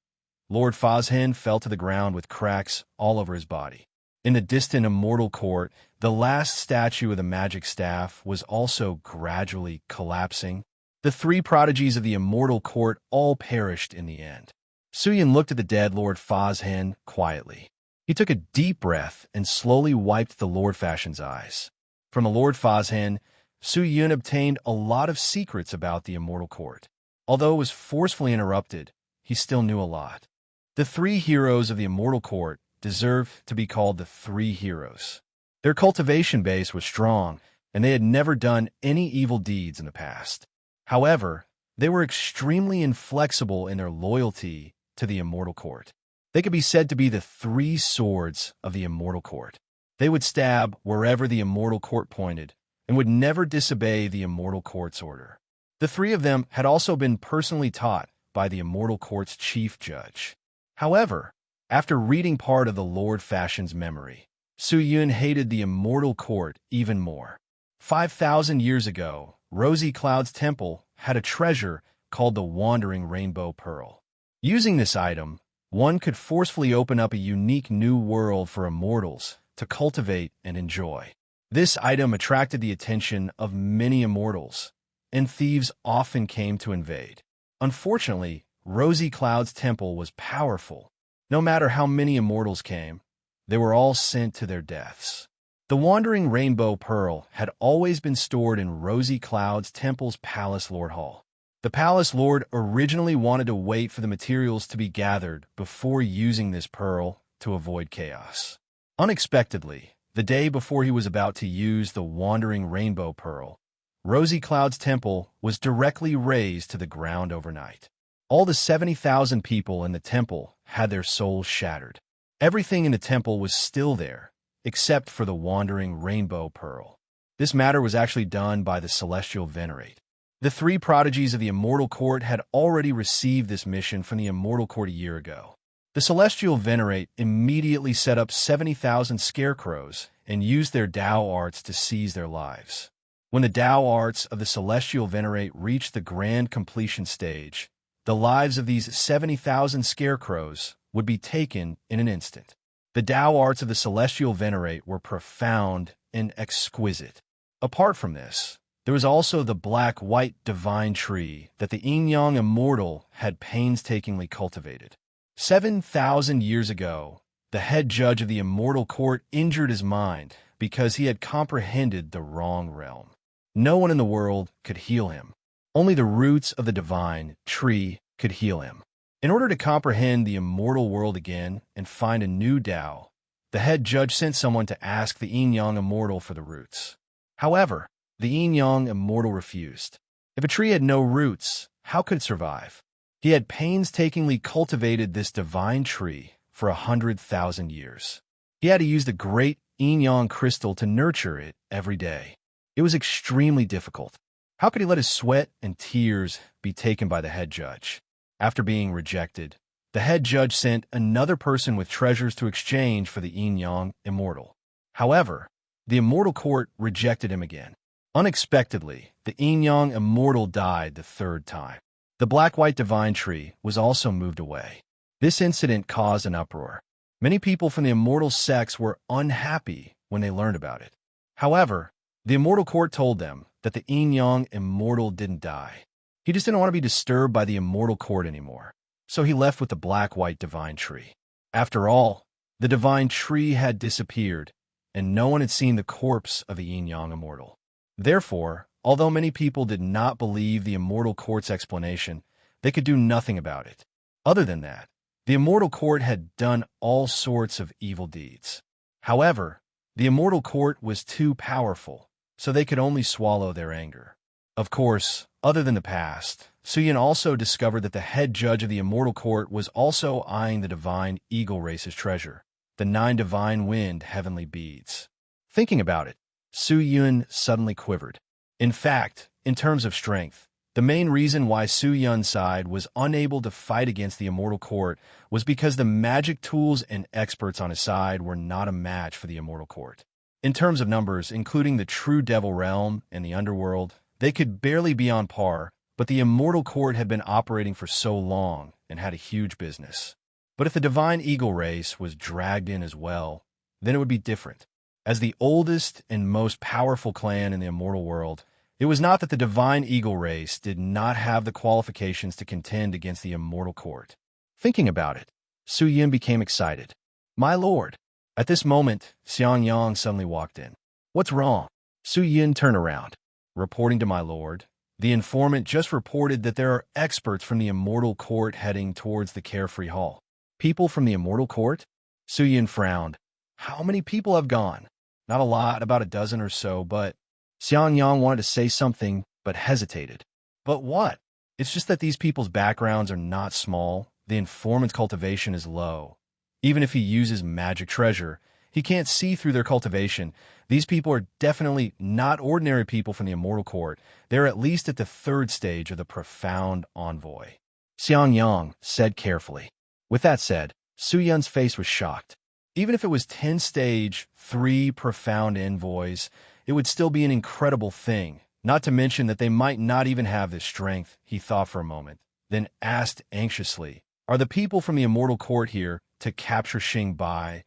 Lord Fazhan fell to the ground with cracks all over his body. In the distant Immortal Court, the last statue of the magic staff was also gradually collapsing. The 3 prodigies of the Immortal Court all perished in the end. Su Yun looked at the dead Lord Fazhan quietly. He took a deep breath and slowly wiped the Lord Fashion's eyes. From the Lord Fazhan, Su Yun obtained a lot of secrets about the Immortal Court. Although it was forcefully interrupted, he still knew a lot. The 3 heroes of the Immortal Court deserve to be called the 3 heroes. Their cultivation base was strong, and they had never done any evil deeds in the past. However, they were extremely inflexible in their loyalty to the Immortal Court. They could be said to be the 3 swords of the Immortal Court. They would stab wherever the Immortal Court pointed and would never disobey the Immortal Court's order. The 3 of them had also been personally taught by the Immortal Court's chief judge. However, After reading part of the Lord Fashion's memory, Su Yun hated the immortal court even more. 5,000 years ago, Rosy Cloud's temple had a treasure called the Wandering Rainbow Pearl. Using this item, one could forcefully open up a unique new world for immortals to cultivate and enjoy. This item attracted the attention of many immortals, and thieves often came to invade. Unfortunately, Rosy Cloud's temple was powerful. No matter how many immortals came, they were all sent to their deaths. The Wandering Rainbow Pearl had always been stored in Rosy Cloud's temple's Palace Lord Hall. The Palace Lord originally wanted to wait for the materials to be gathered before using this pearl to avoid chaos. Unexpectedly, the day before he was about to use the Wandering Rainbow Pearl, Rosy Cloud's temple was directly razed to the ground overnight. All the 70,000 people in the temple had their souls shattered. Everything in the temple was still there, except for the Wandering Rainbow Pearl. This matter was actually done by the Celestial Venerate. The three prodigies of the Immortal Court had already received this mission from the Immortal Court a year ago. The Celestial Venerate immediately set up 70,000 scarecrows and used their Tao arts to seize their lives. When the Tao arts of the Celestial Venerate reached the grand completion stage, the lives of these 70,000 scarecrows would be taken in an instant. The Tao arts of the Celestial Venerate were profound and exquisite. Apart from this, there was also the black-white divine tree that the Yin-Yang Immortal had painstakingly cultivated. 7,000 years ago, the head judge of the Immortal Court injured his mind because he had comprehended the wrong realm. No one in the world could heal him. Only the roots of the divine tree could heal him. In order to comprehend the immortal world again and find a new Tao, the head judge sent someone to ask the Yin-Yang Immortal for the roots. However, the Yin-Yang Immortal refused. If a tree had no roots, how could it survive? He had painstakingly cultivated this divine tree for 100,000 years. He had to use the great Yin-Yang crystal to nurture it every day. It was extremely difficult. How could he let his sweat and tears be taken by the head judge? After being rejected, the head judge sent another person with treasures to exchange for the Yin-Yang Immortal. However, the Immortal Court rejected him again. Unexpectedly, the Yin-Yang Immortal died the third time. The black-white divine tree was also moved away. This incident caused an uproar. Many people from the Immortal sects were unhappy when they learned about it. However, the Immortal Court told them that the Yin-Yang Immortal didn't die. He just didn't want to be disturbed by the Immortal Court anymore, so he left with the black-white divine tree. After all, the divine tree had disappeared, and no one had seen the corpse of the Yin-Yang Immortal. Therefore, although many people did not believe the Immortal Court's explanation, they could do nothing about it. Other than that, the Immortal Court had done all sorts of evil deeds. However, the Immortal Court was too powerful, so they could only swallow their anger. Of course, other than the past, Su Yun also discovered that the head judge of the Immortal Court was also eyeing the divine eagle race's treasure, the 9 divine wind heavenly beads. Thinking about it, Su Yun suddenly quivered. In fact, in terms of strength, the main reason why Su Yun's side was unable to fight against the Immortal Court was because the magic tools and experts on his side were not a match for the Immortal Court. In terms of numbers, including the true Devil Realm and the Underworld, they could barely be on par, but the Immortal Court had been operating for so long and had a huge business. But if the Divine Eagle race was dragged in as well, then it would be different. As the oldest and most powerful clan in the immortal world, it was not that the Divine Eagle race did not have the qualifications to contend against the Immortal Court. Thinking about it, Su Yun became excited. "My lord!" At this moment, Xiang Yang suddenly walked in. "What's wrong?" Su Yun turned around. "Reporting to my lord, the informant just reported that there are experts from the Immortal Court heading towards the Carefree Hall." "People from the Immortal Court?" Su Yun frowned. "How many people have gone?" "Not a lot, about a dozen or so, but—" Xiang Yang wanted to say something, but hesitated. "But what?" "It's just that these people's backgrounds are not small. The informant's cultivation is low. Even if he uses magic treasure, he can't see through their cultivation. These people are definitely not ordinary people from the Immortal Court. They're at least at the 3rd stage of the Profound Envoy," Xiang Yang said carefully. "With that said, Su Yun's face was shocked. Even if it was 10 stage, 3 profound envoys, it would still be an incredible thing, not to mention that they might not even have this strength, he thought for a moment, then asked anxiously, "Are the people from the Immortal Court here to capture Xingbai,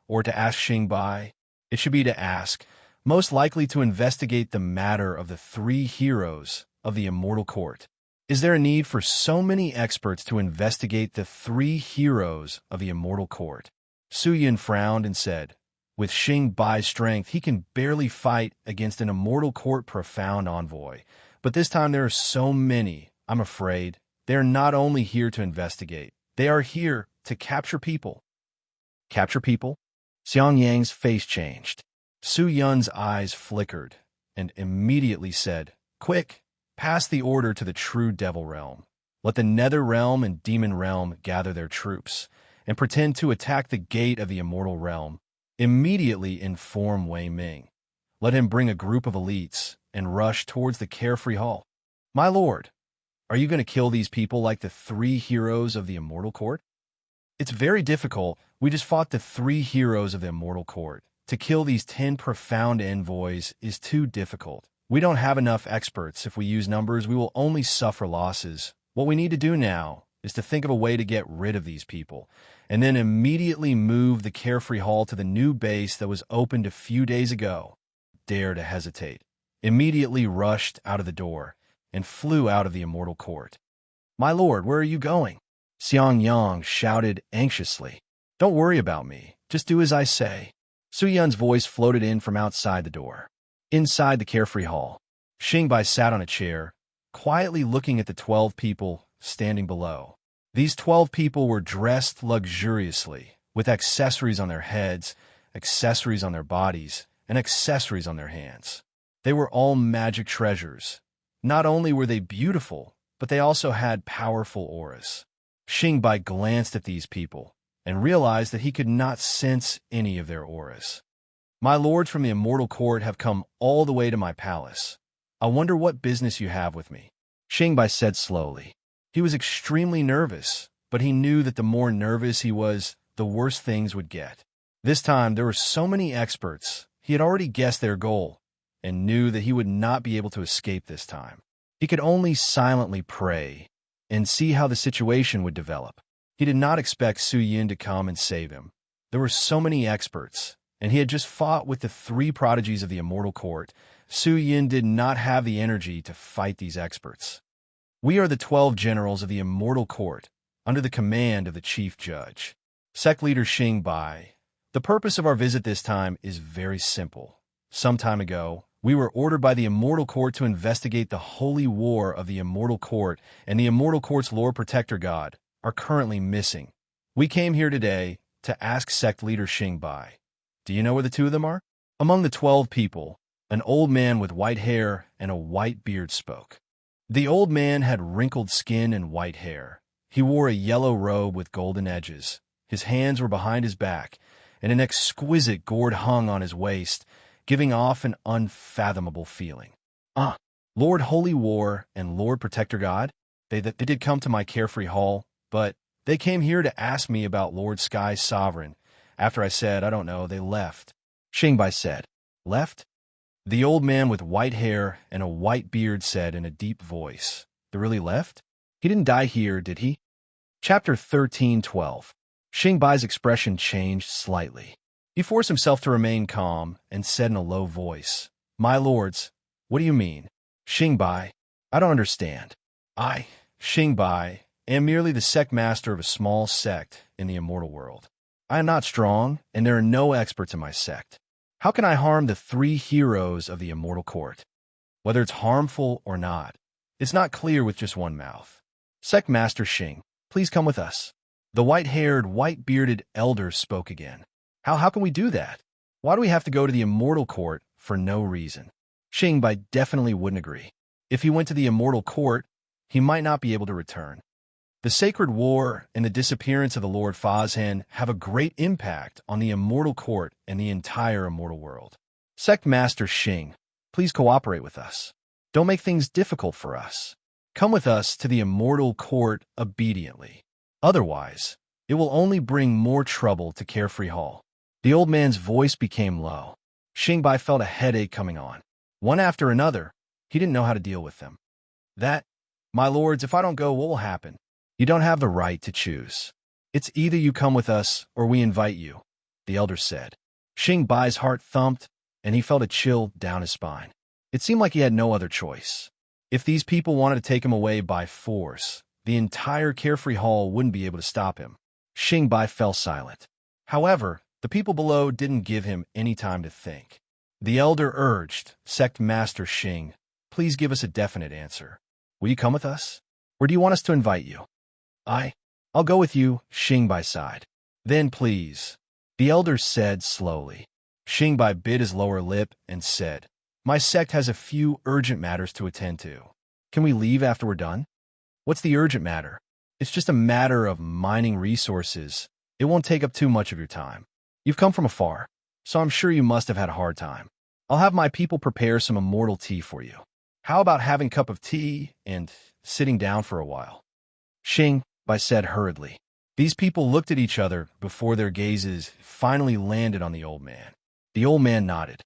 or to ask Xingbai?" It should be to ask, most likely to investigate the matter of the 3 heroes of the Immortal Court. Is there a need for so many experts to investigate the 3 heroes of the Immortal Court? Su Yun frowned and said, "With Xingbai's strength, he can barely fight against an Immortal Court profound envoy. But this time there are so many, I'm afraid. They are not only here to investigate, they are here to capture people." Capture people? Xiang Yang's face changed. Su Yun's eyes flickered and immediately said, "Quick, pass the order to the true Devil Realm. Let the Nether Realm and Demon Realm gather their troops and pretend to attack the gate of the Immortal Realm. Immediately inform Wei Ming. Let him bring a group of elites and rush towards the Carefree Hall. My lord, are you going to kill these people like the 3 heroes of the Immortal Court?" "It's very difficult. We just fought the 3 heroes of the Immortal Court. To kill these 10 profound envoys is too difficult. We don't have enough experts. If we use numbers, we will only suffer losses. What we need to do now is to think of a way to get rid of these people, and then immediately move the Carefree Hall to the new base that was opened a few days ago." Dare to hesitate, immediately rushed out of the door and flew out of the Immortal Court. "My lord, where are you going?" Xiang Yang shouted anxiously. "Don't worry about me. Just do as I say." Su Yun's voice floated in from outside the door. Inside the Carefree Hall, Xingbai sat on a chair, quietly looking at the 12 people standing below. These 12 people were dressed luxuriously, with accessories on their heads, accessories on their bodies, and accessories on their hands. They were all magic treasures. Not only were they beautiful, but they also had powerful auras. Xingbai glanced at these people and realized that he could not sense any of their auras. "My lords from the Immortal Court have come all the way to my palace. I wonder what business you have with me," Xingbai said slowly. He was extremely nervous, but he knew that the more nervous he was, the worse things would get. This time, there were so many experts, he had already guessed their goal, and knew that he would not be able to escape this time. He could only silently pray and see how the situation would develop. He did not expect Su Yun to come and save him. There were so many experts, and he had just fought with the 3 prodigies of the Immortal Court. Su Yun did not have the energy to fight these experts. "We are the 12 generals of the Immortal Court, under the command of the Chief Judge, Sect Leader Xingbai. The purpose of our visit this time is very simple. Some time ago, we were ordered by the Immortal Court to investigate the holy war of the Immortal Court, and the Immortal Court's Lord Protector God are currently missing. We came here today to ask Sect Leader Xingbai. Do you know where the 2 of them are?" Among the 12 people, an old man with white hair and a white beard spoke. The old man had wrinkled skin and white hair. He wore a yellow robe with golden edges. His hands were behind his back, and an exquisite gourd hung on his waist, giving off an unfathomable feeling. Lord Holy War and Lord Protector God? They did come to my Carefree Hall, but they came here to ask me about Lord Sky Sovereign. After I said, I don't know, they left." Xingbai said. "Left?" The old man with white hair and a white beard said in a deep voice. "They really left? He didn't die here, did he?" Chapter 13:12. Xingbai's expression changed slightly. He forced himself to remain calm and said in a low voice, "My lords, what do you mean?" "Xingbai, I don't understand. I, Xingbai, am merely the sect master of a small sect in the immortal world. I am not strong, and there are no experts in my sect. How can I harm the 3 heroes of the Immortal Court? Whether it's harmful or not, it's not clear with just one mouth. Sect Master Xing, please come with us." The white-haired, white-bearded elder spoke again. How can we do that? Why do we have to go to the Immortal Court for no reason?" Xingbai definitely wouldn't agree. If he went to the Immortal Court, he might not be able to return. The Sacred War and the disappearance of the Lord Fazhen have a great impact on the Immortal Court and the entire immortal world. Sect Master Xing, please cooperate with us. Don't make things difficult for us. Come with us to the Immortal Court obediently. Otherwise, It will only bring more trouble to Carefree Hall. The old man's voice became low. Xingbai felt a headache coming on. One after another, he didn't know how to deal with them. My lords, if I don't go, what will happen? You don't have the right to choose. It's either you come with us or we invite you, the elder said. Xingbai's heart thumped, and he felt a chill down his spine. It seemed like he had no other choice. If these people wanted to take him away by force, the entire Carefree Hall wouldn't be able to stop him. Xingbai fell silent. However, the people below didn't give him any time to think. The elder urged, Sect Master Xing, please give us a definite answer. Will you come with us? Or do you want us to invite you? I'll go with you, Xingbai sighed. Then please, the elder said slowly. Xingbai bit his lower lip and said, my sect has a few urgent matters to attend to. Can we leave after we're done? What's the urgent matter? It's just a matter of mining resources. It won't take up too much of your time. You've come from afar, so I'm sure you must have had a hard time. I'll have my people prepare some immortal tea for you. How about having a cup of tea and sitting down for a while? Xingbai said hurriedly. These people looked at each other before their gazes finally landed on the old man. The old man nodded.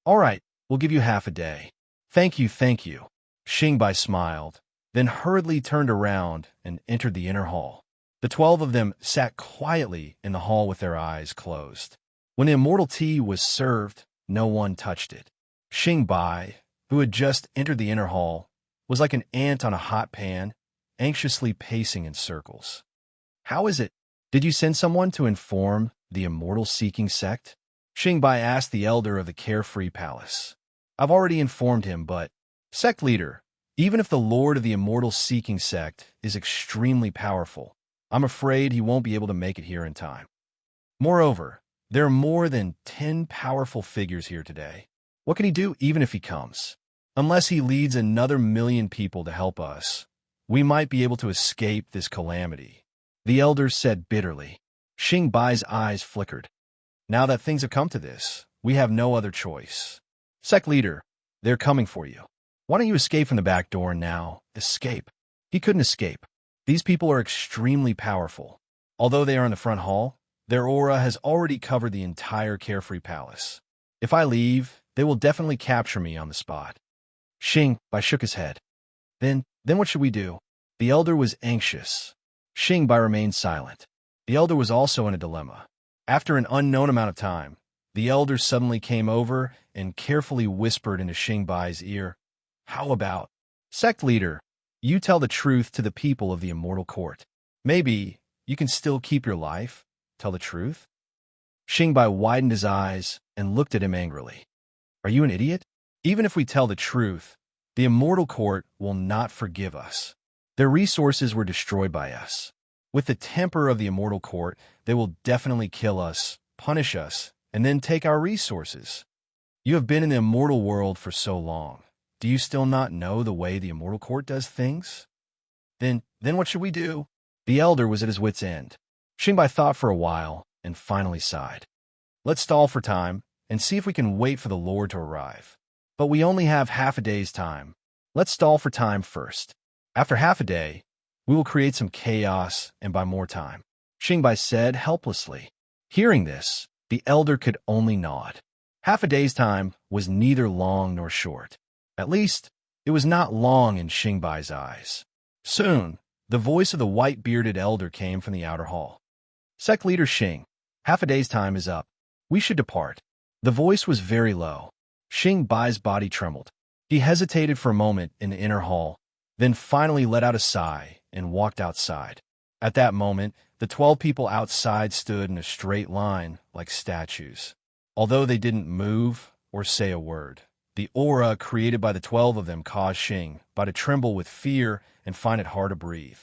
All right, we'll give you half a day. Thank you. Xingbai smiled, then hurriedly turned around and entered the inner hall. The 12 of them sat quietly in the hall with their eyes closed. When the immortal tea was served, no one touched it. Xingbai, who had just entered the inner hall, was like an ant on a hot pan, anxiously pacing in circles. How is it? Did you send someone to inform the immortal-seeking sect? Xingbai asked the elder of the Carefree Palace. I've already informed him, but, sect leader, even if the lord of the immortal-seeking sect is extremely powerful, I'm afraid he won't be able to make it here in time. Moreover, there are more than 10 powerful figures here today. What can he do even if he comes? Unless he leads another 1,000,000 people to help us, we might be able to escape this calamity, the elder said bitterly. Xingbai's eyes flickered. Now that things have come to this, we have no other choice. Sect leader, they're coming for you. Why don't you escape from the back door now? Escape. He couldn't escape. These people are extremely powerful. Although they are in the front hall, their aura has already covered the entire Carefree Palace. If I leave, they will definitely capture me on the spot. Xingbai shook his head. Then what should we do? The elder was anxious. Xingbai remained silent. The elder was also in a dilemma. After an unknown amount of time, the elder suddenly came over and carefully whispered into Xingbai's ear, How about, sect leader, you tell the truth to the people of the immortal court. Maybe you can still keep your life, tell the truth? Xingbai widened his eyes and looked at him angrily. Are you an idiot? Even if we tell the truth, the immortal court will not forgive us. Their resources were destroyed by us. With the temper of the immortal court, they will definitely kill us, punish us, and then take our resources. You have been in the immortal world for so long. Do you still not know the way the immortal court does things? Then what should we do? The elder was at his wit's end. Xingbai thought for a while and finally sighed. Let's stall for time and see if we can wait for the Lord to arrive. But we only have half a day's time. Let's stall for time first. After half a day, we will create some chaos and buy more time, Xingbai said helplessly. Hearing this, the elder could only nod. Half a day's time was neither long nor short. At least, it was not long in Xingbai's eyes. Soon, the voice of the white-bearded elder came from the outer hall. Sect leader Xing, half a day's time is up. We should depart. The voice was very low. Xingbai's body trembled. He hesitated for a moment in the inner hall, then finally let out a sigh and walked outside. At that moment, the 12 people outside stood in a straight line like statues. Although they didn't move or say a word, the aura created by the 12 of them caused Xingbai to tremble with fear and find it hard to breathe.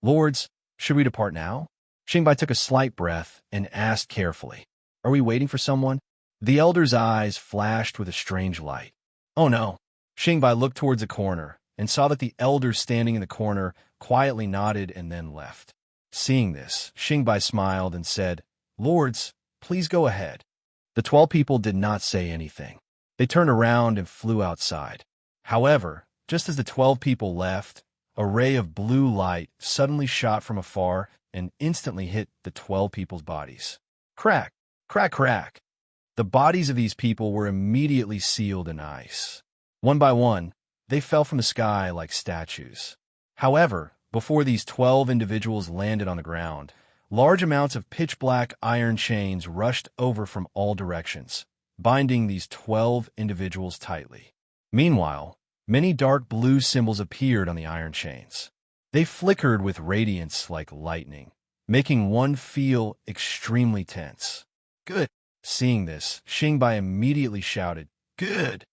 Lords, should we depart now? Xingbai took a slight breath and asked carefully, Are we waiting for someone? The elder's eyes flashed with a strange light. Oh no. Xingbai looked towards a corner and saw that the elder standing in the corner quietly nodded and then left. Seeing this, Xingbai smiled and said, Lords, please go ahead. The 12 people did not say anything. They turned around and flew outside. However, just as the 12 people left, a ray of blue light suddenly shot from afar and instantly hit the 12 people's bodies. Crack, crack, crack. The bodies of these people were immediately sealed in ice. One by one, they fell from the sky like statues. However, before these 12 individuals landed on the ground, large amounts of pitch-black iron chains rushed over from all directions, binding these 12 individuals tightly. Meanwhile, many dark blue symbols appeared on the iron chains. They flickered with radiance like lightning, making one feel extremely tense. Good. Seeing this, Xingbai immediately shouted, "Good!"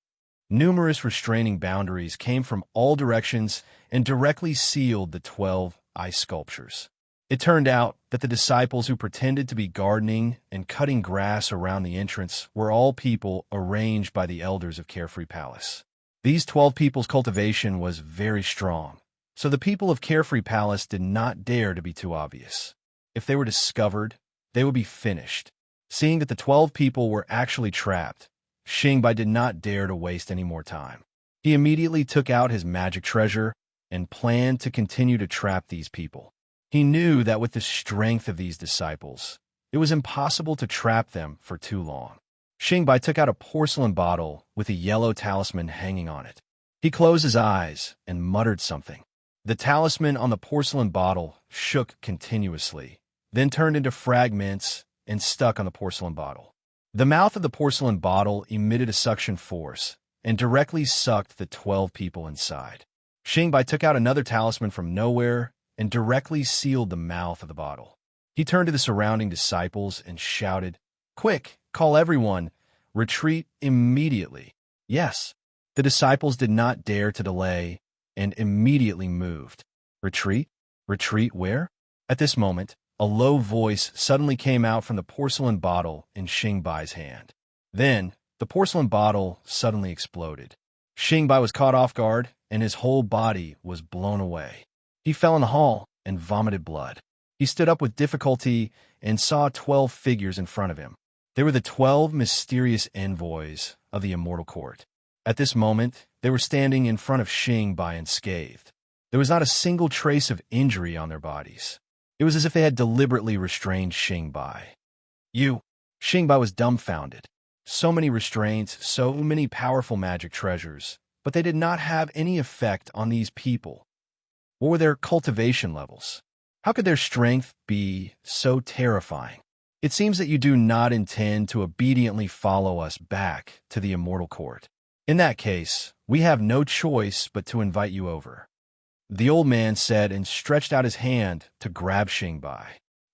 Numerous restraining boundaries came from all directions and directly sealed the 12 ice sculptures. It turned out that the disciples who pretended to be gardening and cutting grass around the entrance were all people arranged by the elders of Carefree Palace. These 12 people's cultivation was very strong, so the people of Carefree Palace did not dare to be too obvious. If they were discovered, they would be finished. Seeing that the 12 people were actually trapped, Xingbai did not dare to waste any more time. He immediately took out his magic treasure and planned to continue to trap these people. He knew that with the strength of these disciples, it was impossible to trap them for too long. Xingbai took out a porcelain bottle with a yellow talisman hanging on it. He closed his eyes and muttered something. The talisman on the porcelain bottle shook continuously, then turned into fragments and stuck on the porcelain bottle. The mouth of the porcelain bottle emitted a suction force and directly sucked the 12 people inside. Xingbai took out another talisman from nowhere and directly sealed the mouth of the bottle. He turned to the surrounding disciples and shouted, "Quick, call everyone! Retreat immediately!" Yes, the disciples did not dare to delay and immediately moved. Retreat? Retreat where? At this moment, a low voice suddenly came out from the porcelain bottle in Xingbai's hand. Then, the porcelain bottle suddenly exploded. Xingbai was caught off guard, and his whole body was blown away. He fell in the hall and vomited blood. He stood up with difficulty and saw 12 figures in front of him. They were the 12 mysterious envoys of the Immortal Court. At this moment, they were standing in front of Xingbai unscathed. There was not a single trace of injury on their bodies. It was as if they had deliberately restrained Xingbai. Xingbai was dumbfounded. So many restraints, so many powerful magic treasures, but they did not have any effect on these people. What were their cultivation levels? How could their strength be so terrifying? It seems that you do not intend to obediently follow us back to the Immortal Court. In that case, we have no choice but to invite you over. The old man said and stretched out his hand to grab Xingbai.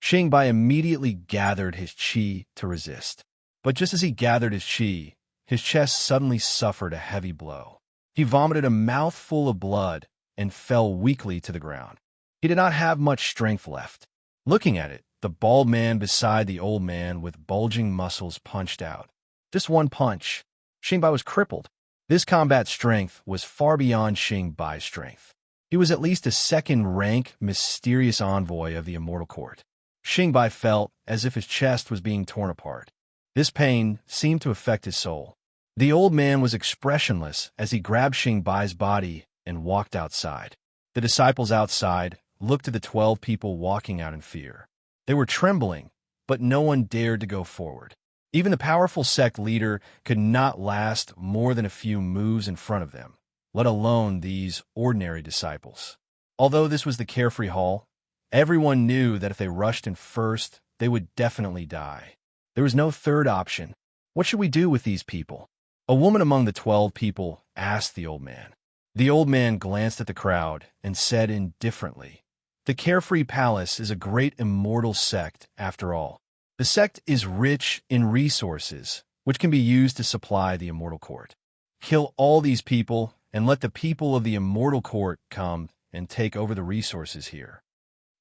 Xingbai immediately gathered his qi to resist. But just as he gathered his qi, his chest suddenly suffered a heavy blow. He vomited a mouthful of blood and fell weakly to the ground. He did not have much strength left. Looking at it, the bald man beside the old man with bulging muscles punched out. Just one punch. Xingbai was crippled. This combat strength was far beyond Xingbai's strength. He was at least a second-rank, mysterious envoy of the Immortal Court. Xingbai felt as if his chest was being torn apart. This pain seemed to affect his soul. The old man was expressionless as he grabbed Xingbai's body and walked outside. The disciples outside looked at the 12 people walking out in fear. They were trembling, but no one dared to go forward. Even the powerful sect leader could not last more than a few moves in front of them, let alone these ordinary disciples. Although this was the Carefree Hall, everyone knew that if they rushed in first, they would definitely die. There was no third option. What should we do with these people? A woman among the 12 people asked the old man. The old man glanced at the crowd and said indifferently, "The Carefree Palace is a great immortal sect after all. The sect is rich in resources, which can be used to supply the Immortal Court. Kill all these people and let the people of the Immortal Court come and take over the resources here."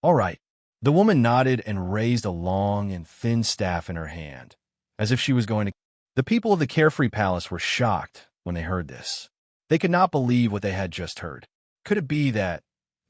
All right. The woman nodded and raised a long and thin staff in her hand, as if she was going to... The people of the Carefree Palace were shocked when they heard this. They could not believe what they had just heard. Could it be that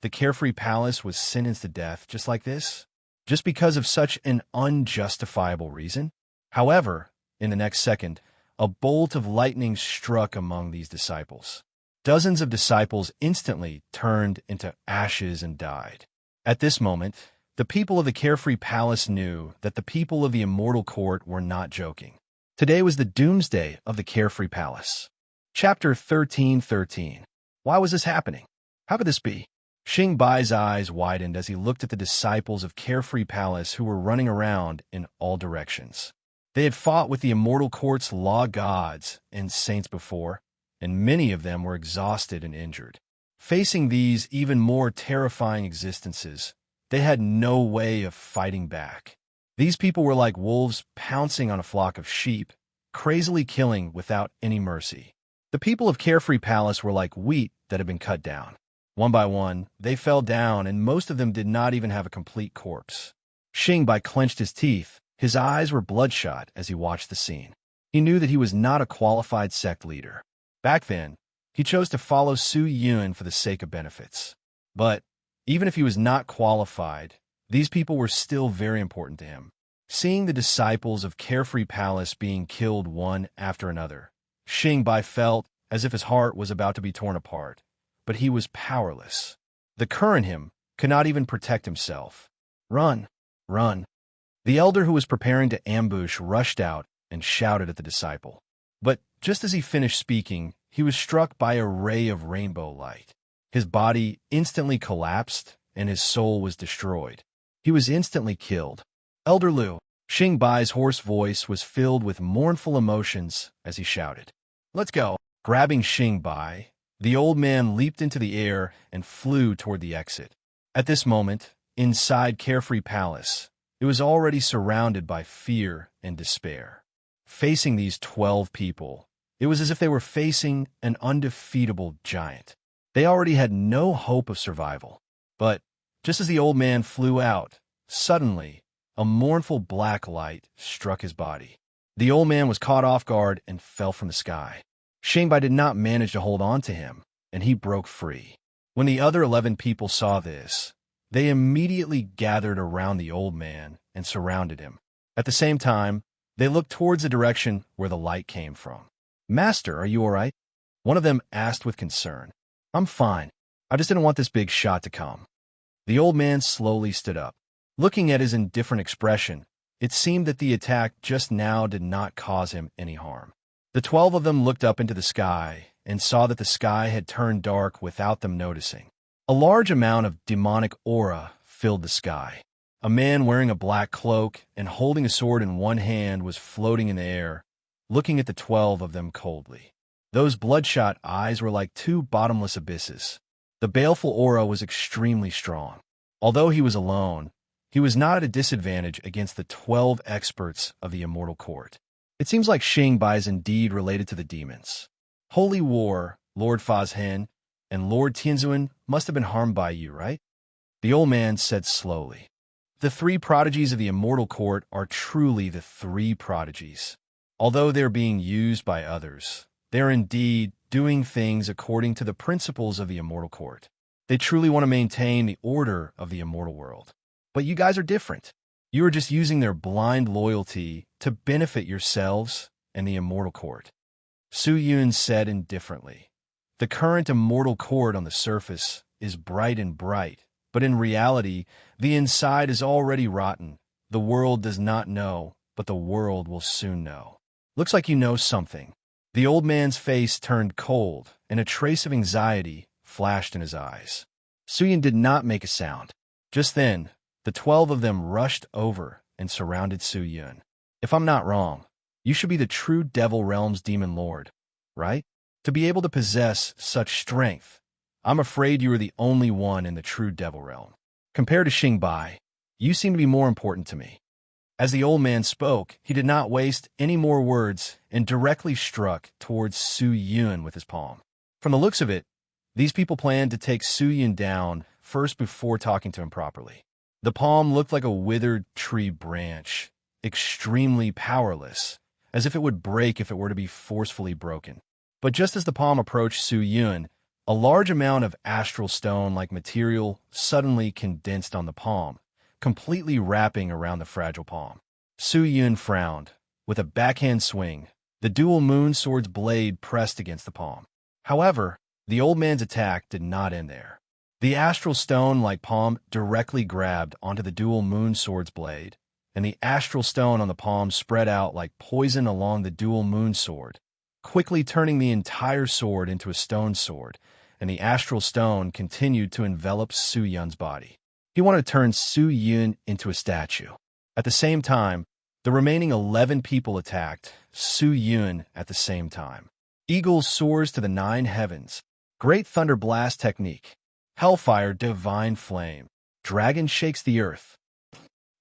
the Carefree Palace was sentenced to death just like this? Just because of such an unjustifiable reason? However, in the next second, a bolt of lightning struck among these disciples. Dozens of disciples instantly turned into ashes and died. At this moment, The people of the Carefree Palace knew that the people of the Immortal Court were not joking. Today was the doomsday of the Carefree Palace. Chapter 13:13. Why was this happening? How could this be? Xing Bai's eyes widened as he looked at the disciples of Carefree Palace who were running around in all directions. They had fought with the Immortal Court's law gods and saints before, and many of them were exhausted and injured. Facing these even more terrifying existences, they had no way of fighting back. These people were like wolves pouncing on a flock of sheep, crazily killing without any mercy. The people of Carefree Palace were like wheat that had been cut down. One by one, they fell down, and most of them did not even have a complete corpse. Xing Bai clenched his teeth. His eyes were bloodshot as he watched the scene. He knew that he was not a qualified sect leader. Back then, he chose to follow Su Yun for the sake of benefits. But even if he was not qualified, these people were still very important to him. Seeing the disciples of Carefree Palace being killed one after another, Xing Bai felt as if his heart was about to be torn apart, but he was powerless. The cur in him could not even protect himself. Run! Run! The elder who was preparing to ambush rushed out and shouted at the disciple. But just as he finished speaking, he was struck by a ray of rainbow light. His body instantly collapsed, and his soul was destroyed. He was instantly killed. Elder Liu, Xing Bai's hoarse voice was filled with mournful emotions as he shouted, "Let's go!" Grabbing Xing Bai, the old man leaped into the air and flew toward the exit. At this moment, inside Carefree Palace, it was already surrounded by fear and despair. Facing these 12 people, it was as if they were facing an undefeatable giant. They already had no hope of survival. But just as the old man flew out, suddenly, a mournful black light struck his body. The old man was caught off guard and fell from the sky. Xing Bai did not manage to hold on to him, and he broke free. When the other 11 people saw this, they immediately gathered around the old man and surrounded him. At the same time, they looked towards the direction where the light came from. "Master, are you all right?" One of them asked with concern. "I'm fine. I just didn't want this big shot to come." The old man slowly stood up. Looking at his indifferent expression, it seemed that the attack just now did not cause him any harm. The 12 of them looked up into the sky and saw that the sky had turned dark without them noticing. A large amount of demonic aura filled the sky. A man wearing a black cloak and holding a sword in one hand was floating in the air, looking at the 12 of them coldly. Those bloodshot eyes were like two bottomless abysses. The baleful aura was extremely strong. Although he was alone, he was not at a disadvantage against the 12 experts of the Immortal Court. It seems like Xing Bai is indeed related to the demons. Holy War, Lord Fazhen, and Lord Tianzuan must have been harmed by you, right? The old man said slowly. The 3 prodigies of the Immortal Court are truly the 3 prodigies. Although they're being used by others, they're indeed doing things according to the principles of the Immortal Court. They truly want to maintain the order of the immortal world. But you guys are different. You are just using their blind loyalty to benefit yourselves and the Immortal Court. Su Yun said indifferently. The current Immortal Court on the surface is bright and bright, but in reality, the inside is already rotten. The world does not know, but the world will soon know. Looks like you know something. The old man's face turned cold, and a trace of anxiety flashed in his eyes. Su Yun did not make a sound. Just then, the 12 of them rushed over and surrounded Su Yun. If I'm not wrong, you should be the true Devil Realm's demon lord, right? To be able to possess such strength, I'm afraid you are the only one in the true Devil Realm. Compared to Xing Bai, you seem to be more important to me. As the old man spoke, he did not waste any more words and directly struck towards Su Yun with his palm. From the looks of it, these people planned to take Su Yun down first before talking to him properly. The palm looked like a withered tree branch, extremely powerless, as if it would break if it were to be forcefully broken. But just as the palm approached Su Yun, a large amount of astral stone-like material suddenly condensed on the palm, completely wrapping around the fragile palm. Su Yun frowned. With a backhand swing, the dual moon sword's blade pressed against the palm. However, the old man's attack did not end there. The astral stone-like palm directly grabbed onto the dual moon sword's blade, and the astral stone on the palm spread out like poison along the dual moon sword, quickly turning the entire sword into a stone sword, and the astral stone continued to envelop Su Yun's body. He wanted to turn Su Yun into a statue. At the same time, the remaining 11 people attacked Su Yun at the same time. Eagle soars to the 9 heavens. Great thunder blast technique. Hellfire divine flame. Dragon shakes the earth.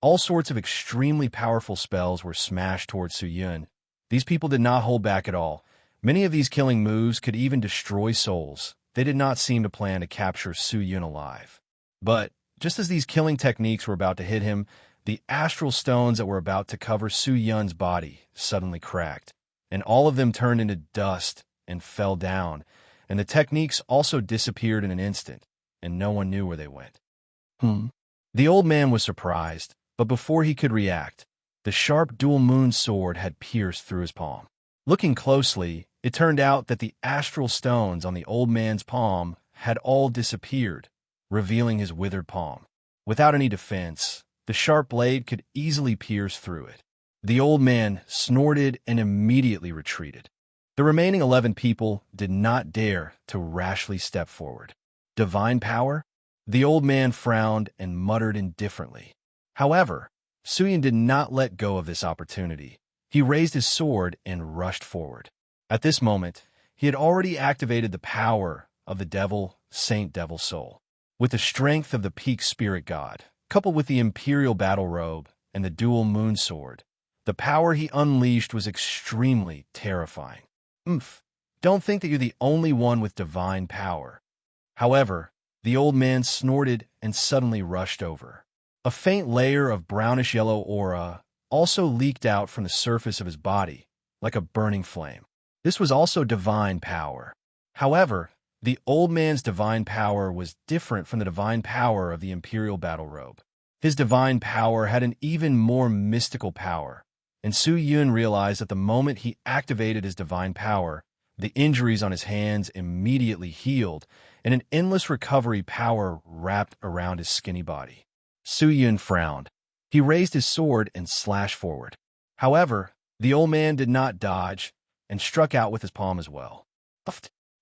All sorts of extremely powerful spells were smashed towards Su Yun. These people did not hold back at all. Many of these killing moves could even destroy souls. They did not seem to plan to capture Su Yun alive. But just as these killing techniques were about to hit him, the astral stones that were about to cover Su Yun's body suddenly cracked, and all of them turned into dust and fell down, and the techniques also disappeared in an instant, and no one knew where they went. The old man was surprised, but before he could react, the sharp dual moon sword had pierced through his palm. Looking closely, it turned out that the astral stones on the old man's palm had all disappeared, revealing his withered palm. Without any defense, the sharp blade could easily pierce through it. The old man snorted and immediately retreated. The remaining 11 people did not dare to rashly step forward. Divine power? The old man frowned and muttered indifferently. However, Su Yun did not let go of this opportunity. He raised his sword and rushed forward. At this moment, he had already activated the power of the devil, Saint Devil Soul. With the strength of the peak spirit god, coupled with the imperial battle robe and the dual moon sword, the power he unleashed was extremely terrifying. Don't think that you're the only one with divine power. However, the old man snorted and suddenly rushed over. A faint layer of brownish-yellow aura also leaked out from the surface of his body, like a burning flame. This was also divine power. However, the old man's divine power was different from the divine power of the imperial battle robe. His divine power had an even more mystical power, and Su Yun realized that the moment he activated his divine power, the injuries on his hands immediately healed, and an endless recovery power wrapped around his skinny body. Su Yun frowned. He raised his sword and slashed forward. However, the old man did not dodge and struck out with his palm as well.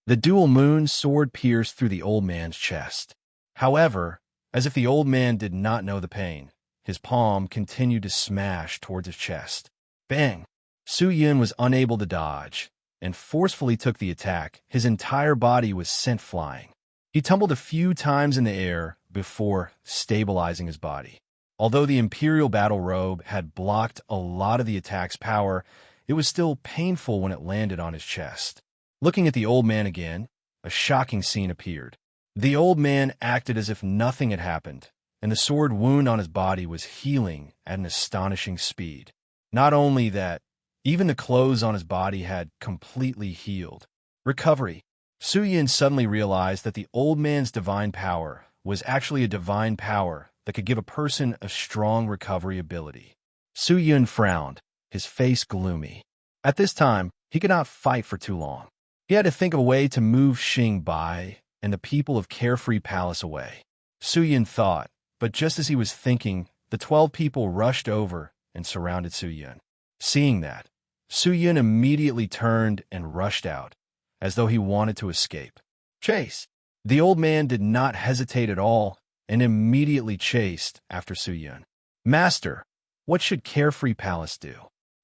The dual moon sword pierced through the old man's chest. However, as if the old man did not know the pain, his palm continued to smash towards his chest. Bang! Su Yun was unable to dodge and forcefully took the attack. His entire body was sent flying. He tumbled a few times in the air before stabilizing his body. Although the imperial battle robe had blocked a lot of the attack's power, it was still painful when it landed on his chest. Looking at the old man again, a shocking scene appeared. The old man acted as if nothing had happened, and the sword wound on his body was healing at an astonishing speed. Not only that, even the clothes on his body had completely healed. Recovery. Su Yun suddenly realized that the old man's divine power was actually a divine power that could give a person a strong recovery ability. Su Yun frowned, his face gloomy. At this time, he could not fight for too long. He had to think of a way to move Xing Bai and the people of Carefree Palace away. Su Yun thought, but just as he was thinking, the 12 people rushed over and surrounded Su Yun. Seeing that, Su Yun immediately turned and rushed out, as though he wanted to escape. Chase! The old man did not hesitate at all and immediately chased after Su Yun. Master, what should Carefree Palace do?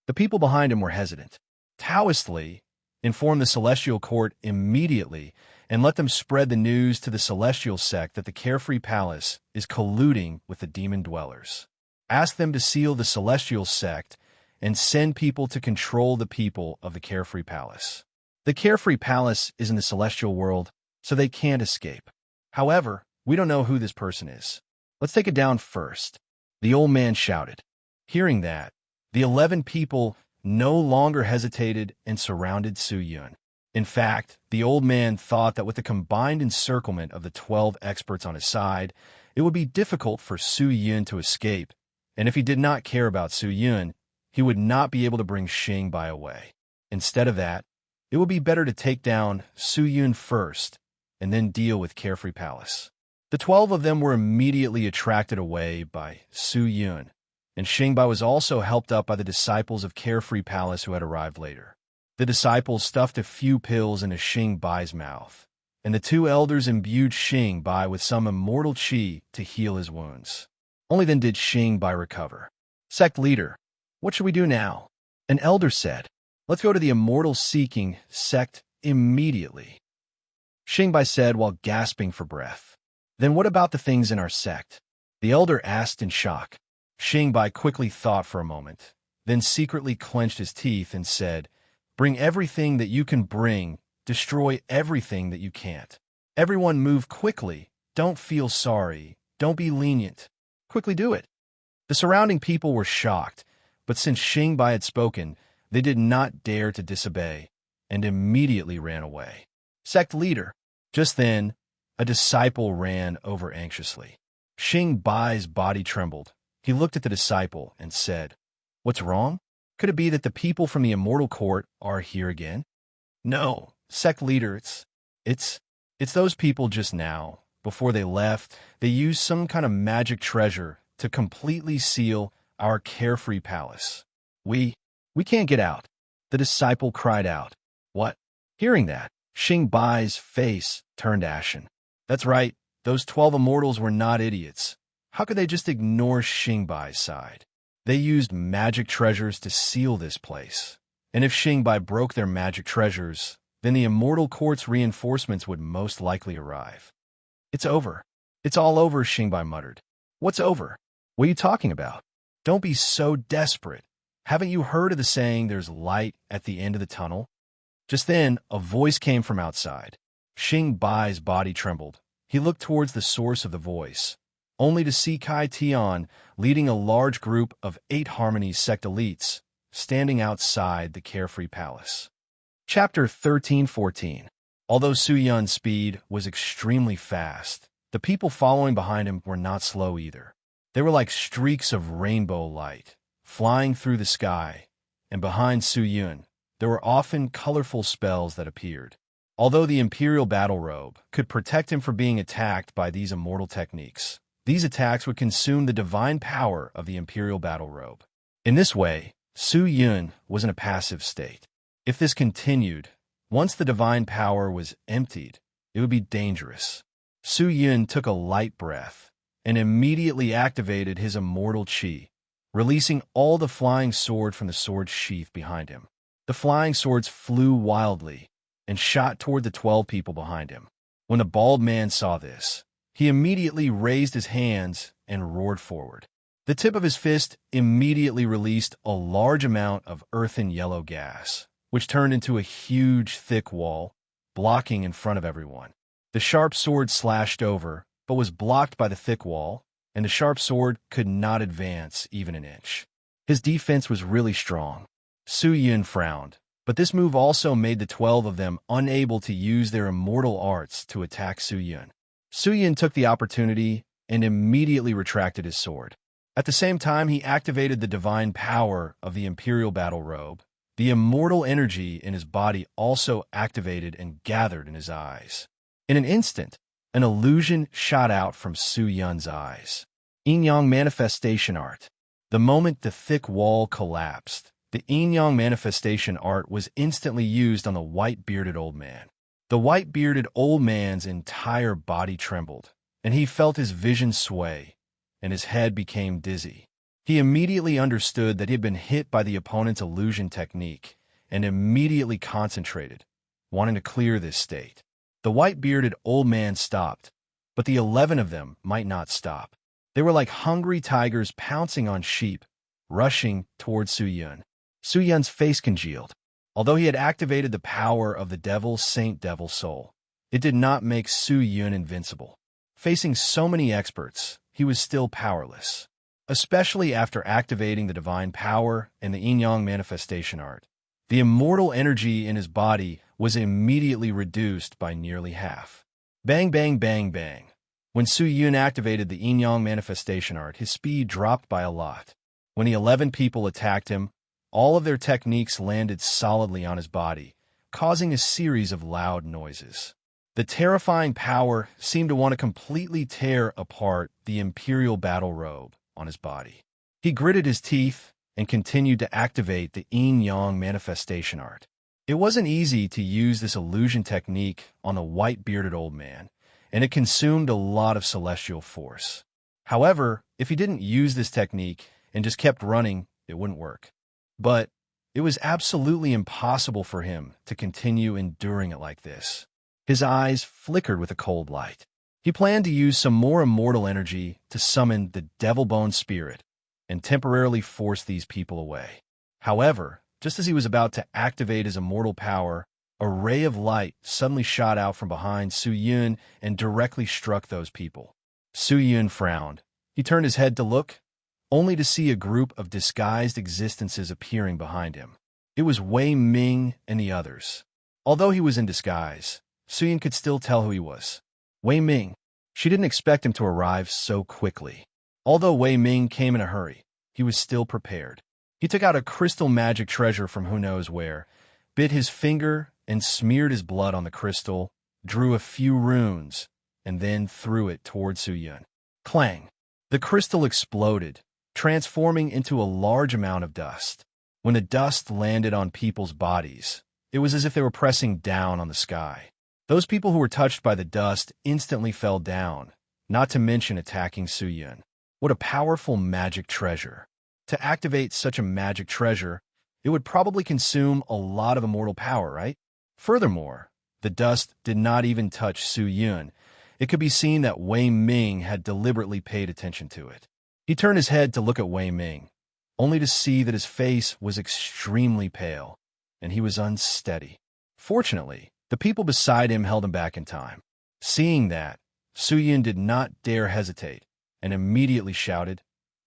The people behind him were hesitant. Taoistly, inform the Celestial Court immediately and let them spread the news to the Celestial Sect that the Carefree Palace is colluding with the demon dwellers. Ask them to seal the Celestial Sect and send people to control the people of the Carefree Palace. The Carefree Palace is in the Celestial world, so they can't escape. However, we don't know who this person is. Let's take it down first. The old man shouted. Hearing that, the 11 people no longer hesitated and surrounded Su Yun. In fact, the old man thought that with the combined encirclement of the 12 experts on his side, it would be difficult for Su Yun to escape, and if he did not care about Su Yun, he would not be able to bring Xing Bai away. Instead of that, it would be better to take down Su Yun first and then deal with Carefree Palace. The 12 of them were immediately attracted away by Su Yun, and Xingbai was also helped up by the disciples of Carefree Palace who had arrived later. The disciples stuffed a few pills into Xingbai's mouth, and the two elders imbued Xingbai with some immortal qi to heal his wounds. Only then did Xingbai recover. Sect leader, what should we do now? An elder said. Let's go to the immortal-seeking sect immediately. Xingbai said while gasping for breath. Then what about the things in our sect? The elder asked in shock. Xingbai quickly thought for a moment, then secretly clenched his teeth and said, Bring everything that you can bring, destroy everything that you can't. Everyone move quickly, don't feel sorry, don't be lenient. Quickly do it. The surrounding people were shocked, but since Xingbai had spoken, they did not dare to disobey, and immediately ran away. Sect leader. Just then, a disciple ran over anxiously. Xingbai's body trembled. He looked at the disciple and said, What's wrong? Could it be that the people from the immortal court are here again? No, sect leader, it's those people just now. Before they left, they used some kind of magic treasure to completely seal our Carefree Palace. We can't get out. The disciple cried out. What? Hearing that, Xingbai's face turned ashen. That's right, those 12 immortals were not idiots. How could they just ignore Xingbai's side? They used magic treasures to seal this place. And if Xingbai broke their magic treasures, then the immortal court's reinforcements would most likely arrive. It's over. It's all over, Xingbai muttered. What's over? What are you talking about? Don't be so desperate. Haven't you heard of the saying, there's light at the end of the tunnel? Just then, a voice came from outside. Xingbai's body trembled. He looked towards the source of the voice, only to see Kai Tian leading a large group of 8 Harmony sect elites standing outside the Carefree Palace. Chapter 13-14. Although Su Yun's speed was extremely fast, the people following behind him were not slow either. They were like streaks of rainbow light, flying through the sky, and behind Su Yun, there were often colorful spells that appeared. Although the Imperial Battle Robe could protect him from being attacked by these immortal techniques, these attacks would consume the divine power of the Imperial Battle Robe. In this way, Su Yun was in a passive state. If this continued, once the divine power was emptied, it would be dangerous. Su Yun took a light breath and immediately activated his immortal qi, releasing all the flying sword from the sword sheath behind him. The flying swords flew wildly and shot toward the 12 people behind him. When the bald man saw this, he immediately raised his hands and roared forward. The tip of his fist immediately released a large amount of earthen yellow gas, which turned into a huge, thick wall, blocking in front of everyone. The sharp sword slashed over, but was blocked by the thick wall, and the sharp sword could not advance even an inch. His defense was really strong. Su Yun frowned, but this move also made the 12 of them unable to use their immortal arts to attack Su Yun. Su Yun took the opportunity and immediately retracted his sword. At the same time, he activated the divine power of the Imperial Battle Robe. The immortal energy in his body also activated and gathered in his eyes. In an instant, an illusion shot out from Su Yun's eyes. Yin-Yang Manifestation Art. The moment the thick wall collapsed, the Yin-Yang Manifestation Art was instantly used on the white-bearded old man. The white-bearded old man's entire body trembled, and he felt his vision sway, and his head became dizzy. He immediately understood that he had been hit by the opponent's illusion technique, and immediately concentrated, wanting to clear this state. The white-bearded old man stopped, but the 11 of them might not stop. They were like hungry tigers pouncing on sheep, rushing towards Su Yun. Su Yun's face congealed. Although he had activated the power of the Devil's Saint Devil Soul, it did not make Su Yun invincible. Facing so many experts, he was still powerless, especially after activating the divine power and the Yin-Yang Manifestation Art. The immortal energy in his body was immediately reduced by nearly half. Bang, bang, bang, bang. When Su Yun activated the Yin-Yang Manifestation Art, his speed dropped by a lot. When the 11 people attacked him, all of their techniques landed solidly on his body, causing a series of loud noises. The terrifying power seemed to want to completely tear apart the imperial battle robe on his body. He gritted his teeth and continued to activate the yin-yang manifestation art. It wasn't easy to use this illusion technique on a white-bearded old man, and it consumed a lot of celestial force. However, if he didn't use this technique and just kept running, it wouldn't work. But it was absolutely impossible for him to continue enduring it like this. His eyes flickered with a cold light. He planned to use some more immortal energy to summon the devil-bone spirit and temporarily force these people away. However, just as he was about to activate his immortal power, a ray of light suddenly shot out from behind Su Yun and directly struck those people. Su Yun frowned. He turned his head to look, only to see a group of disguised existences appearing behind him. It was Wei Ming and the others. Although he was in disguise, Su Yun could still tell who he was. Wei Ming. She didn't expect him to arrive so quickly. Although Wei Ming came in a hurry, he was still prepared. He took out a crystal magic treasure from who knows where, bit his finger and smeared his blood on the crystal, drew a few runes, and then threw it toward Su Yun. Clang! The crystal exploded, transforming into a large amount of dust. When the dust landed on people's bodies, it was as if they were pressing down on the sky. Those people who were touched by the dust instantly fell down, not to mention attacking Su Yun. What a powerful magic treasure. To activate such a magic treasure, it would probably consume a lot of immortal power, right? Furthermore, the dust did not even touch Su Yun. It could be seen that Wei Ming had deliberately paid attention to it. He turned his head to look at Wei Ming, only to see that his face was extremely pale, and he was unsteady. Fortunately, the people beside him held him back in time. Seeing that, Su Yun did not dare hesitate, and immediately shouted,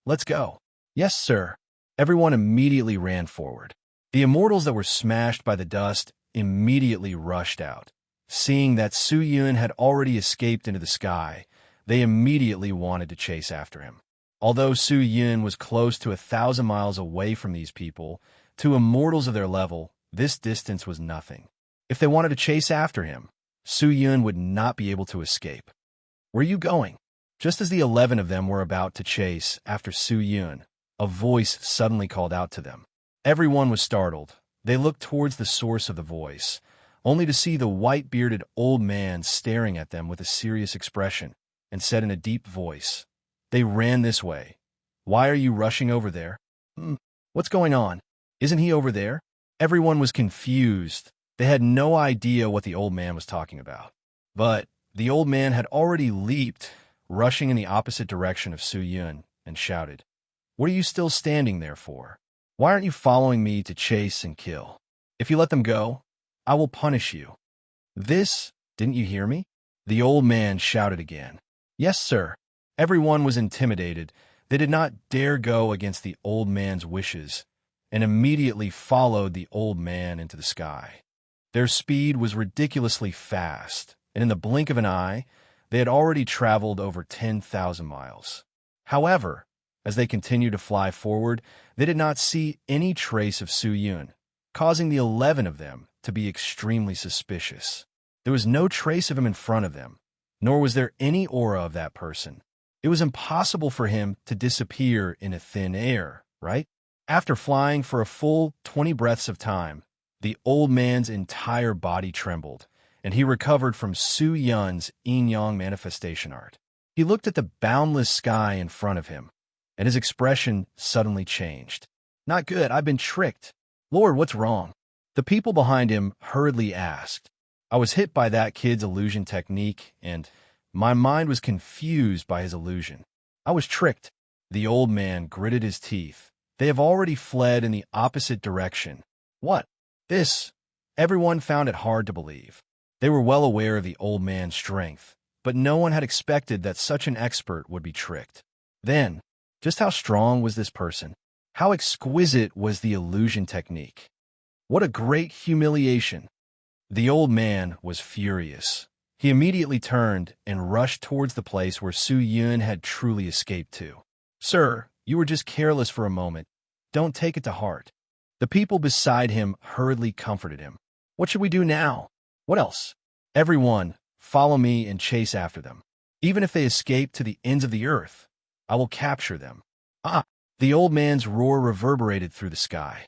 "Let's go." "Yes, sir." Everyone immediately ran forward. The immortals that were smashed by the dust immediately rushed out. Seeing that Su Yun had already escaped into the sky, they immediately wanted to chase after him. Although Su Yun was close to 1,000 miles away from these people, to immortals of their level, this distance was nothing. If they wanted to chase after him, Su Yun would not be able to escape. "Where are you going?" Just as the 11 of them were about to chase after Su Yun, a voice suddenly called out to them. Everyone was startled. They looked towards the source of the voice, only to see the white-bearded old man staring at them with a serious expression, and said in a deep voice, "They ran this way. Why are you rushing over there? What's going on? Isn't he over there?" Everyone was confused. They had no idea what the old man was talking about. But the old man had already leaped, rushing in the opposite direction of Su Yun, and shouted, "What are you still standing there for? Why aren't you following me to chase and kill? If you let them go, I will punish you." Didn't you hear me?" The old man shouted again. "Yes, sir." Everyone was intimidated. They did not dare go against the old man's wishes, and immediately followed the old man into the sky. Their speed was ridiculously fast, and in the blink of an eye, they had already traveled over 10,000 miles. However, as they continued to fly forward, they did not see any trace of Su Yun, causing the 11 of them to be extremely suspicious. There was no trace of him in front of them, nor was there any aura of that person. It was impossible for him to disappear in a thin air, right? After flying for a full 20 breaths of time, the old man's entire body trembled, and he recovered from Su Yun's yin-yang manifestation art. He looked at the boundless sky in front of him, and his expression suddenly changed. "Not good, I've been tricked. Lord, what's wrong?" The people behind him hurriedly asked. "I was hit by that kid's illusion technique, and my mind was confused by his illusion. I was tricked." The old man gritted his teeth. "They have already fled in the opposite direction." "What? This?" Everyone found it hard to believe. They were well aware of the old man's strength, but no one had expected that such an expert would be tricked. Then, just how strong was this person? How exquisite was the illusion technique? What a great humiliation! The old man was furious. He immediately turned and rushed towards the place where Su Yun had truly escaped to. "Sir, you were just careless for a moment. Don't take it to heart." The people beside him hurriedly comforted him. "What should we do now?" "What else?" Everyone, Follow me and chase after them. Even if they escape to the ends of the earth, I will capture them. Ah! The old man's roar reverberated through the sky.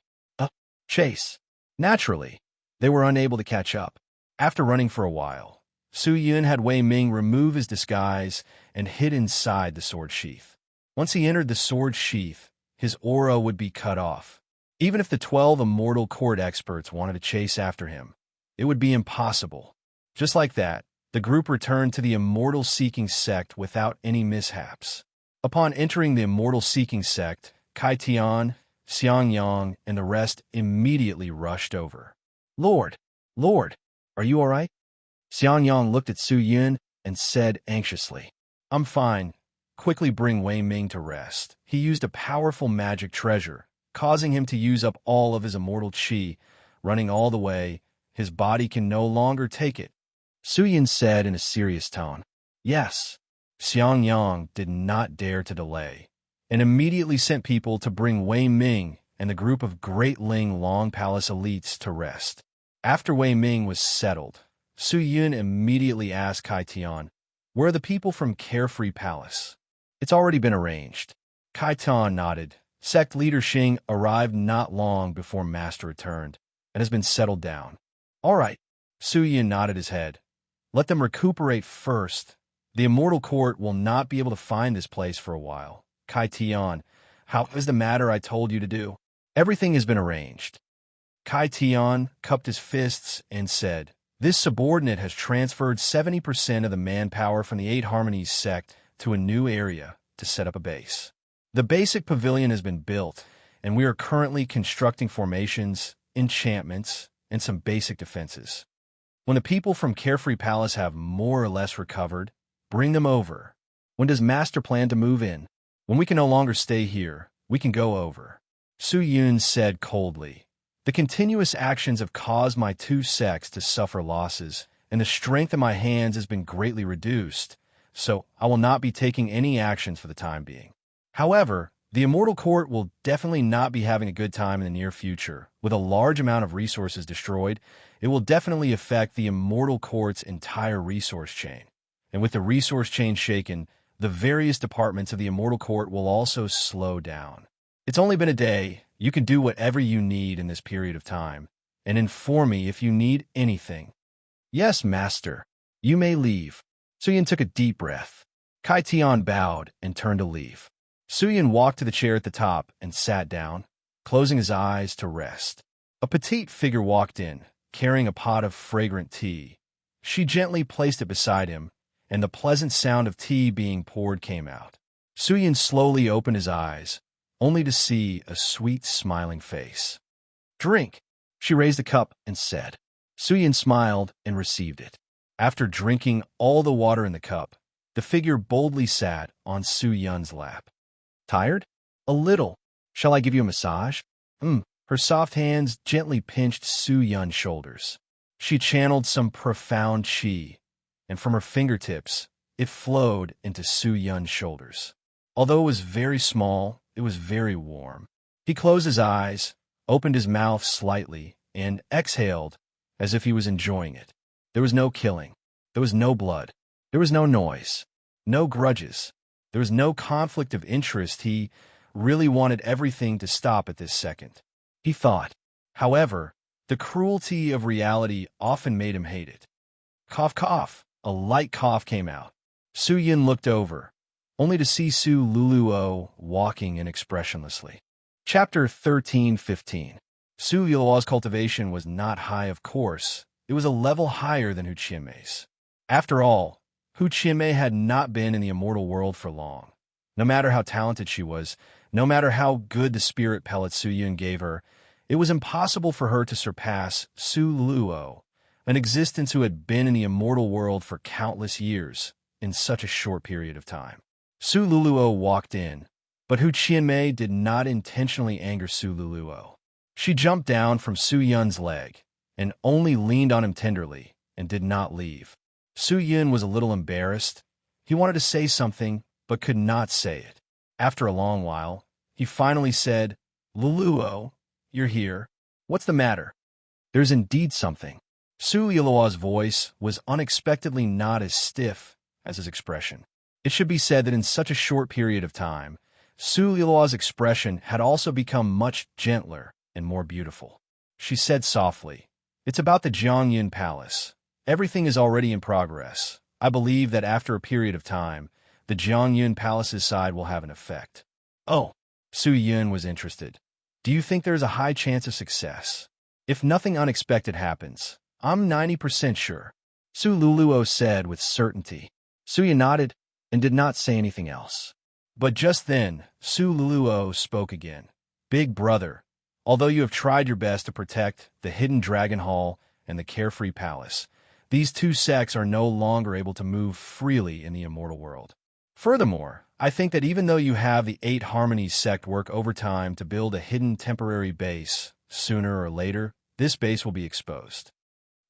Chase. Naturally, they were unable to catch up. After running for a while, Su Yun had Wei Ming remove his disguise and hid inside the sword sheath. Once he entered the sword sheath, his aura would be cut off. Even if the 12 immortal court experts wanted to chase after him, it would be impossible. Just like that, the group returned to the immortal seeking sect without any mishaps. Upon entering the immortal seeking sect, Kai Tian, Xiang Yang, and the rest immediately rushed over. Lord, are you all right? Xiang Yang looked at Su Yun and said anxiously, I'm fine. Quickly bring Wei Ming to rest. He used a powerful magic treasure, causing him to use up all of his immortal qi, running all the way. His body can no longer take it. Su Yun said in a serious tone. Yes. Xiang Yang did not dare to delay, and immediately sent people to bring Wei Ming and the group of Great Ling Long Palace elites to rest. After Wei Ming was settled, Su Yun immediately asked Kai Tian, where are the people from Carefree Palace? It's already been arranged. Kai Tian nodded. Sect leader Xing arrived not long before Master returned, and has been settled down. All right. Su Yun nodded his head. Let them recuperate first. The Immortal Court will not be able to find this place for a while. Kai Tian, how is the matter I told you to do? Everything has been arranged. Kai Tian cupped his fists and said, this subordinate has transferred 70% of the manpower from the Eight Harmonies sect to a new area to set up a base. The basic pavilion has been built, and we are currently constructing formations, enchantments, and some basic defenses. When the people from Carefree Palace have more or less recovered, bring them over. When does Master plan to move in? When we can no longer stay here, we can go over. Su Yun said coldly, the continuous actions have caused my two sects to suffer losses, and the strength in my hands has been greatly reduced, so I will not be taking any actions for the time being. However, the Immortal Court will definitely not be having a good time in the near future. With a large amount of resources destroyed, it will definitely affect the Immortal Court's entire resource chain. And with the resource chain shaken, the various departments of the Immortal Court will also slow down. It's only been a day. You can do whatever you need in this period of time, and inform me if you need anything. Yes, Master. You may leave. Su Yun took a deep breath. Kai Tian bowed and turned to leave. Su Yun walked to the chair at the top and sat down, closing his eyes to rest. A petite figure walked in, carrying a pot of fragrant tea. She gently placed it beside him, and the pleasant sound of tea being poured came out. Su Yun slowly opened his eyes, only to see a sweet, smiling face. Drink. She raised the cup and said. Su Yun smiled and received it. After drinking all the water in the cup, the figure boldly sat on Su Yun's lap. Tired? A little. Shall I give you a massage? Her soft hands gently pinched Su Yun's shoulders. She channeled some profound qi, and from her fingertips, it flowed into Su Yun's shoulders. Although it was very small, it was very warm. He closed his eyes, opened his mouth slightly, and exhaled as if he was enjoying it. There was no killing. There was no blood. There was no noise. No grudges. There was no conflict of interest. He really wanted everything to stop at this second. He thought. However, the cruelty of reality often made him hate it. Cough, cough. A light cough came out. Su Yun looked over, only to see Su Luluo walking inexpressionlessly. Chapter 13:15. Su Yuluo's cultivation was not high, of course. It was a level higher than Hu Qianmei's. After all, Hu Qianmei had not been in the immortal world for long. No matter how talented she was, no matter how good the spirit pellets Su Yun gave her, it was impossible for her to surpass Su Luo, an existence who had been in the immortal world for countless years, in such a short period of time. Su Luluo walked in, but Hu Qianmei did not intentionally anger Su Luluo. She jumped down from Su Yun's leg, and only leaned on him tenderly, and did not leave. Su Yun was a little embarrassed. He wanted to say something, but could not say it. After a long while, he finally said, Luluo, you're here. What's the matter? There's indeed something. Su Yilua's voice was unexpectedly not as stiff as his expression. It should be said that in such a short period of time, Su Yilua's expression had also become much gentler and more beautiful. She said softly, "It's about the Jiangyun Palace. Everything is already in progress. I believe that after a period of time, the Jiangyun Palace's side will have an effect." "Oh," Su Yun was interested. "Do you think there is a high chance of success?" "If nothing unexpected happens, I'm 90% sure," Su Luluo said with certainty. Su Yun nodded and did not say anything else. But just then, Su Luluo spoke again. "Big brother, although you have tried your best to protect the Hidden Dragon Hall and the Carefree Palace, these two sects are no longer able to move freely in the immortal world. Furthermore, I think that even though you have the Eight Harmonies sect work overtime to build a hidden temporary base, sooner or later, this base will be exposed."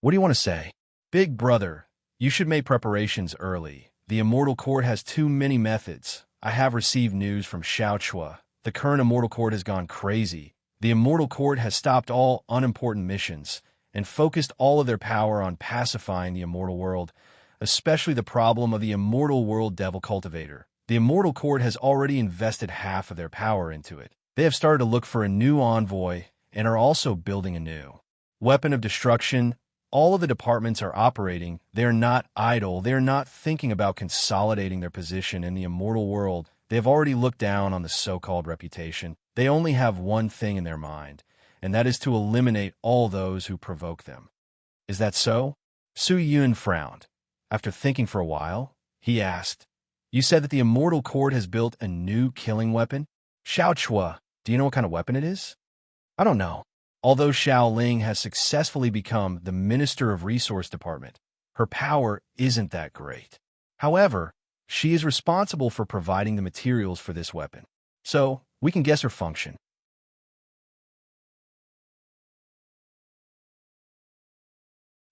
"What do you want to say?" "Big brother, you should make preparations early. The Immortal Court has too many methods. I have received news from Xiaochua. The current Immortal Court has gone crazy. The Immortal Court has stopped all unimportant missions and focused all of their power on pacifying the immortal world, especially the problem of the immortal world devil cultivator. The Immortal Court has already invested half of their power into it. They have started to look for a new envoy and are also building a new weapon of destruction. All of the departments are operating. They are not idle. They are not thinking about consolidating their position in the immortal world. They have already looked down on the so-called reputation. They only have one thing in their mind, and that is to eliminate all those who provoke them." "Is that so?" Su Yun frowned. After thinking for a while, he asked, "You said that the Immortal Court has built a new killing weapon?" "Xiaochua, do you know what kind of weapon it is?" "I don't know. Although Xiao Ling has successfully become the Minister of Resource Department, her power isn't that great. However, she is responsible for providing the materials for this weapon, so we can guess her function."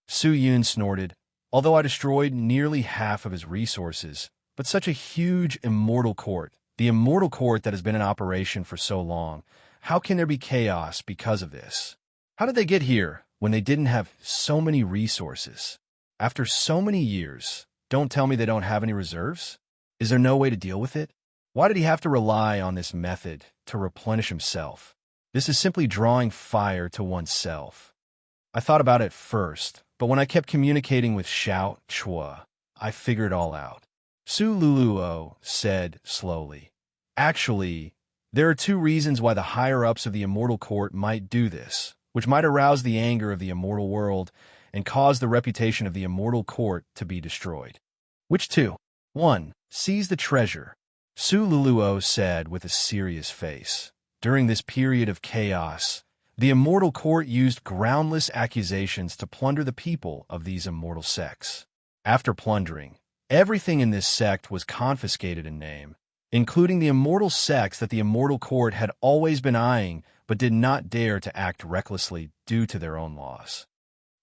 Su Yun snorted. "Although I destroyed nearly half of his resources, but such a huge immortal court, the immortal court that has been in operation for so long, how can there be chaos because of this? How did they get here when they didn't have so many resources? After so many years, don't tell me they don't have any reserves? Is there no way to deal with it? Why did he have to rely on this method to replenish himself? This is simply drawing fire to oneself. I thought about it first, but when I kept communicating with Xiao Chua, I figured it all out." Su Luluo said slowly, "Actually, there are two reasons why the higher-ups of the Immortal Court might do this, which might arouse the anger of the immortal world and cause the reputation of the Immortal Court to be destroyed." "Which two?" "1. Seize the treasure," Su Luluo said with a serious face. "During this period of chaos, the Immortal Court used groundless accusations to plunder the people of these immortal sects. After plundering, everything in this sect was confiscated in name, including the immortal sects that the Immortal Court had always been eyeing but did not dare to act recklessly due to their own laws.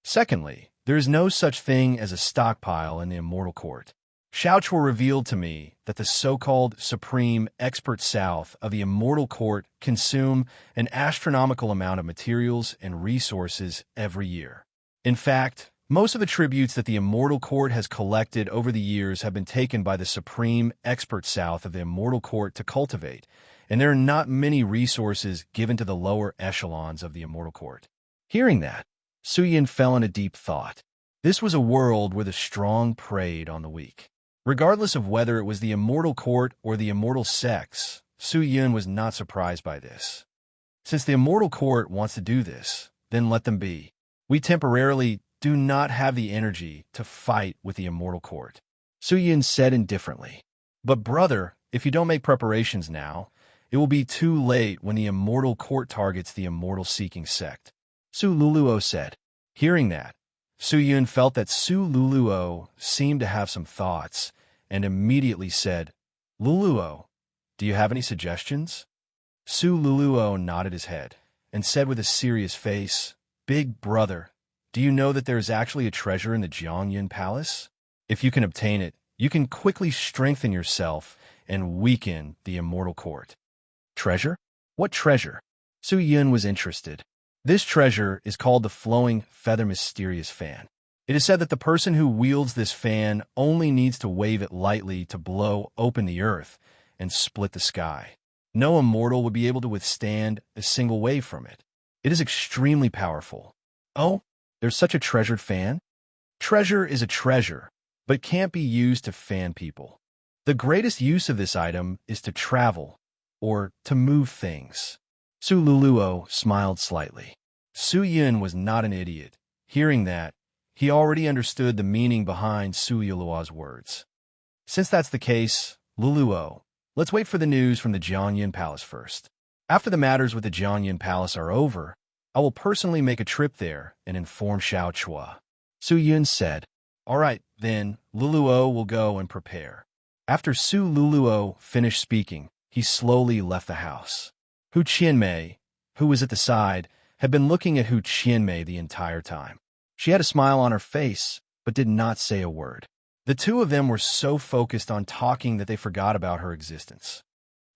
Secondly, there is no such thing as a stockpile in the Immortal Court. Xiaochua revealed to me that the so-called Supreme Expert South of the Immortal Court consume an astronomical amount of materials and resources every year. In fact, most of the tributes that the Immortal Court has collected over the years have been taken by the Supreme Expert South of the Immortal Court to cultivate, and there are not many resources given to the lower echelons of the Immortal Court." Hearing that, Su Yin fell into deep thought. This was a world where the strong preyed on the weak. Regardless of whether it was the Immortal Court or the Immortal Sects, Su Yun was not surprised by this. Since the Immortal Court wants to do this, then let them be. We temporarily do not have the energy to fight with the Immortal Court, Su Yun said indifferently. "But brother, if you don't make preparations now, it will be too late when the Immortal Court targets the Immortal-seeking sect," Su Luluo said. Hearing that, Su Yun felt that Su Luluo seemed to have some thoughts, and immediately said, "Luluo, do you have any suggestions?" Su Luluo nodded his head, and said with a serious face, "Big brother, do you know that there is actually a treasure in the Jiangyun Palace? If you can obtain it, you can quickly strengthen yourself and weaken the Immortal Court." "Treasure? What treasure?" Su Yun was interested. This treasure is called the flowing feather mysterious fan. It is said that the person who wields this fan only needs to wave it lightly to blow open the earth and split the sky. No immortal would be able to withstand a single wave from it. It is extremely powerful. Oh, there's such a treasured fan? Treasure is a treasure, but can't be used to fan people. The greatest use of this item is to travel, or to move things. Su Luluo smiled slightly. Su Yun was not an idiot. Hearing that, he already understood the meaning behind Su Yuluo's words. Since that's the case, Luluo, let's wait for the news from the Jiangyun Palace first. After the matters with the Jiangyun Palace are over, I will personally make a trip there and inform Xiao Chua. Su Yun said. All right, then, Luluo will go and prepare. After Su Luluo finished speaking, he slowly left the house. Hu Qianmei, who was at the side, had been looking at Hu Qianmei the entire time. She had a smile on her face, but did not say a word. The two of them were so focused on talking that they forgot about her existence.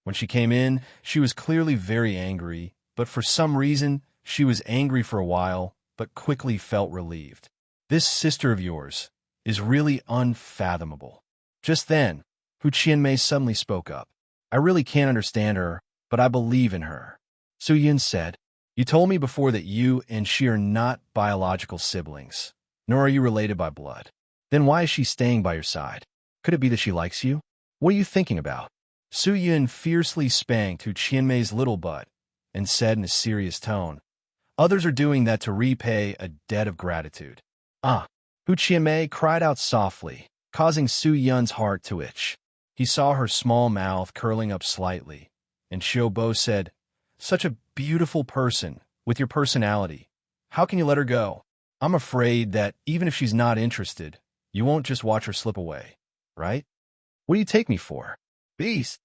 When she came in, she was clearly very angry, but for some reason, she was angry for a while, but quickly felt relieved. This sister of yours is really unfathomable. Just then, Hu Qianmei suddenly spoke up. I really can't understand her, but I believe in her. Su Yun said, You told me before that you and she are not biological siblings, nor are you related by blood. Then why is she staying by your side? Could it be that she likes you? What are you thinking about? Su Yun fiercely spanked Hu Qianmei's little butt and said in a serious tone, Others are doing that to repay a debt of gratitude. Ah! Hu Qianmei cried out softly, causing Su Yun's heart to itch. He saw her small mouth curling up slightly, and Xiao Bo said, Such a beautiful person, with your personality. How can you let her go? I'm afraid that even if she's not interested, you won't just watch her slip away, right? What do you take me for? Beast!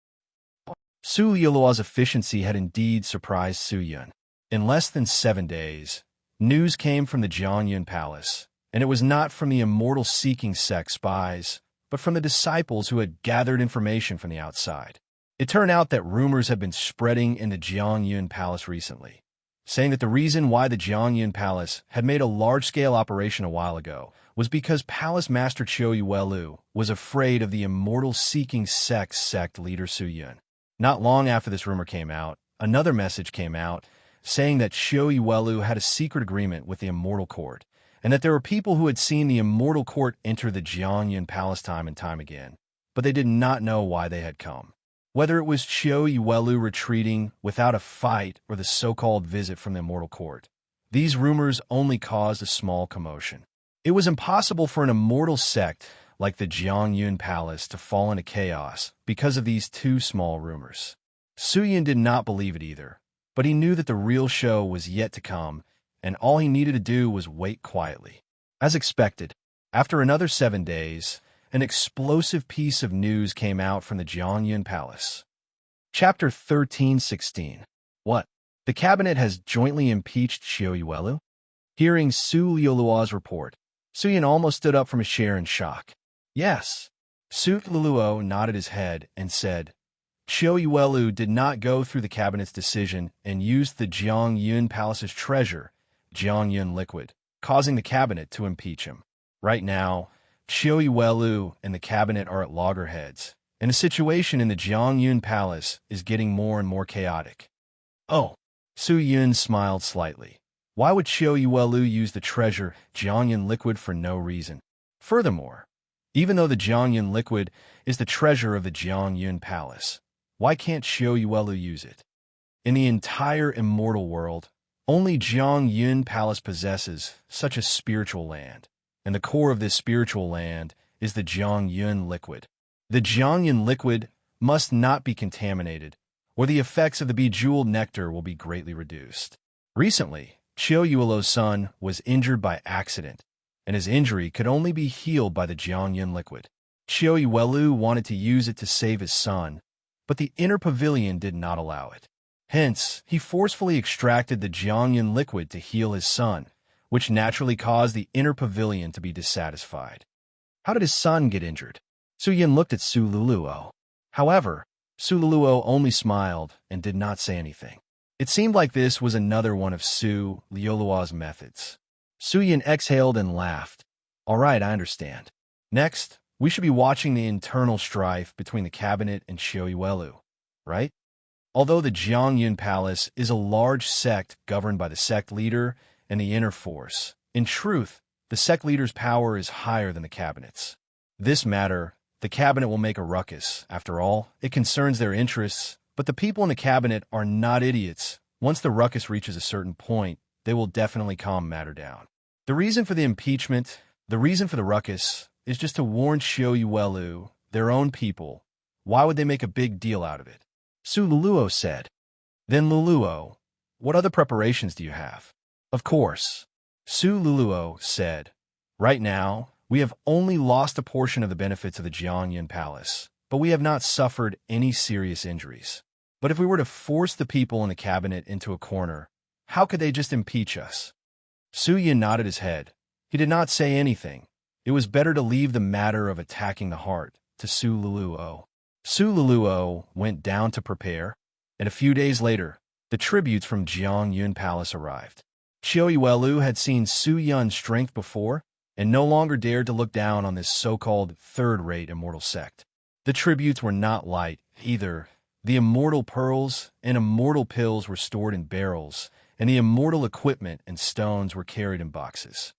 Su Yuluo's efficiency had indeed surprised Su Yun. In less than 7 days, news came from the Jiangyun Palace, and it was not from the immortal-seeking sect spies, but from the disciples who had gathered information from the outside. It turned out that rumors had been spreading in the Jiangyun Palace recently, saying that the reason why the Jiangyun Palace had made a large-scale operation a while ago was because Palace Master Qiu Yuelu was afraid of the immortal-seeking sect leader Su Yun. Not long after this rumor came out, another message came out saying that Qiu Yuelu had a secret agreement with the Immortal Court, and that there were people who had seen the Immortal Court enter the Jiangyun Palace time and time again, but they did not know why they had come. Whether it was Qiu Yuelu retreating without a fight or the so-called visit from the Immortal Court, these rumors only caused a small commotion. It was impossible for an immortal sect like the Jiangyun Palace to fall into chaos because of these two small rumors. Su Yun did not believe it either, but he knew that the real show was yet to come, and all he needed to do was wait quietly. As expected, after another 7 days, an explosive piece of news came out from the Jiangyun Palace. Chapter 13:16. What? The cabinet has jointly impeached Qiu Yuelu? Hearing Su Luluo's report, Su Yun almost stood up from his chair in shock. Yes. Su Luluo nodded his head and said, Qiu Yuelu did not go through the cabinet's decision and used the Jiangyun Palace's treasure, Jiangyun liquid, causing the cabinet to impeach him. Right now, Qiu Yuelu and the cabinet are at loggerheads, and the situation in the Jiangyun Palace is getting more and more chaotic. Oh, Su Yun smiled slightly. Why would Qiu Yuelu use the treasure Jiangyun liquid for no reason? Furthermore, even though the Jiangyun liquid is the treasure of the Jiangyun Palace, why can't Qiu Yuelu use it? In the entire immortal world, only Jiangyun Palace possesses such a spiritual land, and the core of this spiritual land is the Jiangyun liquid. The Jiangyun liquid must not be contaminated, or the effects of the bejeweled nectar will be greatly reduced. Recently, Qiu Yuelu's son was injured by accident, and his injury could only be healed by the Jiangyun liquid. Qiu Yuelu wanted to use it to save his son, but the inner pavilion did not allow it. Hence, he forcefully extracted the Jiangyun liquid to heal his son, which naturally caused the inner pavilion to be dissatisfied. How did his son get injured? Su Yun looked at Su Luluo. However, Su Luluo only smiled and did not say anything. It seemed like this was another one of Su Liolua's methods. Su Yin exhaled and laughed. All right, I understand. Next, we should be watching the internal strife between the cabinet and Xiaoyuelu, right? Although the Jiangyun Palace is a large sect governed by the sect leader and the inner force, in truth, the sect leader's power is higher than the cabinet's. This matter, the cabinet will make a ruckus. After all, it concerns their interests, but the people in the cabinet are not idiots. Once the ruckus reaches a certain point, they will definitely calm matter down. The reason for the impeachment, the reason for the ruckus, is just to warn Xiaoyuelu, their own people. Why would they make a big deal out of it? Su Luluo said. Then Luluo, what other preparations do you have? Of course. Su Luluo said. Right now, we have only lost a portion of the benefits of the Jiangyun Palace, but we have not suffered any serious injuries. But if we were to force the people in the cabinet into a corner, how could they just impeach us? Su Yin nodded his head. He did not say anything. It was better to leave the matter of attacking the heart to Su Luluo. Su Luluo went down to prepare, and a few days later, the tributes from Jiangyun Palace arrived. Xiaoyuelu had seen Su Yun's strength before, and no longer dared to look down on this so-called third-rate immortal sect. The tributes were not light, either. The immortal pearls and immortal pills were stored in barrels, and the immortal equipment and stones were carried in boxes.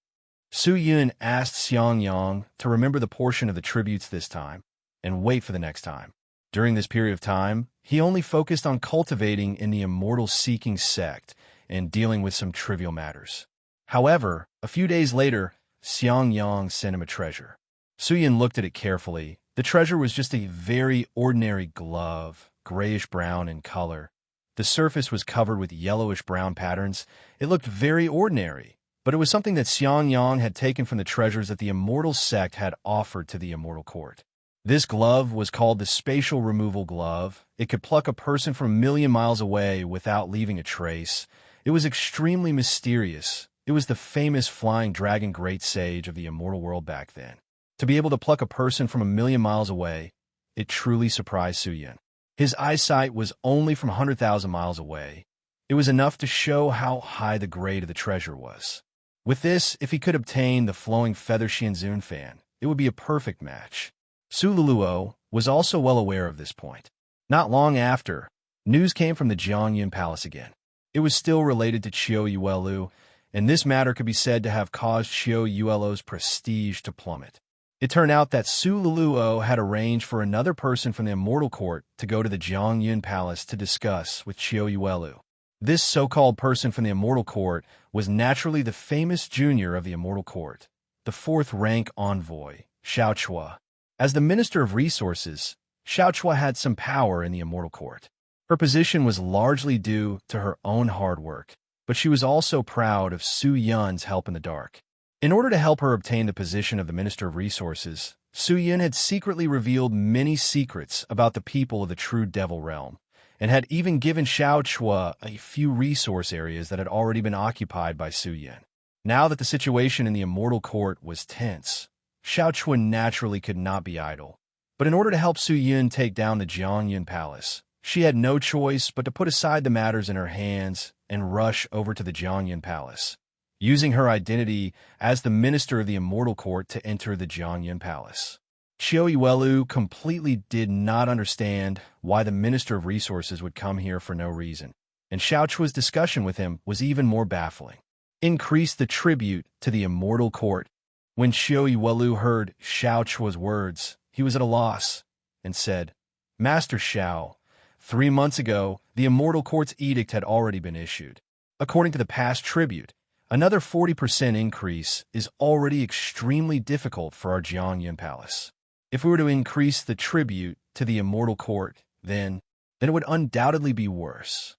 Su Yun asked Xiangyang to remember the portion of the tributes this time, and wait for the next time. During this period of time, he only focused on cultivating in the immortal-seeking sect and dealing with some trivial matters. However, a few days later, Xiangyang sent him a treasure. Su Yin looked at it carefully. The treasure was just a very ordinary glove, grayish-brown in color. The surface was covered with yellowish-brown patterns. It looked very ordinary, but it was something that Xiangyang had taken from the treasures that the immortal sect had offered to the immortal court. This glove was called the Spatial Removal Glove. It could pluck a person from a million miles away without leaving a trace. It was extremely mysterious. It was the famous flying dragon great sage of the immortal world back then. To be able to pluck a person from a million miles away, it truly surprised Su Yin. His eyesight was only from 100,000 miles away. It was enough to show how high the grade of the treasure was. With this, if he could obtain the flowing feather Xianzun fan, it would be a perfect match. Su Luluo was also well aware of this point. Not long after, news came from the Jiangyun Palace again. It was still related to Xiaoyuelu, and this matter could be said to have caused Xiaoyuelu's prestige to plummet. It turned out that Su Luluo had arranged for another person from the Immortal Court to go to the Jiangyun Palace to discuss with Xiaoyuelu. This so-called person from the Immortal Court was naturally the famous junior of the Immortal Court, the fourth-rank envoy, Xiao Chua. As the Minister of Resources, Xiao Chua had some power in the Immortal Court. Her position was largely due to her own hard work, but she was also proud of Su Yun's help in the dark. In order to help her obtain the position of the Minister of Resources, Su Yun had secretly revealed many secrets about the people of the true Devil Realm, and had even given Xiao Chua a few resource areas that had already been occupied by Su Yun. Now that the situation in the Immortal Court was tense, Xiao Chua naturally could not be idle. But in order to help Su Yun take down the Jiangyun Palace, she had no choice but to put aside the matters in her hands and rush over to the Jiangyun Palace, using her identity as the Minister of the Immortal Court to enter the Jiangyun Palace. Xiaoyuelu completely did not understand why the Minister of Resources would come here for no reason, and Xiao Chua's discussion with him was even more baffling. Increase the tribute to the Immortal Court. When Xiaoyuelu heard Xiao Chua's words, he was at a loss, and said, Master Xiao, 3 months ago, the Immortal Court's edict had already been issued. According to the past tribute, another 40% increase is already extremely difficult for our Jiangyun Palace. If we were to increase the tribute to the Immortal Court, then it would undoubtedly be worse.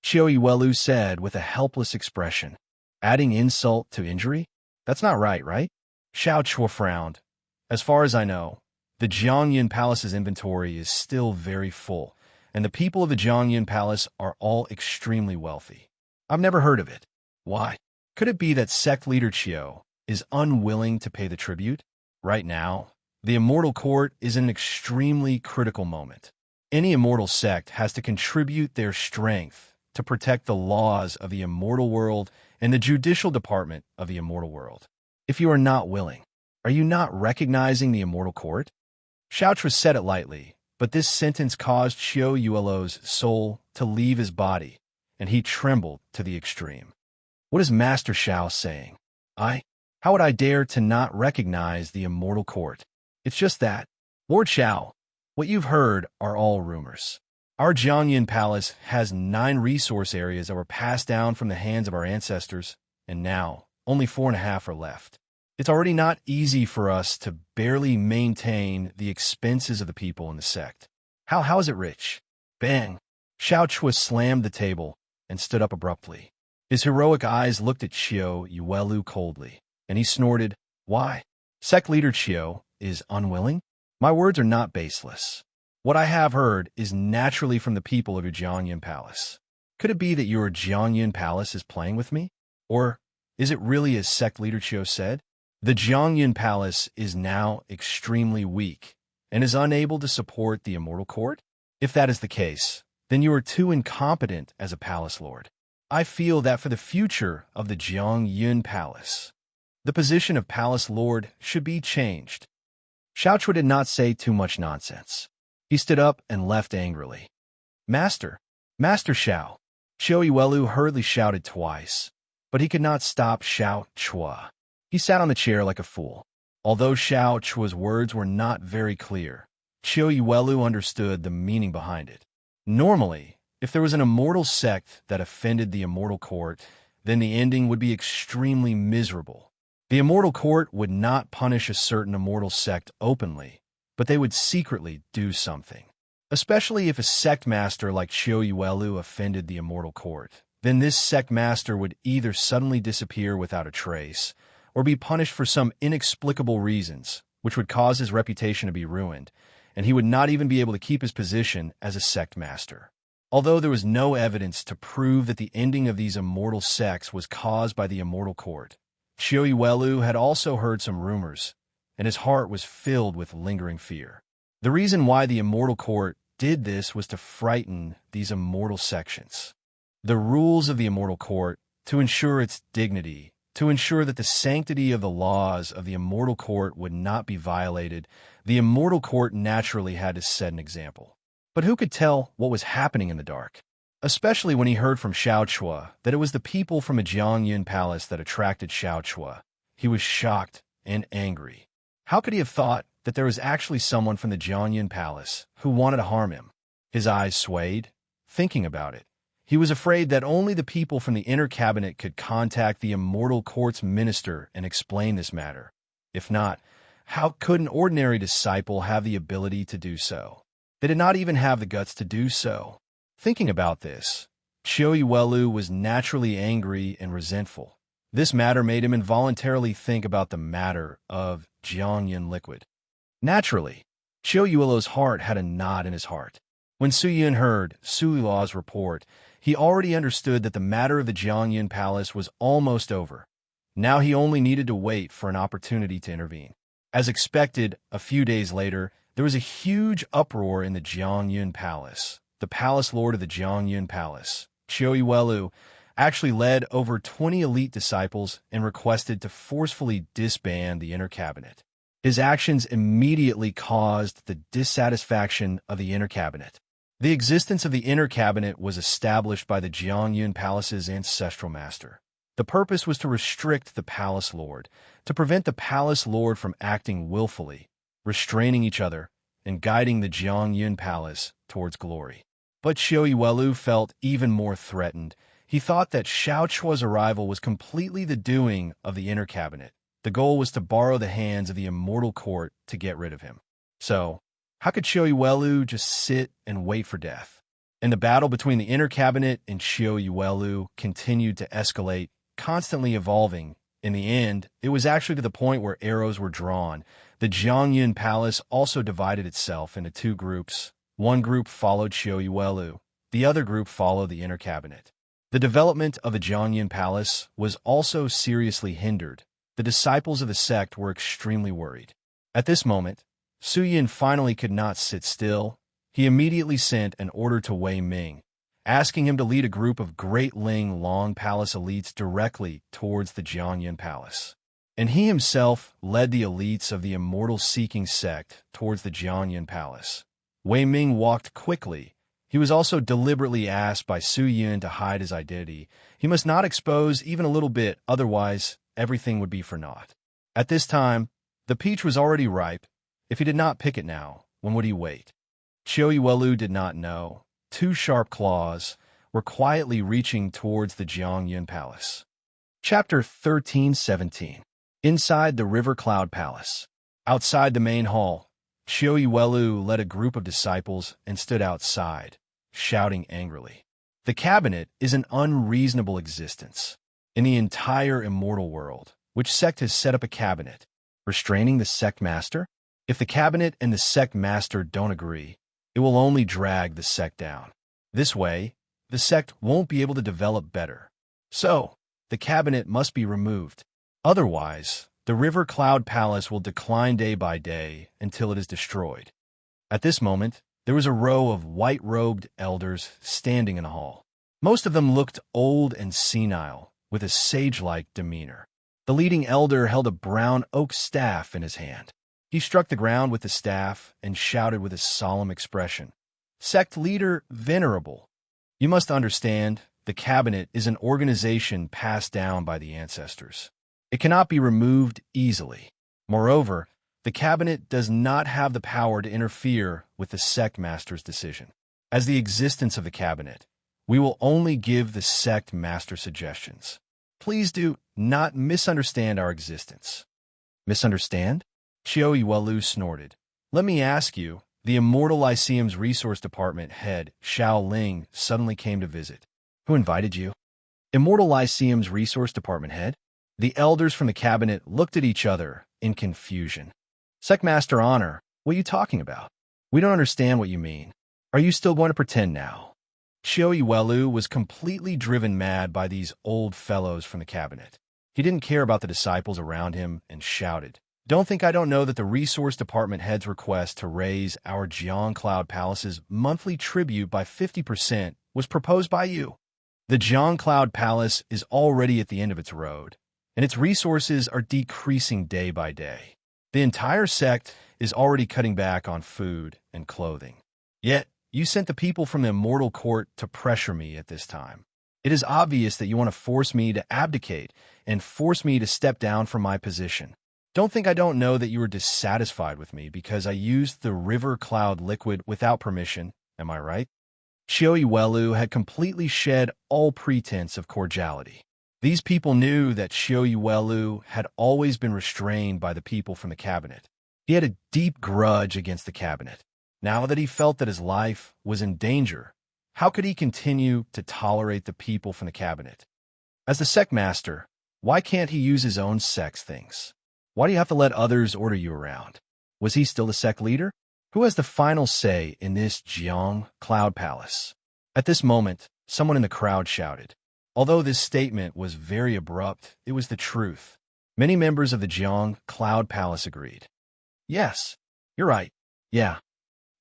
Xiaoyuelu said with a helpless expression, adding insult to injury? That's not right, right? Xiao Chua frowned. As far as I know, the Jiangyun Palace's inventory is still very full, and the people of the Jiangyun Palace are all extremely wealthy. I've never heard of it. Why? Could it be that sect leader Qiu is unwilling to pay the tribute? Right now, the Immortal Court is in an extremely critical moment. Any immortal sect has to contribute their strength to protect the laws of the immortal world and the judicial department of the immortal world. If you are not willing, are you not recognizing the immortal court? Xiao Chua said it lightly, but this sentence caused Xiao Yuelo's soul to leave his body, and he trembled to the extreme. What is Master Xiao saying? How would I dare to not recognize the immortal court? It's just that. Lord Xiao, what you've heard are all rumors. Our Jiangyan Palace has 9 resource areas that were passed down from the hands of our ancestors, and now only 4.5 are left. It's already not easy for us to barely maintain the expenses of the people in the sect. How is it rich? Bang! Xiao Chua slammed the table and stood up abruptly. His heroic eyes looked at Qiu Yuelu coldly, and he snorted, "Why? Sect leader Qiu is unwilling? My words are not baseless. What I have heard is naturally from the people of your Jiangyan Palace. Could it be that your Jiangyan Palace is playing with me? Or is it really as sect leader Qiu said? The Jiangyan Palace is now extremely weak and is unable to support the immortal court? If that is the case, then you are too incompetent as a palace lord. I feel that for the future of the Jiangyan Palace, the position of palace lord should be changed." Xiao Chua did not say too much nonsense. He stood up and left angrily. Master Xiao!" Qiu Yuelu hurriedly shouted twice, but he could not stop Xiao Chua. He sat on the chair like a fool. Although Xiao Chua's words were not very clear, Qiu Yuelu understood the meaning behind it. Normally, if there was an immortal sect that offended the immortal court, then the ending would be extremely miserable. The immortal court would not punish a certain immortal sect openly, but they would secretly do something. Especially if a sect master like Qiu Yuelu offended the immortal court, then this sect master would either suddenly disappear without a trace, or be punished for some inexplicable reasons, which would cause his reputation to be ruined, and he would not even be able to keep his position as a sect master. Although there was no evidence to prove that the ending of these immortal sects was caused by the immortal court, Qiu Yuelu had also heard some rumors, and his heart was filled with lingering fear. The reason why the immortal court did this was to frighten these immortal sections. The rules of the immortal court, to ensure its dignity, to ensure that the sanctity of the laws of the immortal court would not be violated, the immortal court naturally had to set an example. But who could tell what was happening in the dark? Especially when he heard from Xiao Chua that it was the people from a Jiangyan Palace that attracted Xiao Chua. He was shocked and angry. How could he have thought that there was actually someone from the Jiangyan Palace who wanted to harm him? His eyes swayed, thinking about it. He was afraid that only the people from the inner cabinet could contact the immortal court's minister and explain this matter. If not, how could an ordinary disciple have the ability to do so? They did not even have the guts to do so. Thinking about this, Qiu Yuelu was naturally angry and resentful. This matter made him involuntarily think about the matter of Jiangyan liquid. Naturally, Qiu Yuelu's heart had a knot in his heart. When Su Yun heard Su Lao's report, he already understood that the matter of the Jiangyan Palace was almost over. Now he only needed to wait for an opportunity to intervene. As expected, a few days later, there was a huge uproar in the Jiangyan Palace. The palace lord of the Jiangyan Palace, Qiu Yuelu, actually led over 20 elite disciples and requested to forcefully disband the inner cabinet. His actions immediately caused the dissatisfaction of the inner cabinet. The existence of the inner cabinet was established by the Jiangyan Palace's ancestral master. The purpose was to restrict the palace lord, to prevent the palace lord from acting willfully, restraining each other, and guiding the Jiangyan Palace towards glory. But Qiu Yuelu felt even more threatened. He thought that Xiao Chua's arrival was completely the doing of the inner cabinet. The goal was to borrow the hands of the immortal court to get rid of him. So, how could Qiu Yuelu just sit and wait for death? And the battle between the inner cabinet and Qiu Yuelu continued to escalate, constantly evolving. In the end, it was actually to the point where arrows were drawn. The Jiangyan Palace also divided itself into 2 groups. One group followed Qiu Yuelu. The other group followed the inner cabinet. The development of the Jiangyan Palace was also seriously hindered. The disciples of the sect were extremely worried. At this moment, Su Yin finally could not sit still. He immediately sent an order to Wei Ming, asking him to lead a group of Great Ling Long Palace elites directly towards the Jiangyan Palace. And he himself led the elites of the immortal-seeking sect towards the Jiangyan Palace. Wei Ming walked quickly. He was also deliberately asked by Su Yun to hide his identity. He must not expose even a little bit, otherwise everything would be for naught. At this time, the peach was already ripe. If he did not pick it now, when would he wait? Qiu Yuelu did not know. Two sharp claws were quietly reaching towards the Jiangyan Palace. Chapter 1317. Inside the River Cloud Palace. Outside the main hall, Qiu Yuelu led a group of disciples and stood outside, shouting angrily. The cabinet is an unreasonable existence. In the entire immortal world, which sect has set up a cabinet, restraining the sect master? If the cabinet and the sect master don't agree, it will only drag the sect down. This way, the sect won't be able to develop better. So, the cabinet must be removed. Otherwise, the River Cloud Palace will decline day by day until it is destroyed. At this moment, there was a row of white-robed elders standing in the hall. Most of them looked old and senile, with a sage-like demeanor. The leading elder held a brown oak staff in his hand. He struck the ground with the staff and shouted with a solemn expression, "Sect leader Venerable, you must understand, the cabinet is an organization passed down by the ancestors. It cannot be removed easily. Moreover, the cabinet does not have the power to interfere with the sect master's decision. As the existence of the cabinet, we will only give the sect master suggestions. Please do not misunderstand our existence." Misunderstand? Qiu Yuelu snorted. "Let me ask you," the Immortal Lyceum's Resource Department head, Xiao Ling, suddenly came to visit. "Who invited you?" Immortal Lyceum's Resource Department head? The elders from the cabinet looked at each other in confusion. "Sectmaster Honor, what are you talking about? We don't understand what you mean. Are you still going to pretend now?" Qiu Yuelu was completely driven mad by these old fellows from the cabinet. He didn't care about the disciples around him and shouted, "Don't think I don't know that the Resource Department head's request to raise our Jiang Cloud Palace's monthly tribute by 50% was proposed by you. The Jiang Cloud Palace is already at the end of its road, and its resources are decreasing day by day. The entire sect is already cutting back on food and clothing. Yet, you sent the people from the Immortal Court to pressure me at this time. It is obvious that you want to force me to abdicate and force me to step down from my position. Don't think I don't know that you were dissatisfied with me because I used the River Cloud liquid without permission, am I right?" Qiu Yuelu had completely shed all pretense of cordiality. These people knew that Qiu Yuelu had always been restrained by the people from the cabinet. He had a deep grudge against the cabinet. Now that he felt that his life was in danger, how could he continue to tolerate the people from the cabinet? As the sect master, why can't he use his own sect's things? Why do you have to let others order you around? Was he still the sect leader? Who has the final say in this Jiang Cloud Palace? At this moment, someone in the crowd shouted. Although this statement was very abrupt, it was the truth. Many members of the Jiang Cloud Palace agreed. "Yes, you're right. Yeah.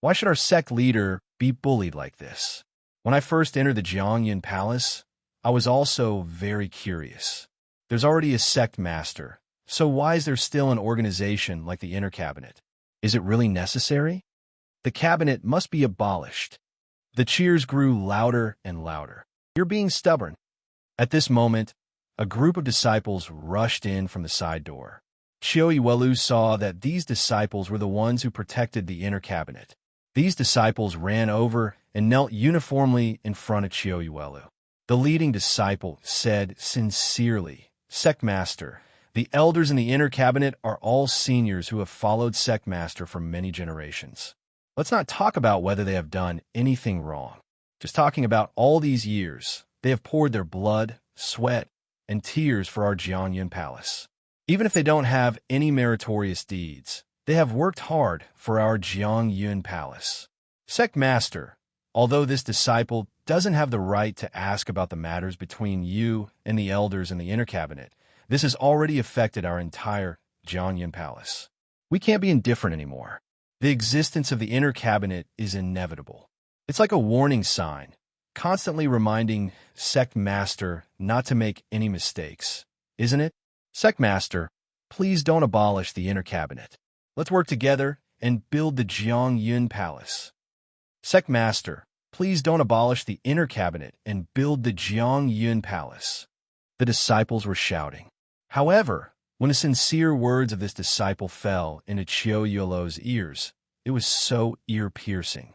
Why should our sect leader be bullied like this? When I first entered the Jiangyan Palace, I was also very curious. There's already a sect master, so why is there still an organization like the Inner Cabinet? Is it really necessary? The cabinet must be abolished." The cheers grew louder and louder. "You're being stubborn." At this moment, a group of disciples rushed in from the side door. Qiu Yuelu saw that these disciples were the ones who protected the Inner Cabinet. These disciples ran over and knelt uniformly in front of Qiu Yuelu. The leading disciple said sincerely, "Sectmaster, the elders in the Inner Cabinet are all seniors who have followed Sectmaster for many generations. Let's not talk about whether they have done anything wrong. Just talking about all these years, they have poured their blood, sweat, and tears for our Jiangyan Palace. Even if they don't have any meritorious deeds, they have worked hard for our Jiangyun Palace. Sect Master, although this disciple doesn't have the right to ask about the matters between you and the elders in the Inner Cabinet, this has already affected our entire Jiangyun Palace. We can't be indifferent anymore. The existence of the Inner Cabinet is inevitable. It's like a warning sign. constantly reminding Sect Master not to make any mistakes, isn't it? Sect Master, please don't abolish the inner cabinet. Let's work together and build the Jiangyun Palace. Sect Master, please don't abolish the inner cabinet and build the Jiangyun Palace. The disciples were shouting. However, when the sincere words of this disciple fell into Qiu Yuelu's ears, it was so ear-piercing.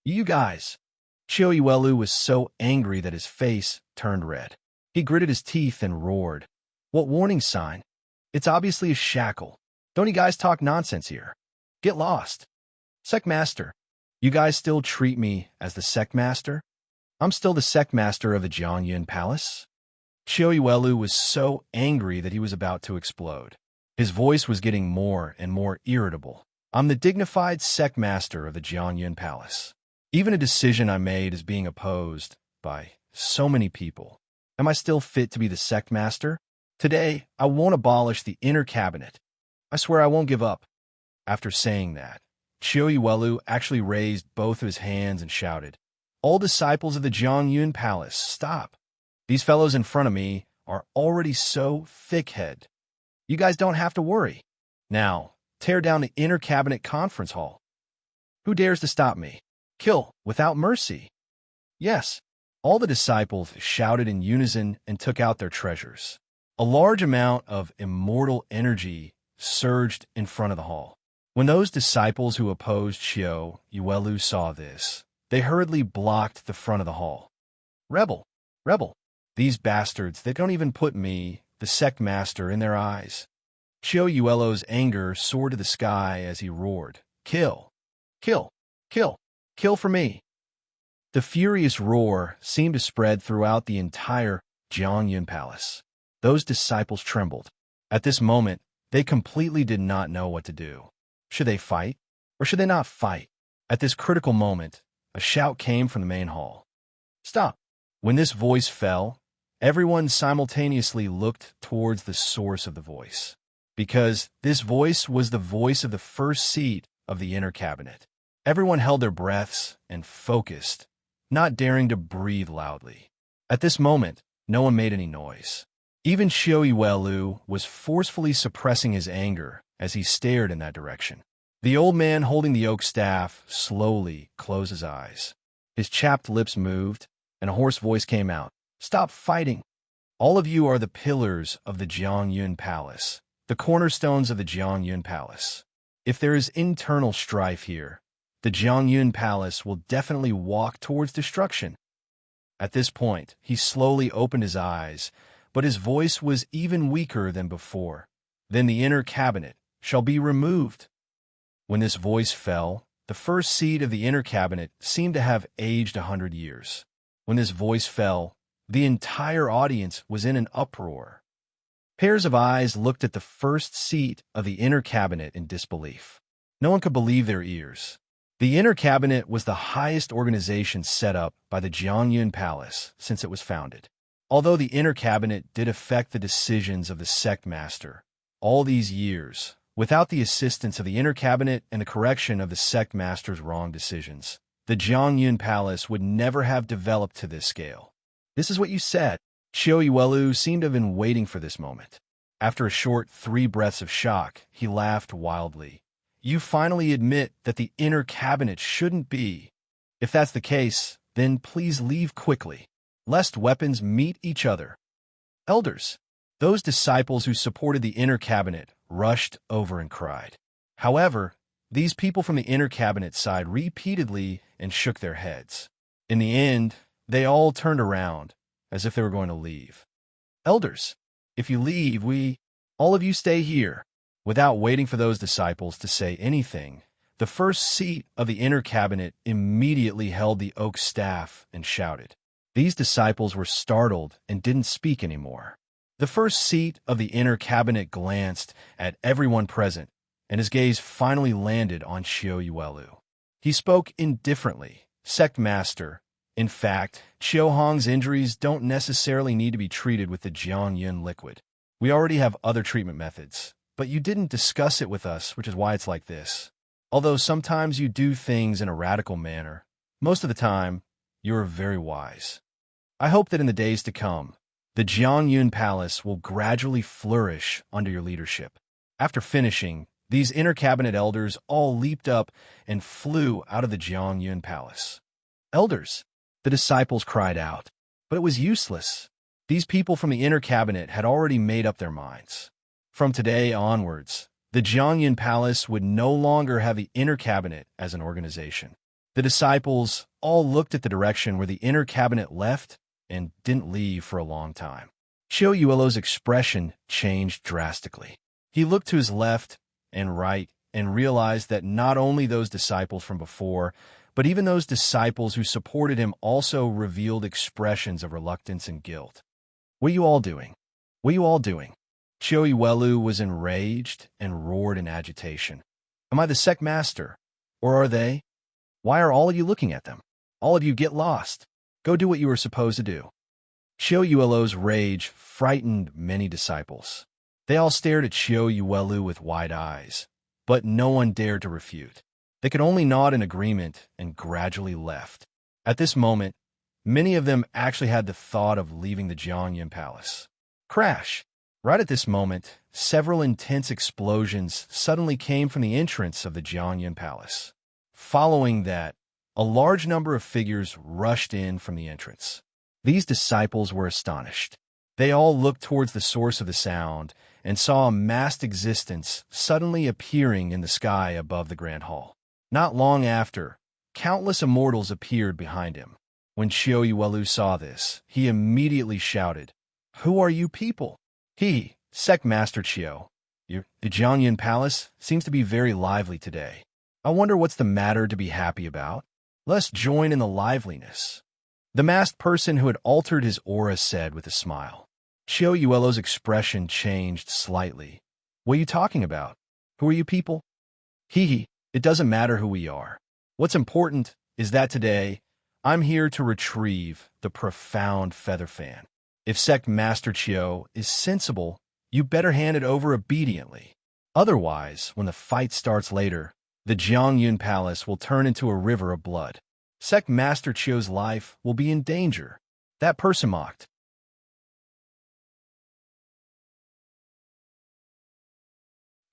You guys! Qiu Yuelu was so angry that his face turned red. He gritted his teeth and roared. What warning sign? It's obviously a shackle. Don't you guys talk nonsense here. Get lost. Sect Master, you guys still treat me as the Sect Master? I'm still the Sect Master of the Jiangyun Palace? Qiu Yuelu was so angry that he was about to explode. His voice was getting more and more irritable. I'm the dignified Sect Master of the Jiangyun Palace. Even a decision I made is being opposed by so many people. Am I still fit to be the Sect Master? Today, I won't abolish the inner cabinet. I swear I won't give up. After saying that, Qiu Yuelu actually raised both of his hands and shouted, All disciples of the Jiangyun Palace, stop. These fellows in front of me are already so thick-headed. You guys don't have to worry. Now, tear down the inner cabinet conference hall. Who dares to stop me? Kill without mercy. Yes, all the disciples shouted in unison and took out their treasures. A large amount of immortal energy surged in front of the hall. When those disciples who opposed Qiu Yuelu saw this, they hurriedly blocked the front of the hall. Rebel! Rebel! These bastards, they don't even put me, the Sect Master, in their eyes. Qiu Yuelu's anger soared to the sky as he roared, Kill! Kill! Kill! Kill for me! The furious roar seemed to spread throughout the entire Jiangyun Palace. Those disciples trembled. At this moment, they completely did not know what to do. Should they fight, or should they not fight? At this critical moment, a shout came from the main hall. Stop! When this voice fell, everyone simultaneously looked towards the source of the voice, because this voice was the voice of the first seat of the inner cabinet. Everyone held their breaths and focused, not daring to breathe loudly. At this moment, no one made any noise. Even Qiu Yuelu was forcefully suppressing his anger as he stared in that direction. The old man holding the oak staff slowly closed his eyes. His chapped lips moved, and a hoarse voice came out. Stop fighting! All of you are the pillars of the Jiangyun Palace, the cornerstones of the Jiangyun Palace. If there is internal strife here, the Jiangyun Palace will definitely walk towards destruction. At this point, he slowly opened his eyes, but his voice was even weaker than before. Then the inner cabinet shall be removed. When this voice fell, the first seat of the inner cabinet seemed to have aged 100 years. When this voice fell, the entire audience was in an uproar. Pairs of eyes looked at the first seat of the inner cabinet in disbelief. No one could believe their ears. The inner cabinet was the highest organization set up by the Jiangyun Palace since it was founded. Although the inner cabinet did affect the decisions of the Sect Master, all these years, without the assistance of the inner cabinet and the correction of the Sect Master's wrong decisions, the Jiangyun Palace would never have developed to this scale. This is what you said. Qiu Yuelu seemed to have been waiting for this moment. After a short 3 breaths of shock, he laughed wildly. You finally admit that the inner cabinet shouldn't be. If that's the case, then please leave quickly, lest weapons meet each other. Elders, those disciples who supported the inner cabinet rushed over and cried. However, these people from the inner cabinet sighed repeatedly and shook their heads. In the end, they all turned around, as if they were going to leave. Elders, if you leave, all of you stay here. Without waiting for those disciples to say anything, the first seat of the inner cabinet immediately held the oak staff and shouted. These disciples were startled and didn't speak anymore. The first seat of the inner cabinet glanced at everyone present, and his gaze finally landed on Qiu Yuelu. He spoke indifferently. Sect Master, in fact, Qiu Hong's injuries don't necessarily need to be treated with the Jiangyun liquid. We already have other treatment methods, but you didn't discuss it with us, which is why it's like this. Although sometimes you do things in a radical manner, most of the time, You are very wise. I hope that in the days to come, the Jiangyun Palace will gradually flourish under your leadership." After finishing, these inner cabinet elders all leaped up and flew out of the Jiangyun Palace. "Elders," the disciples cried out. But it was useless. These people from the inner cabinet had already made up their minds. From today onwards, the Jiangyun Palace would no longer have the inner cabinet as an organization. The disciples all looked at the direction where the inner cabinet left and didn't leave for a long time. Qiu Yuelo's expression changed drastically. He looked to his left and right and realized that not only those disciples from before, but even those disciples who supported him also revealed expressions of reluctance and guilt. "What are you all doing? What are you all doing?" Qiu Yuelu was enraged and roared in agitation. "Am I the sect master? Or are they? Why are all of you looking at them? All of you get lost. Go do what you are supposed to do." Qiu Yuelo's rage frightened many disciples. They all stared at Qiu Yuelu with wide eyes, but no one dared to refute. They could only nod in agreement and gradually left. At this moment, many of them actually had the thought of leaving the Jiangyun Palace. Crash! Right at this moment, several intense explosions suddenly came from the entrance of the Jiangyun Palace. Following that, a large number of figures rushed in from the entrance. These disciples were astonished. They all looked towards the source of the sound and saw a masked existence suddenly appearing in the sky above the Grand Hall. Not long after, countless immortals appeared behind him. When Qiu Yuelu saw this, he immediately shouted, "Who are you people?" Sect Master Qiu. The Jiangyun Palace seems to be very lively today. I wonder what's the matter to be happy about? Let's join in the liveliness." The masked person who had altered his aura said with a smile. Qiu Yuelo's expression changed slightly. "What are you talking about? Who are you people?" It doesn't matter who we are. What's important is that today, I'm here to retrieve the profound feather fan. If Sect Master Qiu is sensible, you better hand it over obediently. Otherwise, when the fight starts later, the Jiangyun Palace will turn into a river of blood. Sect Master Qiu's life will be in danger. That person mocked.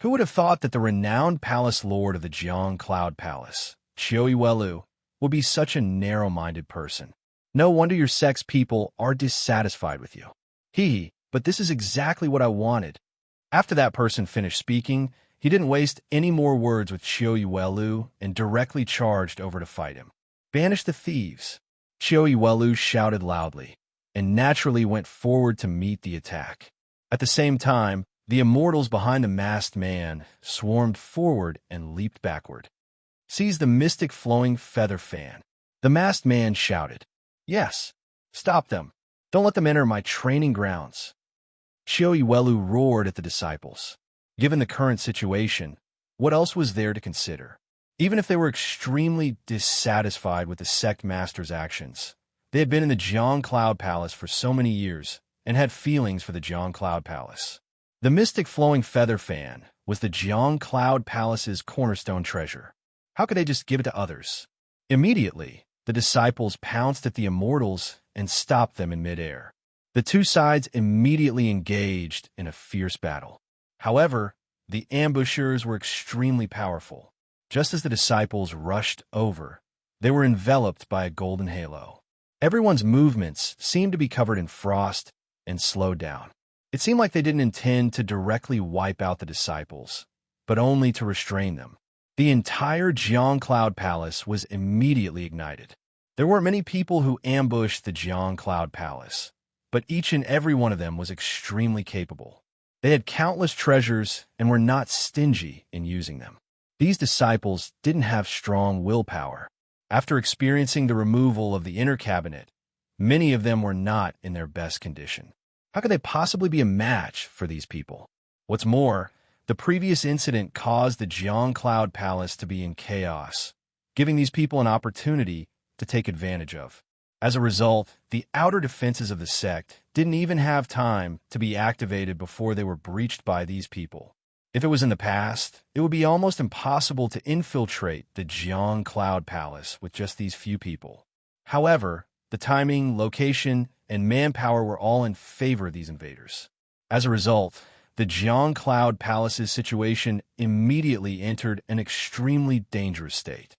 Who would have thought that the renowned palace lord of the Jiang Cloud Palace, Qiu Yuelu, would be such a narrow-minded person? No wonder your sect's people are dissatisfied with you. But this is exactly what I wanted. After that person finished speaking, he didn't waste any more words with Qiu Yuelu and directly charged over to fight him. "Banish the thieves!" Qiu Yuelu shouted loudly, and naturally went forward to meet the attack. At the same time, the immortals behind the masked man swarmed forward and leaped backward. "Seize the mystic flowing feather fan!" The masked man shouted. "Yes, stop them. Don't let them enter my training grounds." Qiu Yuelu roared at the disciples. Given the current situation, what else was there to consider? Even if they were extremely dissatisfied with the sect master's actions, they had been in the Jiang Cloud Palace for so many years and had feelings for the Jiang Cloud Palace. The mystic flowing feather fan was the Jiang Cloud Palace's cornerstone treasure. How could they just give it to others? Immediately, the disciples pounced at the immortals and stopped them in midair. The two sides immediately engaged in a fierce battle. However, the ambushers were extremely powerful. Just as the disciples rushed over, they were enveloped by a golden halo. Everyone's movements seemed to be covered in frost and slowed down. It seemed like they didn't intend to directly wipe out the disciples, but only to restrain them. The entire Jiang Cloud Palace was immediately ignited. There weren't many people who ambushed the Jiang Cloud Palace, but each and every one of them was extremely capable. They had countless treasures and were not stingy in using them. These disciples didn't have strong willpower. After experiencing the removal of the inner cabinet, many of them were not in their best condition. How could they possibly be a match for these people? What's more, the previous incident caused the Jiang Cloud Palace to be in chaos, giving these people an opportunity to take advantage of. As a result, the outer defenses of the sect didn't even have time to be activated before they were breached by these people. If it was in the past, it would be almost impossible to infiltrate the Jiang Cloud Palace with just these few people. However, the timing, location, and manpower were all in favor of these invaders. As a result, the Jiang Cloud Palace's situation immediately entered an extremely dangerous state.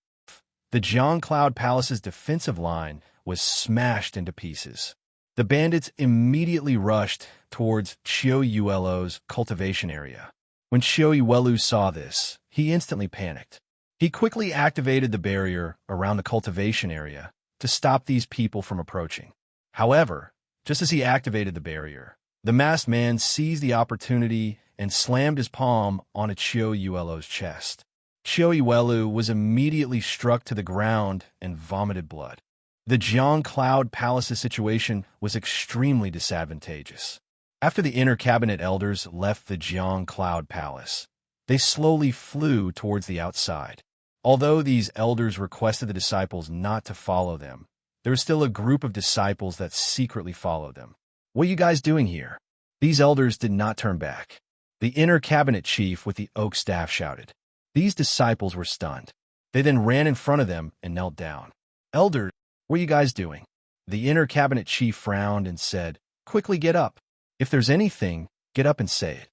The Jiang Cloud Palace's defensive line was smashed into pieces. The bandits immediately rushed towards Qiu Yuelu's cultivation area. When Qiu Yuelu saw this, he instantly panicked. He quickly activated the barrier around the cultivation area to stop these people from approaching. However, just as he activated the barrier, the masked man seized the opportunity and slammed his palm on Qiu Yuelu's chest. Qiu Yuelu was immediately struck to the ground and vomited blood. The Jiang Cloud Palace's situation was extremely disadvantageous. After the inner cabinet elders left the Jiang Cloud Palace, they slowly flew towards the outside. Although these elders requested the disciples not to follow them, there was still a group of disciples that secretly followed them. "What are you guys doing here?" These elders did not turn back. The inner cabinet chief with the oak staff shouted. These disciples were stunned. They then ran in front of them and knelt down. "Elders, what are you guys doing?" The inner cabinet chief frowned and said, "Quickly get up. If there's anything, get up and say it."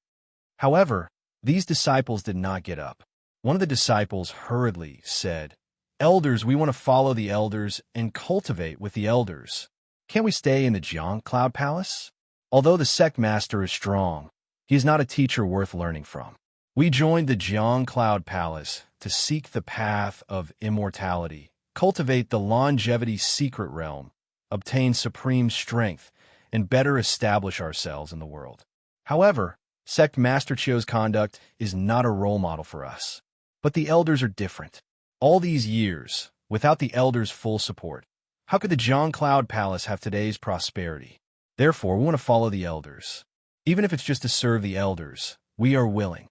However, these disciples did not get up. One of the disciples hurriedly said, "Elders, we want to follow the elders and cultivate with the elders. Can't we stay in the Jiang Cloud Palace? Although the sect master is strong, he is not a teacher worth learning from. We joined the Jiang Cloud Palace to seek the path of immortality, cultivate the longevity secret realm, obtain supreme strength, and better establish ourselves in the world. However, Sect Master Chio's conduct is not a role model for us. But the elders are different. All these years, without the elders' full support, how could the Jiang Cloud Palace have today's prosperity? Therefore, we want to follow the elders. Even if it's just to serve the elders, we are willing."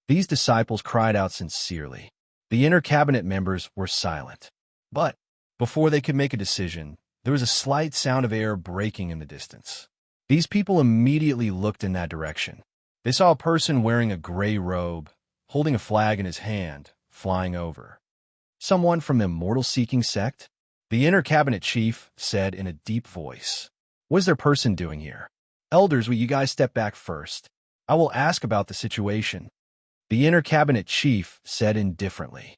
These disciples cried out sincerely. The inner cabinet members were silent. But before they could make a decision, there was a slight sound of air breaking in the distance. These people immediately looked in that direction. They saw a person wearing a gray robe, holding a flag in his hand, flying over. "Someone from the immortal-seeking sect?" The inner cabinet chief said in a deep voice. "What is their person doing here? Elders, will you guys step back first? I will ask about the situation." The inner cabinet chief said indifferently.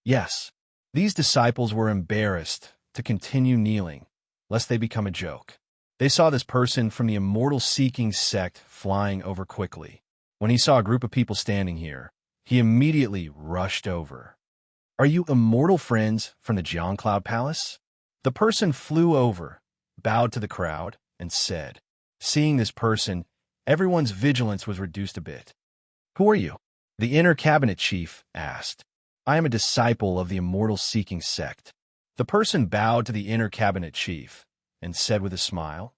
Yes, these disciples were embarrassed to continue kneeling, lest they become a joke. They saw this person from the immortal-seeking sect flying over quickly. When he saw a group of people standing here, he immediately rushed over. "Are you immortal friends from the Jiang Cloud Palace?" The person flew over, bowed to the crowd, and said. Seeing this person, everyone's vigilance was reduced a bit. "Who are you?" The inner cabinet chief asked. "I am a disciple of the immortal-seeking sect." The person bowed to the inner cabinet chief and said with a smile,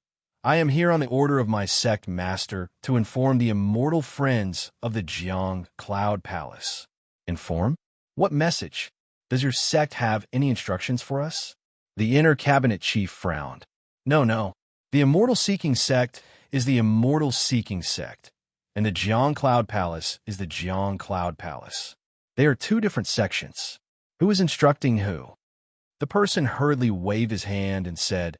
"I am here on the order of my sect master to inform the immortal friends of the Jiang Cloud Palace." "Inform? What message? Does your sect have any instructions for us?" The inner cabinet chief frowned. No. The immortal-seeking sect is the immortal-seeking sect, and the Jiang Cloud Palace is the Jiang Cloud Palace. They are two different sections. Who is instructing who? The person hurriedly waved his hand and said,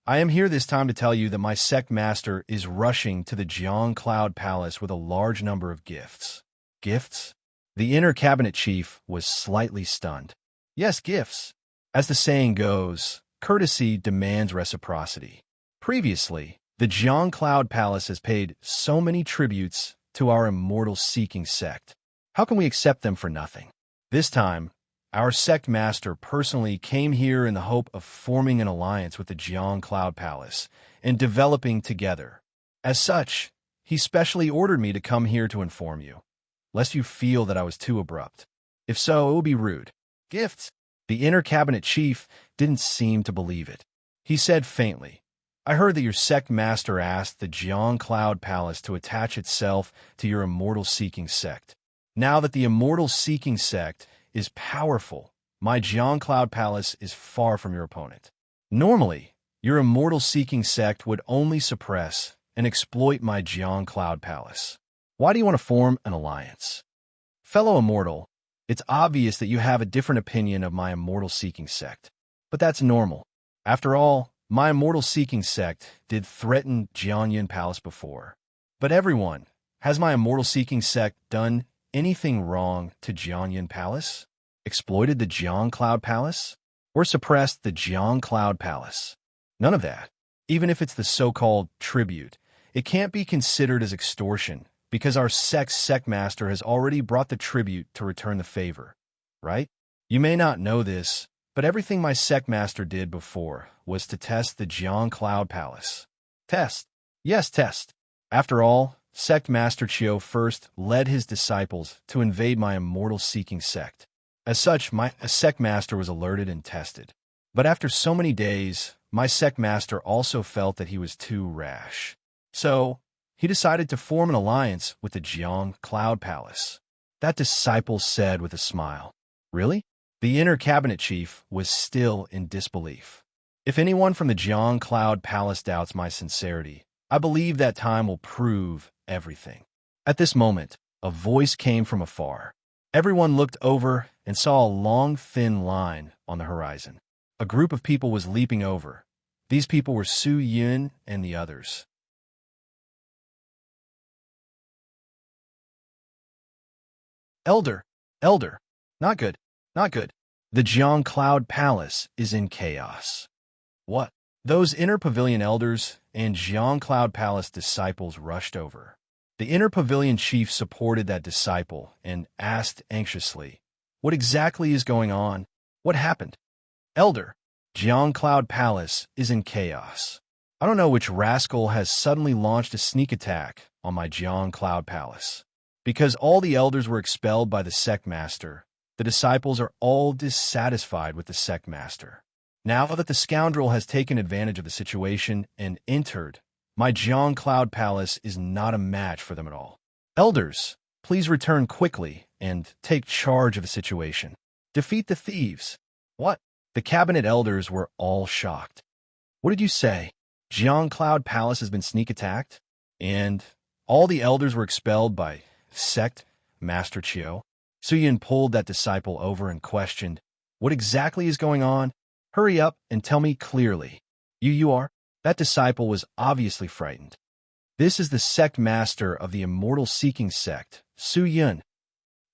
"I am here this time to tell you that my sect master is rushing to the Jiang Cloud Palace with a large number of gifts." "Gifts?" The inner cabinet chief was slightly stunned. "Yes, gifts. As the saying goes, courtesy demands reciprocity. Previously, the Jiang Cloud Palace has paid so many tributes to our immortal-seeking sect. How can we accept them for nothing? This time, our sect master personally came here in the hope of forming an alliance with the Jiang Cloud Palace and developing together. As such, he specially ordered me to come here to inform you, lest you feel that I was too abrupt. If so, it would be rude." "Gifts?" The inner cabinet chief didn't seem to believe it. He said faintly, "I heard that your sect master asked the Jiang Cloud Palace to attach itself to your immortal-seeking sect. Now that the immortal-seeking sect is powerful, my Jiang Cloud Palace is far from your opponent. Normally, your immortal-seeking sect would only suppress and exploit my Jiang Cloud Palace. Why do you want to form an alliance? Fellow immortal, it's obvious that you have a different opinion of my immortal-seeking sect. But that's normal. After all, my immortal-seeking sect did threaten Jianyin Palace before. But everyone, has my immortal-seeking sect done anything wrong to Jianyin Palace? Exploited the Jiang Cloud Palace? Or suppressed the Jiang Cloud Palace? None of that. Even if it's the so-called tribute, it can't be considered as extortion because our sect master has already brought the tribute to return the favor, right? You may not know this, but everything my sect master did before was to test the Jiang Cloud Palace. Test. Yes, test. After all, sect master Chiu first led his disciples to invade my immortal-seeking sect. As such, my sect master was alerted and tested. But after so many days, my sect master also felt that he was too rash. So, he decided to form an alliance with the Jiang Cloud Palace. That disciple said with a smile. Really? The inner cabinet chief was still in disbelief. If anyone from the Jiang Cloud Palace doubts my sincerity, I believe that time will prove everything. At this moment, a voice came from afar. Everyone looked over and saw a long, thin line on the horizon. A group of people was leaping over. These people were Su Yun and the others. Elder, not good, not good. The Jiang Cloud Palace is in chaos. What? Those inner pavilion elders and Jiang Cloud Palace disciples rushed over. The inner pavilion chief supported that disciple and asked anxiously, "What exactly is going on? What happened?" "Elder, Jiang Cloud Palace is in chaos. I don't know which rascal has suddenly launched a sneak attack on my Jiang Cloud Palace. Because all the elders were expelled by the sect master, the disciples are all dissatisfied with the sect master. Now that the scoundrel has taken advantage of the situation and entered, my Jiang Cloud Palace is not a match for them at all. Elders, please return quickly and take charge of the situation. Defeat the thieves." "What?" The cabinet elders were all shocked. "What did you say? Jiang Cloud Palace has been sneak attacked? And all the elders were expelled by sect Master Chiu?" Suyin pulled that disciple over and questioned, "What exactly is going on? Hurry up and tell me clearly." You are?" That disciple was obviously frightened. "This is the sect master of the immortal-seeking sect, Su Yun."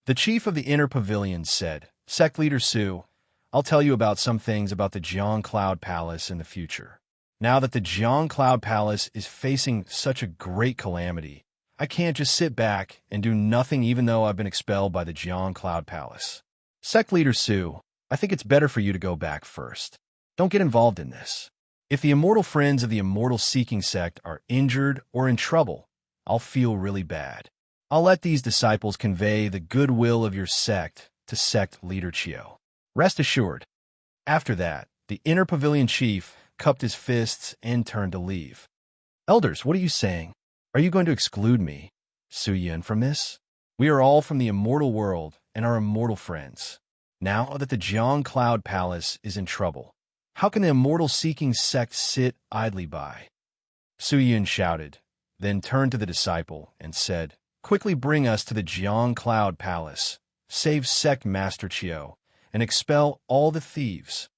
The chief of the inner pavilion said, "Sect leader Su, I'll tell you about some things about the Jiang Cloud Palace in the future. Now that the Jiang Cloud Palace is facing such a great calamity, I can't just sit back and do nothing even though I've been expelled by the Jiang Cloud Palace. Sect leader Su, I think it's better for you to go back first. Don't get involved in this. If the immortal friends of the immortal-seeking sect are injured or in trouble, I'll feel really bad. I'll let these disciples convey the goodwill of your sect to sect leader Chiu. Rest assured." After that, the inner pavilion chief cupped his fists and turned to leave. "Elders, what are you saying? Are you going to exclude me, Su Yun, from this? We are all from the immortal world and are immortal friends. Now that the Jiang Cloud Palace is in trouble, how can the immortal-seeking sect sit idly by?" Su Yun shouted, then turned to the disciple and said, "Quickly bring us to the Jiang Cloud Palace, save sect Master Chiu, and expel all the thieves.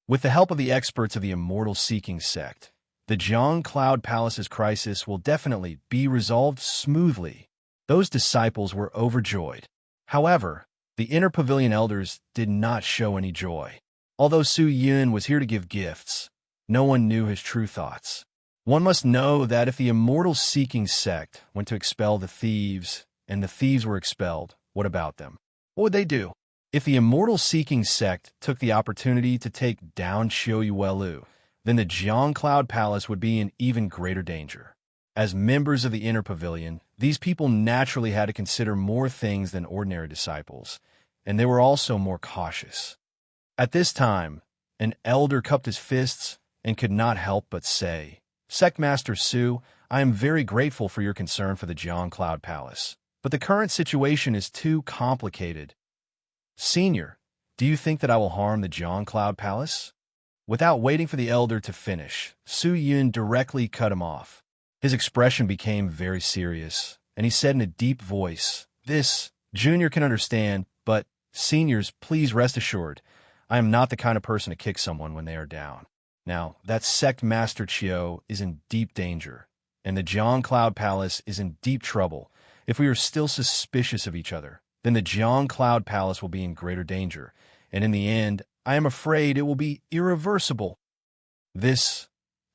With the help of the experts of the immortal-seeking sect, the Jiang Cloud Palace's crisis will definitely be resolved smoothly." Those disciples were overjoyed. However, the inner pavilion elders did not show any joy. Although Su Yun was here to give gifts, no one knew his true thoughts. One must know that if the immortal-seeking sect went to expel the thieves, and the thieves were expelled, what about them? What would they do? If the immortal-seeking sect took the opportunity to take down Qiu Yuelu, then the Jiang Cloud Palace would be in even greater danger. As members of the inner pavilion, these people naturally had to consider more things than ordinary disciples, and they were also more cautious. At this time, an elder cupped his fists and could not help but say, "Sect Master Su, I am very grateful for your concern for the Jiang Cloud Palace, but the current situation is too complicated. Senior, do you think that I will harm the Jiang Cloud Palace?" Without waiting for the elder to finish, Su Yun directly cut him off. His expression became very serious, and he said in a deep voice, "This, Junior can understand, but, seniors, please rest assured, I am not the kind of person to kick someone when they are down. Now, that sect master Chiu is in deep danger, and the Jiang Cloud Palace is in deep trouble. If we are still suspicious of each other, then the Jiang Cloud Palace will be in greater danger, and in the end, I am afraid it will be irreversible.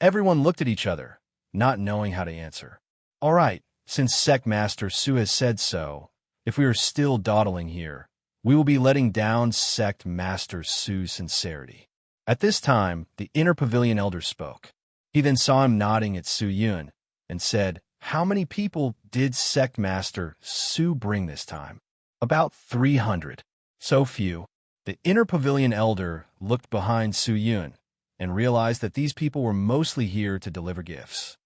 Everyone looked at each other, not knowing how to answer. All right, since Sect Master Su has said so, if we are still dawdling here, we will be letting down Sect Master Su's sincerity. At this time, the inner pavilion elder spoke. He then saw him nodding at Su Yun and said, "How many people did Sect Master Su bring this time?" "About 300. So few." The inner pavilion elder looked behind Su Yun and realized that these people were mostly here to deliver gifts.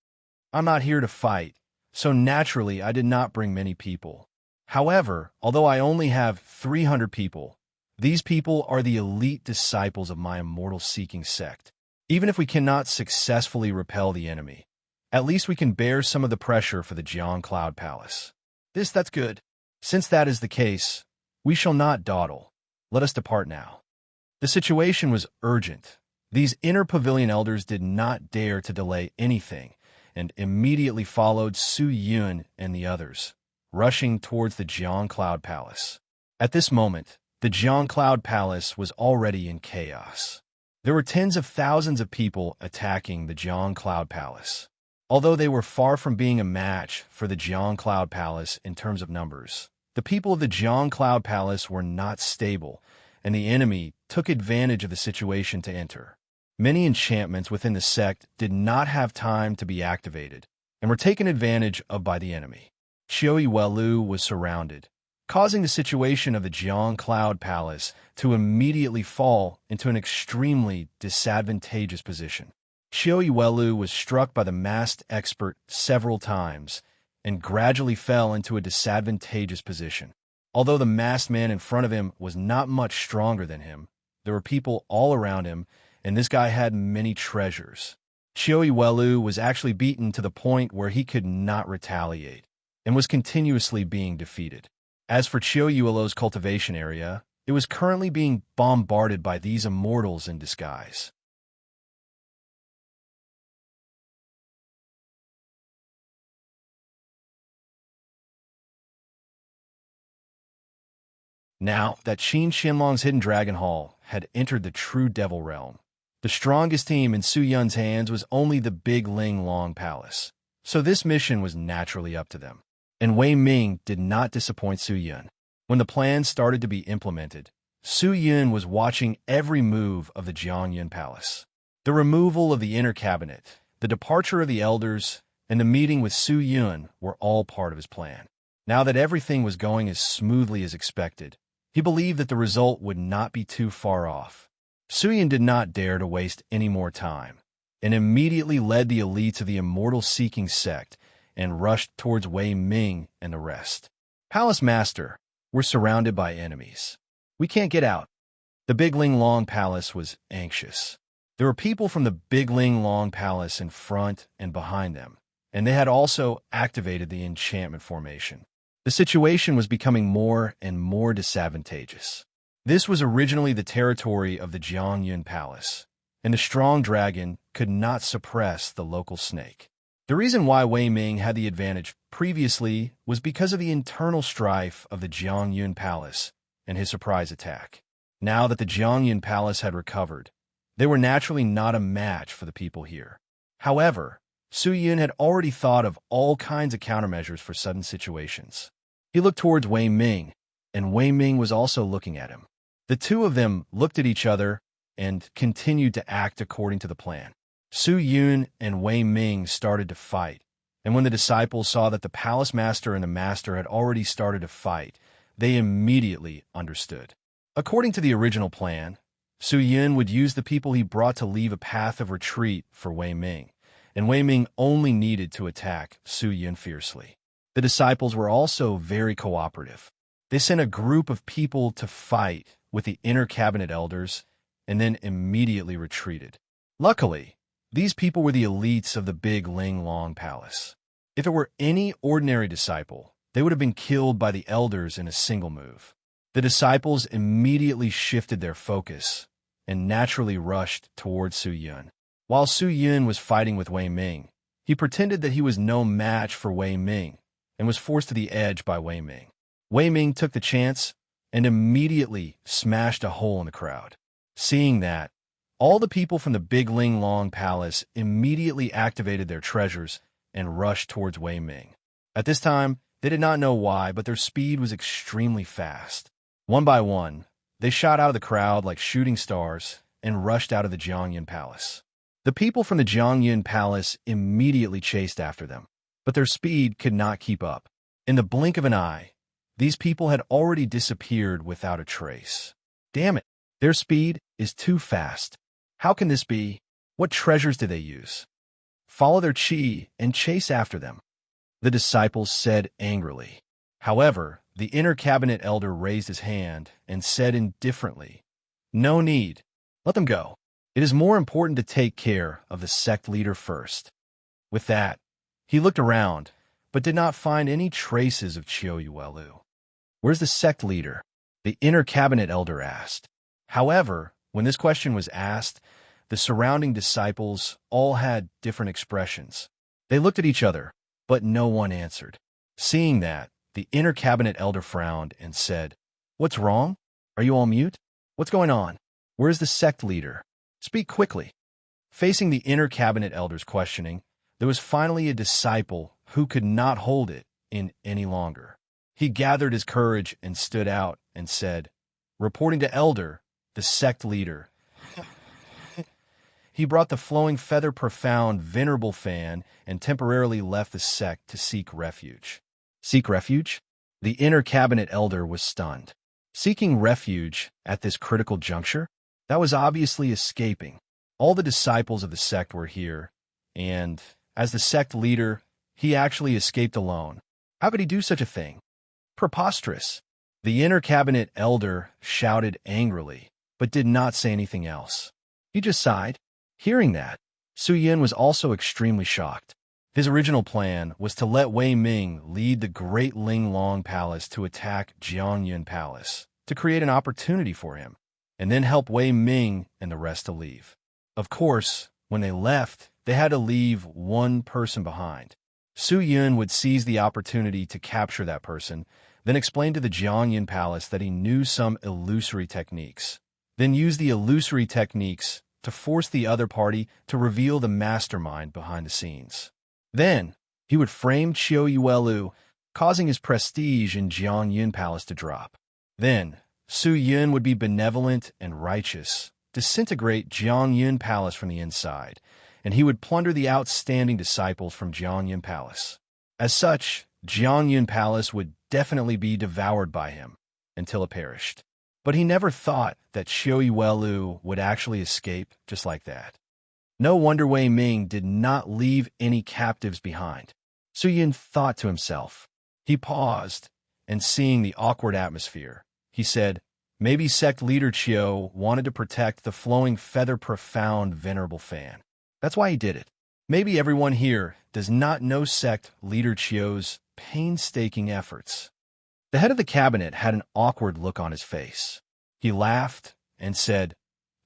"I'm not here to fight, so naturally I did not bring many people. However, although I only have 300 people, these people are the elite disciples of my immortal-seeking sect. Even if we cannot successfully repel the enemy, at least we can bear some of the pressure for the Jiang Cloud Palace. That's good. Since that is the case, we shall not dawdle. Let us depart now." The situation was urgent. These inner pavilion elders did not dare to delay anything, and immediately followed Su Yun and the others, rushing towards the Jiang Cloud Palace. At this moment, the Jiang Cloud Palace was already in chaos. There were tens of thousands of people attacking the Jiang Cloud Palace. Although they were far from being a match for the Jiang Cloud Palace in terms of numbers, the people of the Jiang Cloud Palace were not stable, and the enemy took advantage of the situation to enter. Many enchantments within the sect did not have time to be activated and were taken advantage of by the enemy. Qiu Welu was surrounded, causing the situation of the Jiang Cloud Palace to immediately fall into an extremely disadvantageous position. Qiu Welu was struck by the masked expert several times and gradually fell into a disadvantageous position. Although the masked man in front of him was not much stronger than him, there were people all around him, and this guy had many treasures. Qiu Welu was actually beaten to the point where he could not retaliate, and was continuously being defeated. As for Qiu Welu's cultivation area, it was currently being bombarded by these immortals in disguise. Now that Qin Shenlong's hidden dragon hall had entered the true devil realm, the strongest team in Su Yun's hands was only the Big Ling Long Palace, so this mission was naturally up to them. And Wei Ming did not disappoint Su Yun. When the plan started to be implemented, Su Yun was watching every move of the Jiangyun Palace. The removal of the inner cabinet, the departure of the elders, and the meeting with Su Yun were all part of his plan. Now that everything was going as smoothly as expected, he believed that the result would not be too far off. Su Yun did not dare to waste any more time, and immediately led the elites of the immortal-seeking sect and rushed towards Wei Ming and the rest. "Palace Master, we're surrounded by enemies. We can't get out." The Big Ling Long Palace was anxious. There were people from the Big Ling Long Palace in front and behind them, and they had also activated the enchantment formation. The situation was becoming more and more disadvantageous. This was originally the territory of the Jiangyun Palace, and the strong dragon could not suppress the local snake. The reason why Wei Ming had the advantage previously was because of the internal strife of the Jiangyun Palace and his surprise attack. Now that the Jiangyun Palace had recovered, they were naturally not a match for the people here. However, Su Yun had already thought of all kinds of countermeasures for sudden situations. He looked towards Wei Ming, and Wei Ming was also looking at him. The two of them looked at each other and continued to act according to the plan. Su Yun and Wei Ming started to fight, and when the disciples saw that the palace master and the master had already started to fight, they immediately understood. According to the original plan, Su Yun would use the people he brought to leave a path of retreat for Wei Ming, and Wei Ming only needed to attack Su Yun fiercely. The disciples were also very cooperative. They sent a group of people to fight with the inner cabinet elders and then immediately retreated. Luckily, these people were the elites of the Big Ling Long Palace. If it were any ordinary disciple, they would have been killed by the elders in a single move. The disciples immediately shifted their focus and naturally rushed towards Su Yun. While Su Yun was fighting with Wei Ming, he pretended that he was no match for Wei Ming and was forced to the edge by Wei Ming. Wei Ming took the chance and immediately smashed a hole in the crowd. Seeing that, all the people from the Big Ling Long Palace immediately activated their treasures and rushed towards Wei Ming. At this time, they did not know why, but their speed was extremely fast. One by one, they shot out of the crowd like shooting stars and rushed out of the Jiangyun Palace. The people from the Jiangyun Palace immediately chased after them, but their speed could not keep up. In the blink of an eye, these people had already disappeared without a trace. Damn it, their speed is too fast. How can this be? What treasures do they use? Follow their chi and chase after them, the disciples said angrily. However, the inner cabinet elder raised his hand and said indifferently, "No need. Let them go. It is more important to take care of the sect leader first." With that, he looked around, but did not find any traces of Qiu Yuelu. "Where's the sect leader?" the inner cabinet elder asked. However, when this question was asked, the surrounding disciples all had different expressions. They looked at each other, but no one answered. Seeing that, the inner cabinet elder frowned and said, "What's wrong? Are you all mute? What's going on? Where's the sect leader? Speak quickly." Facing the inner cabinet elder's questioning, there was finally a disciple who could not hold it in any longer. He gathered his courage and stood out and said, "Reporting to Elder, the sect leader." He brought the flowing feather profound venerable fan and temporarily left the sect to seek refuge. Seek refuge? The inner cabinet elder was stunned. Seeking refuge at this critical juncture? That was obviously escaping. All the disciples of the sect were here, and, as the sect leader, he actually escaped alone. How could he do such a thing? Preposterous. The inner cabinet elder shouted angrily, but did not say anything else. He just sighed. Hearing that, Su Yin was also extremely shocked. His original plan was to let Wei Ming lead the Great Ling Long Palace to attack Jiangyun Palace, to create an opportunity for him, and then help Wei Ming and the rest to leave. Of course, when they left, they had to leave one person behind. Su Yun would seize the opportunity to capture that person, then explain to the Jiangyun Palace that he knew some illusory techniques, then use the illusory techniques to force the other party to reveal the mastermind behind the scenes. Then, he would frame Qiu Yuelu, causing his prestige in Jiangyun Palace to drop. Then, Su Yun would be benevolent and righteous, disintegrate Jiangyun Palace from the inside, and he would plunder the outstanding disciples from Jiangyun Palace. As such, Jiangyun Palace would definitely be devoured by him until it perished. But he never thought that Qiu Yuelu would actually escape just like that. No wonder Wei Ming did not leave any captives behind. Su Yin thought to himself. He paused, and seeing the awkward atmosphere, he said, "Maybe sect leader Qiu wanted to protect the flowing feather profound venerable fan. That's why he did it. Maybe everyone here does not know sect leader Qiu's painstaking efforts." The head of the cabinet had an awkward look on his face. He laughed and said,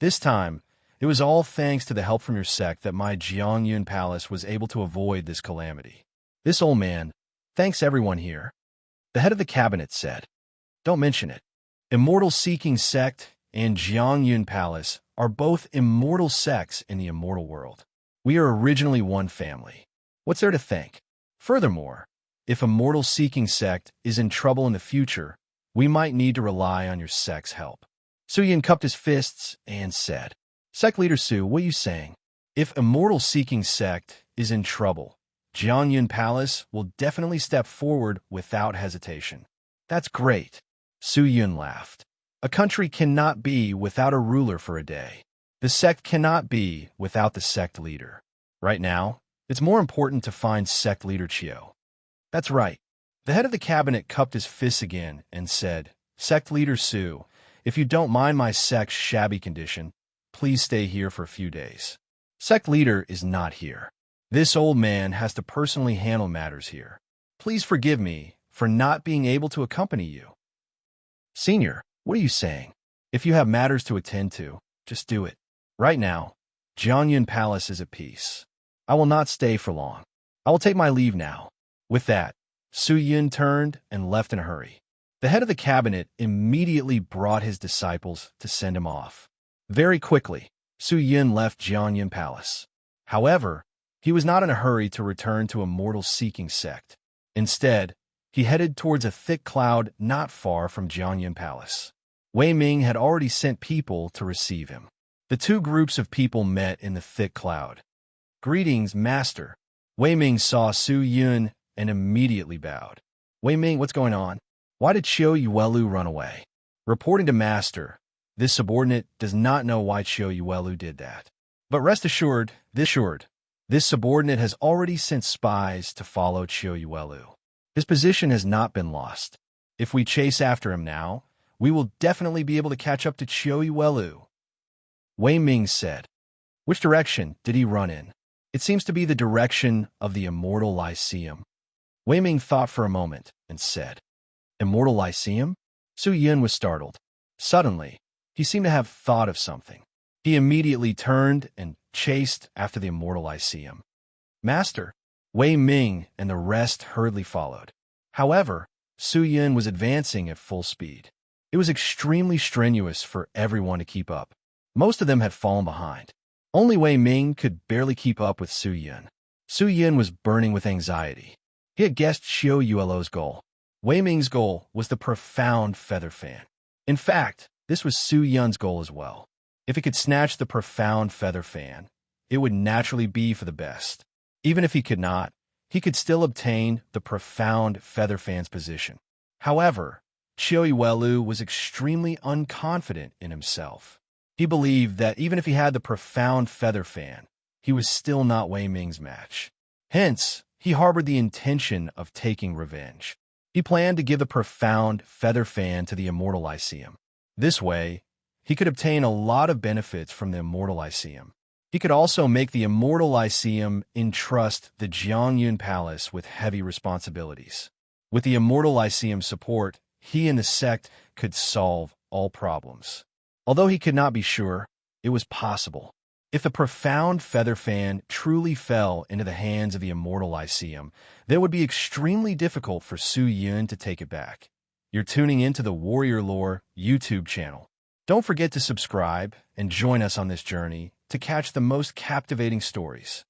"This time, it was all thanks to the help from your sect that my Jiangyun Palace was able to avoid this calamity. This old man thanks everyone here." The head of the cabinet said, "Don't mention it. Immortal Seeking Sect and Jiangyun Palace are both immortal sects in the immortal world. We are originally one family. What's there to thank? Furthermore, if Immortal Seeking Sect is in trouble in the future, we might need to rely on your sect's help." Su Yin cupped his fists and said, "Sect leader Su, what are you saying? If Immortal Seeking Sect is in trouble, Jiangyun Palace will definitely step forward without hesitation." "That's great." Su Yun laughed. "A country cannot be without a ruler for a day. The sect cannot be without the sect leader. Right now, it's more important to find sect leader Qiu." "That's right." The head of the cabinet cupped his fists again and said, "Sect leader Su, if you don't mind my sect's shabby condition, please stay here for a few days. Sect leader is not here. This old man has to personally handle matters here. Please forgive me for not being able to accompany you." "Senior, what are you saying? If you have matters to attend to, just do it. Right now, Jianyun Palace is at peace. I will not stay for long. I will take my leave now." With that, Su Yun turned and left in a hurry. The head of the cabinet immediately brought his disciples to send him off. Very quickly, Su Yun left Jianyun Palace. However, he was not in a hurry to return to a mortal-seeking sect. Instead, he headed towards a thick cloud not far from Jianyun Palace. Wei Ming had already sent people to receive him. The two groups of people met in the thick cloud. "Greetings, Master." Wei Ming saw Su Yun and immediately bowed. "Wei Ming, what's going on? Why did Qiu Yuelu run away?" Reporting to Master, this subordinate does not know why Qiu Yuelu did that. But rest assured, this subordinate has already sent spies to follow Qiu Yuelu. His position has not been lost. If we chase after him now, we will definitely be able to catch up to Qiu Yuelu. Wei Ming said. "Which direction did he run in?" "It seems to be the direction of the Immortal Lyceum." Wei Ming thought for a moment and said, "Immortal Lyceum?" Su Yun was startled. Suddenly, he seemed to have thought of something. He immediately turned and chased after the Immortal Lyceum. "Master!" Wei Ming and the rest hurriedly followed. However, Su Yun was advancing at full speed. It was extremely strenuous for everyone to keep up. Most of them had fallen behind. Only Wei Ming could barely keep up with Su Yun. Su Yun was burning with anxiety. He had guessed Qiu Yuelu's goal. Wei Ming's goal was the profound feather fan. In fact, this was Su Yun's goal as well. If he could snatch the profound feather fan, it would naturally be for the best. Even if he could not, he could still obtain the profound feather fan's position. However, Qiu Yuelu was extremely unconfident in himself. He believed that even if he had the profound feather fan, he was still not Wei Ming's match. Hence, he harbored the intention of taking revenge. He planned to give the profound feather fan to the Immortal Lyceum. This way, he could obtain a lot of benefits from the Immortal Lyceum. He could also make the Immortal Lyceum entrust the Jianyun Palace with heavy responsibilities. With the Immortal Lyceum's support, he and the sect could solve all problems. Although he could not be sure, it was possible. If the profound feather fan truly fell into the hands of the Immortal Lyceum, then it would be extremely difficult for Su Yun to take it back. You're tuning into the Warrior Lore YouTube channel. Don't forget to subscribe and join us on this journey to catch the most captivating stories.